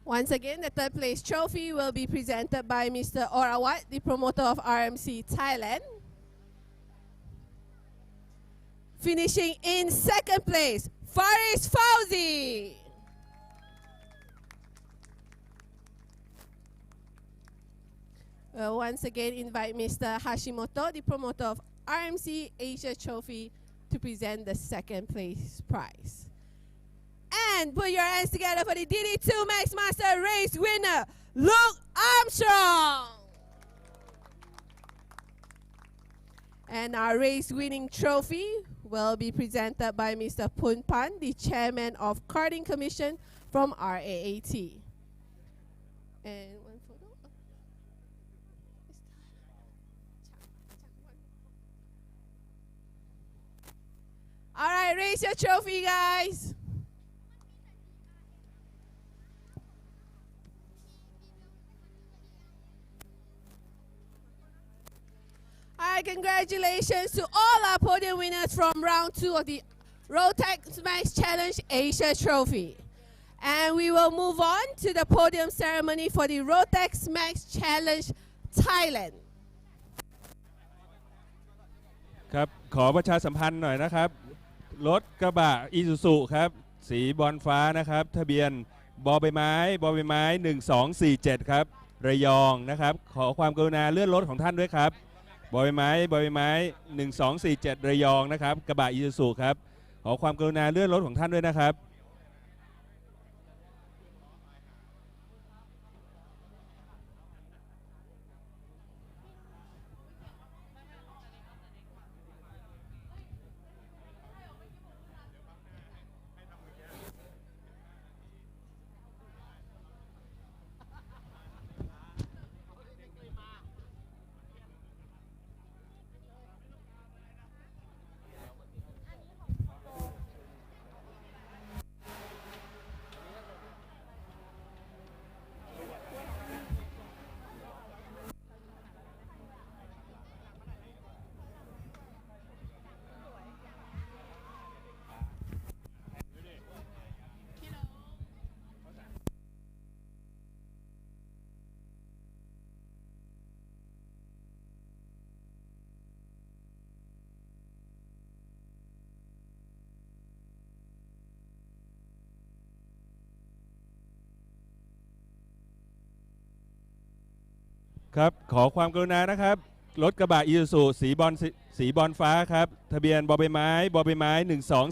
Speaker 2: Once again, the third place trophy will be presented by Mr. Orawat, the promoter of RMC Thailand. Finishing in second place, Faris Fauzi. We'll once again invite Mr. Hashimoto, the promoter of RMC Asia Trophy, to present the second place prize. And put your hands together for the DD2 Max Master race winner, Luke Armstrong. And our race winning trophy will be presented by Mr. Poon Pan, the chairman of Karting Commission from RAAT. And one photo. All right, raise your trophy, guys. All right, congratulations to all our podium winners from round 2 of the Rotax Max Challenge Asia Trophy. And we will move on to the podium ceremony for the Rotax Max Challenge Thailand.
Speaker 4: ครับขอประชาสัมพันธ์หน่อยนะครับรถกระบะอีซูซุครับสีบอลฟ้านะครับทะเบียนบอใบไม้1247ครับระยองนะครับขอความกรุณาเลื่อนรถของท่านด้วยครับบอใบไม้1247ระยองนะครับกระบะอีซูซุครับขอความกรุณาเลื่อนรถของท่านด้วยนะครับ ครับขอความกรุณานะครับรถกระบะอีซูซุสีบอลฟ้าครับทะเบียนบอใบไม้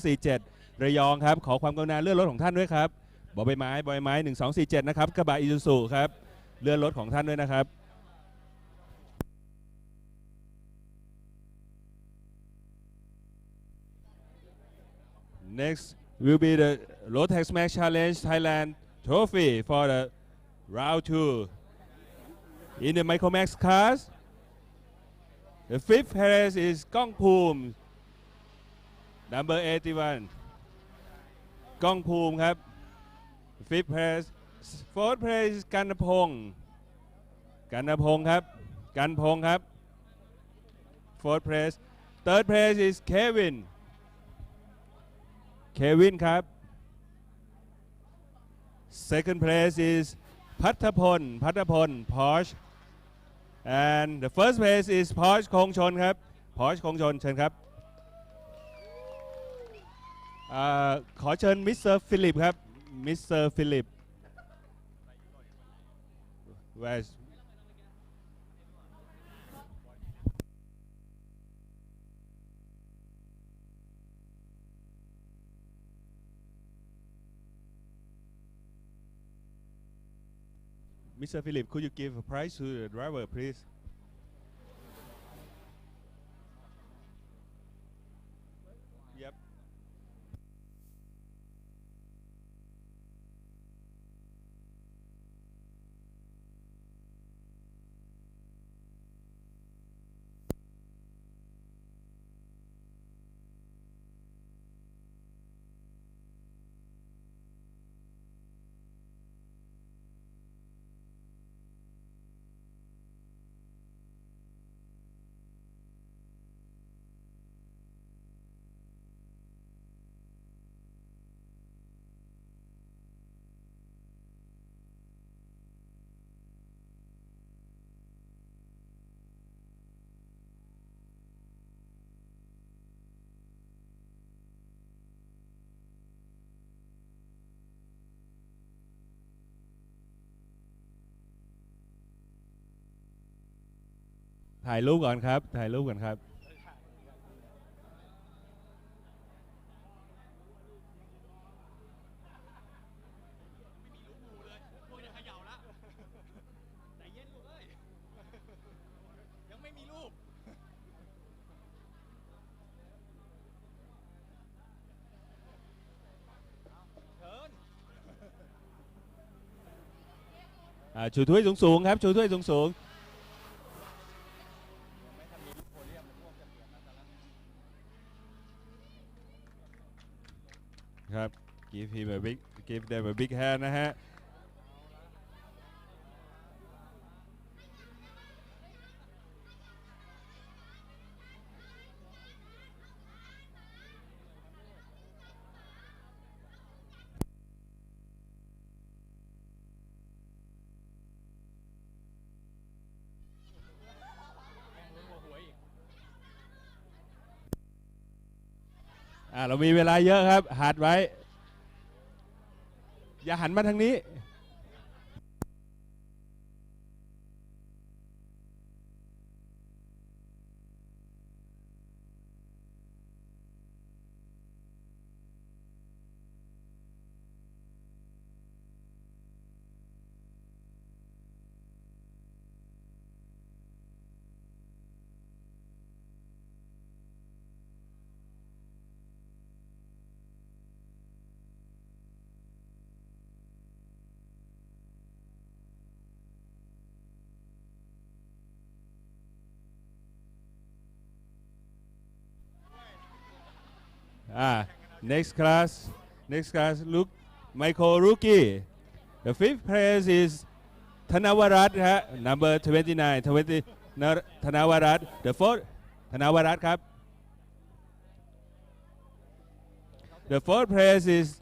Speaker 4: 1247ระยองครับขอความกรุณาเลื่อนรถของท่านด้วยครับบอใบไม้1247นะครับกระบะอีซูซุครับเลื่อนรถของท่านด้วยนะครับ Next will be the Rotax Max Challenge Thailand Trophy for the round 2 in the Micromax cars. The fifth place is Kong Poom, number 81. Kong Poom ครับ fifth place. Fourth place is กันพงศ์ครับ fourth place. Third place is Kevin ครับ Second place is พัทพล Porsche and the first place is Porsche คงชนครับ Porsche คงชนเชิญครับขอเชิญมิสเตอร์ฟิลิปครับมิสเตอร์ฟิลิป Where's Mr. Philip, could you give a prize to the driver, please? Yep. ถ่ายรูปก่อนครับถ่ายรูปก่อนครับชูถ้วยสูงๆครับชูถ้วยสูงๆครับ give them a big hand นะฮะเรามีเวลาเยอะครับหัดไว้อย่าหันมาทางนี้ next class look Michael Rookie the fifth place is Thanavarat number 29 Thanavarat the fourth Thanavarat ครับ the fourth place is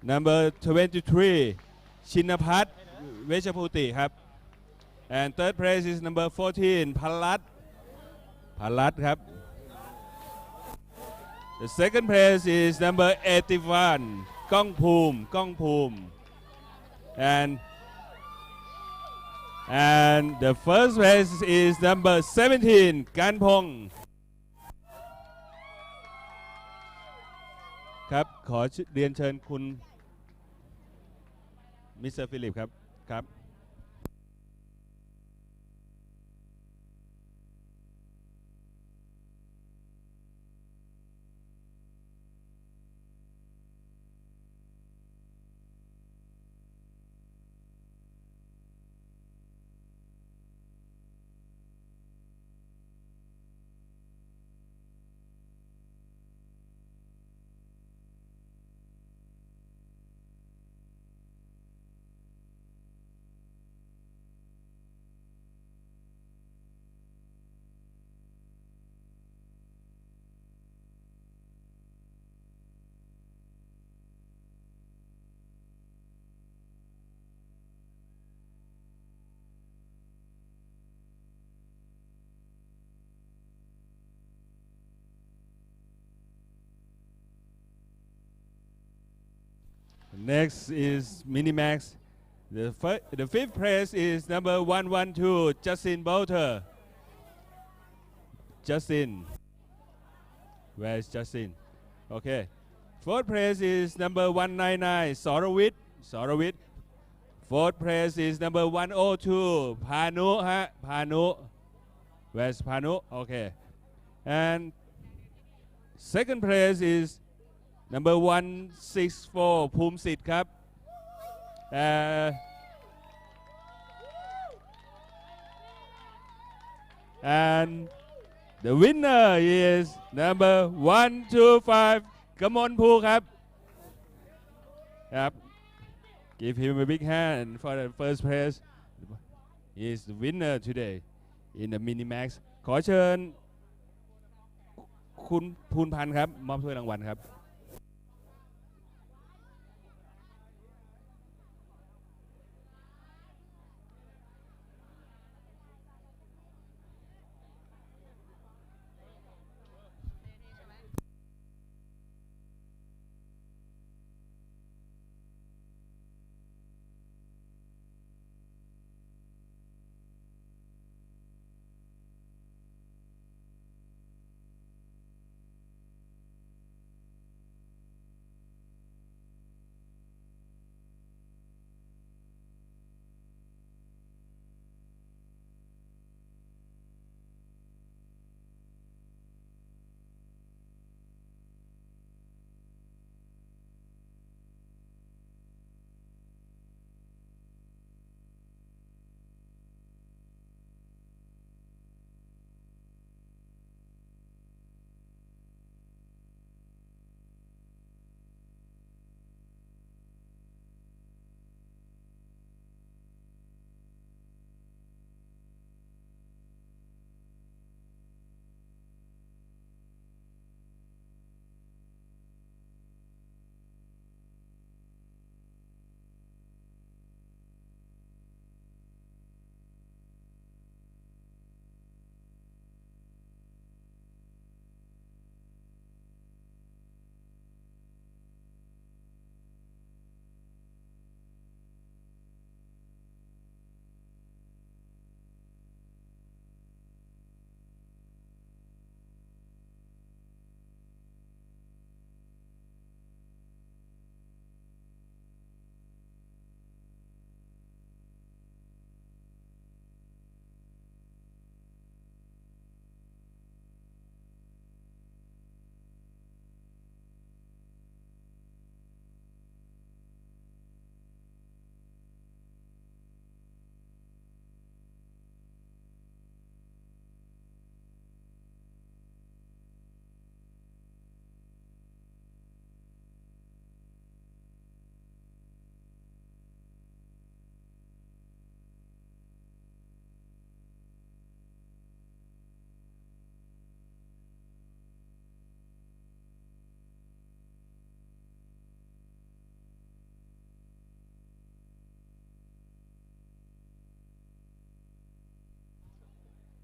Speaker 4: number 23 Chinapat Vechaputi ครับ and third place is number 14 Palat ครับ The second place is number 81 Kong Poom and the first place is number 17 Gan Pong ครับขอเรียนเชิญคุณมิสเตอร์ฟิลิปครับ Next is Minimax. The fifth place is number 112, Justin Bolter. Justin. Where is Justin? Okay. Fourth place is number 199, Soravit. Fourth place is number 102, Panu. Where's Panu? Okay. And second place is number 164 Pumsit ครับ and the winner is number 125 Kamon Pu ครับ Give him a big hand for the first place. He is the winner today in the Minimax. ขอเชิญคุณภูนพันธ์ครับมอบถ้วยรางวัลครับ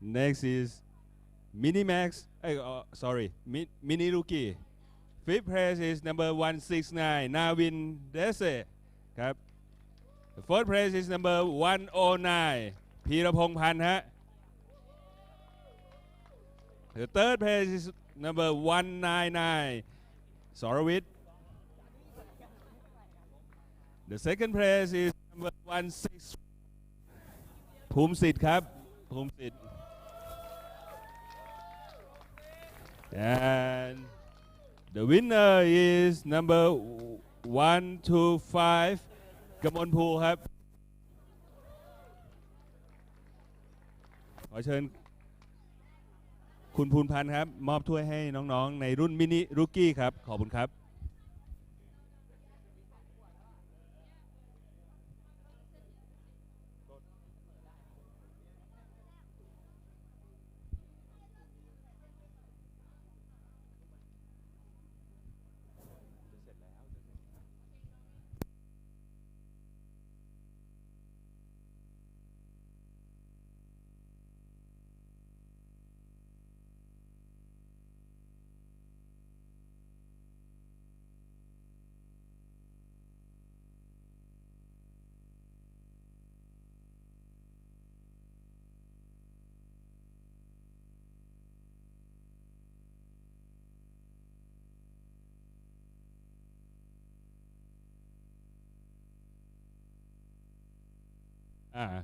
Speaker 4: Next is Mini Max. Mini Rookie. Fifth place is number 169, Navin Dese. ครับ The fourth place is number 109, พีรพงษ์พันธ์ฮะ The third place is number 199, Soravit. The second place is number 16, ภูมิสิทธิ์ครับภูมิสิทธิ์ And the winner is number 125, กมลภูครับขอเชิญคุณภูมิพันธ์ครับมอบถ้วยให้น้องๆในรุ่นมินิรุกี้ครับขอบคุณครับ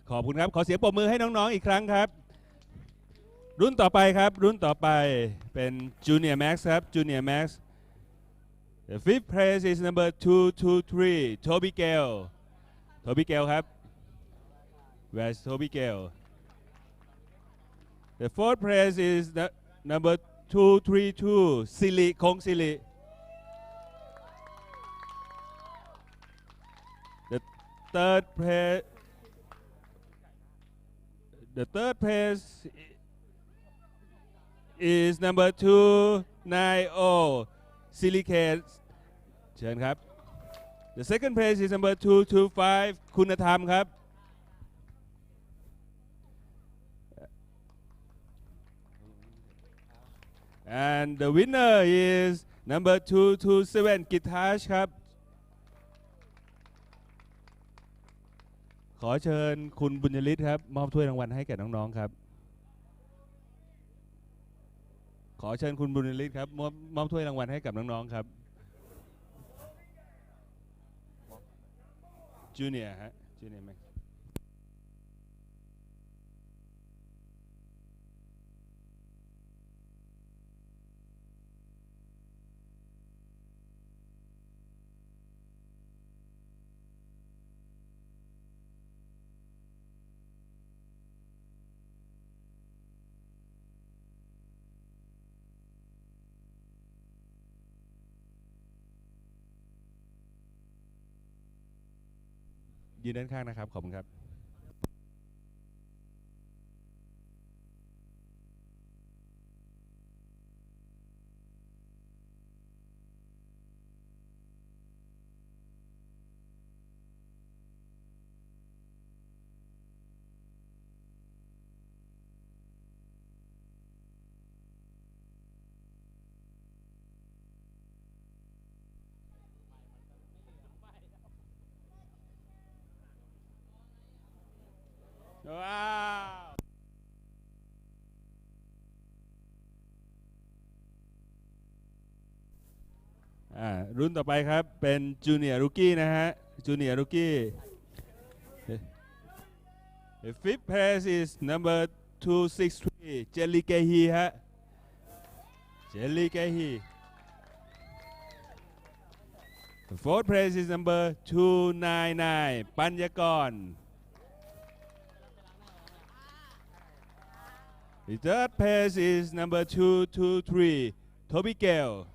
Speaker 4: ขอบคุณครับขอเสียงปรบมือให้น้องๆอีกครั้งครับรุ่นต่อไปครับรุ่นต่อไปเป็น Junior Max ครับ Junior Max The fifth place is number 223 Toby Gale Toby Gale ครับ Where's Toby Gale The fourth place is number 232 สิริคงสิริ The third place is number 290 Silicate เชิญครับ The second place is number 225 คุณธรรมครับ And the winner is number 227 กิตทัชครับขอเชิญคุณบุญยฤทธิ์ครับมอบถ้วยรางวัลให้แก่น้องๆครับขอเชิญคุณบุญยฤทธิ์ครับมอบถ้วยรางวัลให้กับน้องๆครับจูเนียร์ฮะจูเนียร์ไหมยืนด้านข้างนะครับขอบคุณครับว้าวรุ่นต่อไปครับเป็นจูเนียร์รูกี้นะฮะจูเนียร์รูกี้ The fifth place is number 263 Jelly Gehi ฮะ Jelly Gehi The fourth place is number 299 ปัญญากรThe third place is number 223 Toby Gale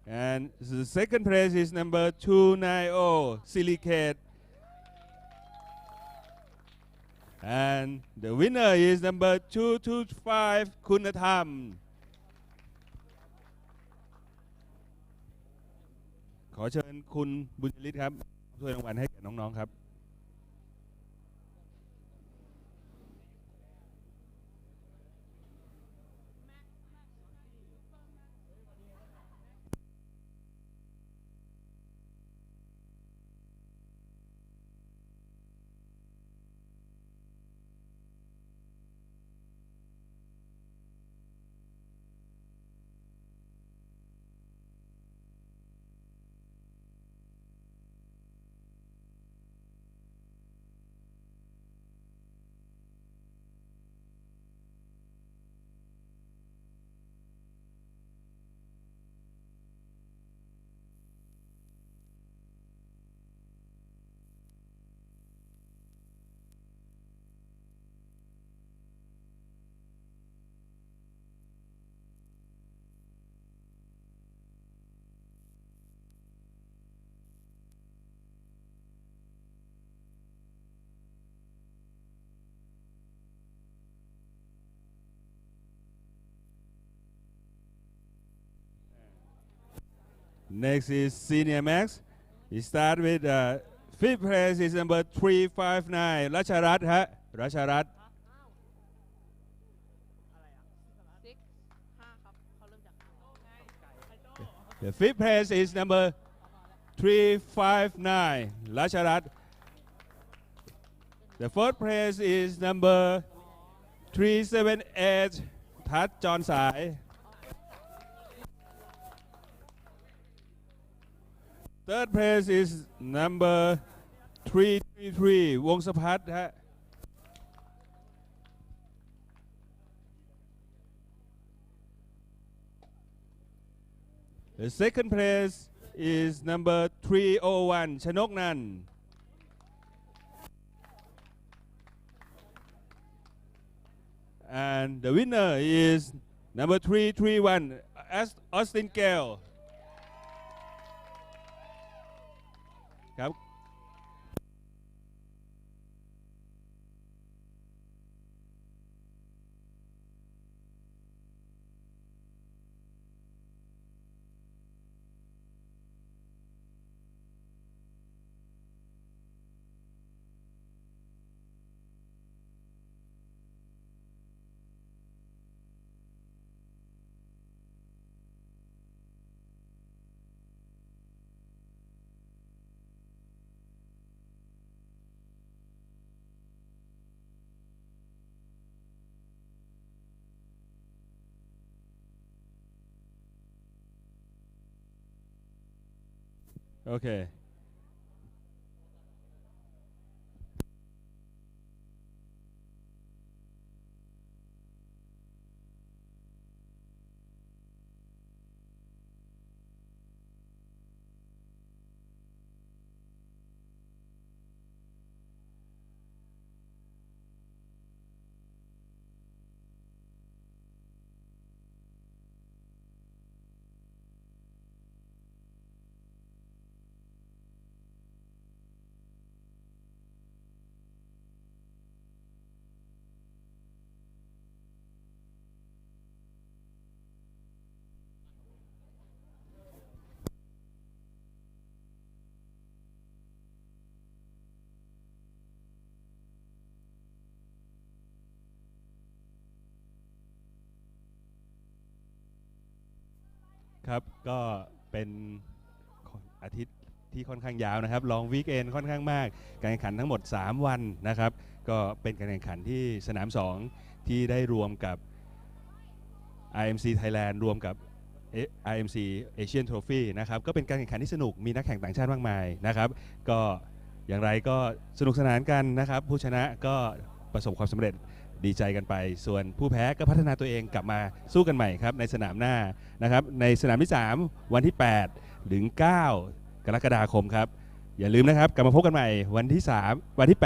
Speaker 4: and the second place is number 290 Silicate and the winner is number 225 คุณธรรมขอเชิญคุณบุญยฤทธิ์ครับถ้วยรางวัลให้แก่น้องๆครับ Next is Senior Max. We start with fifth place is number 359 Racharat ฮะ Racharat. The fifth place is number 359 Racharat. The fourth place is number 378 ทัศน์จรสาย Third place is number 333 วงศพัฒน์ฮะ The second place is number 301 ชนกนันท์ And the winner is number 331 Austin Gale ครับโอเคครับก็เป็นอาทิตย์ที่ค่อนข้างยาวนะครับลองวีคเอนค่อนข้างมากการแข่งขันทั้งหมด3วันนะครับก็เป็นการแข่งขันที่สนาม2ที่ได้รวมกับ IMC Thailand รวมกับ IMC Asian Trophy นะครับก็เป็นการแข่งขันที่สนุกมีนักแข่งต่างชาติมากมายนะครับก็อย่างไรก็สนุกสนานกันนะครับผู้ชนะก็ประสบความสำเร็จดีใจกันไปส่วนผู้แพ้ก็พัฒนาตัวเองกลับมาสู้กันใหม่ครับในสนามหน้านะครับในสนามที่3วันที่8ถึง9กรกฎาคมครับอย่าลืมนะครับกลับมาพบกันใหม่วันที่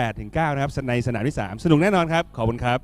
Speaker 4: 8ถึง9นะครับในสนามที่3สนุกแน่นอนครับขอบคุณครับ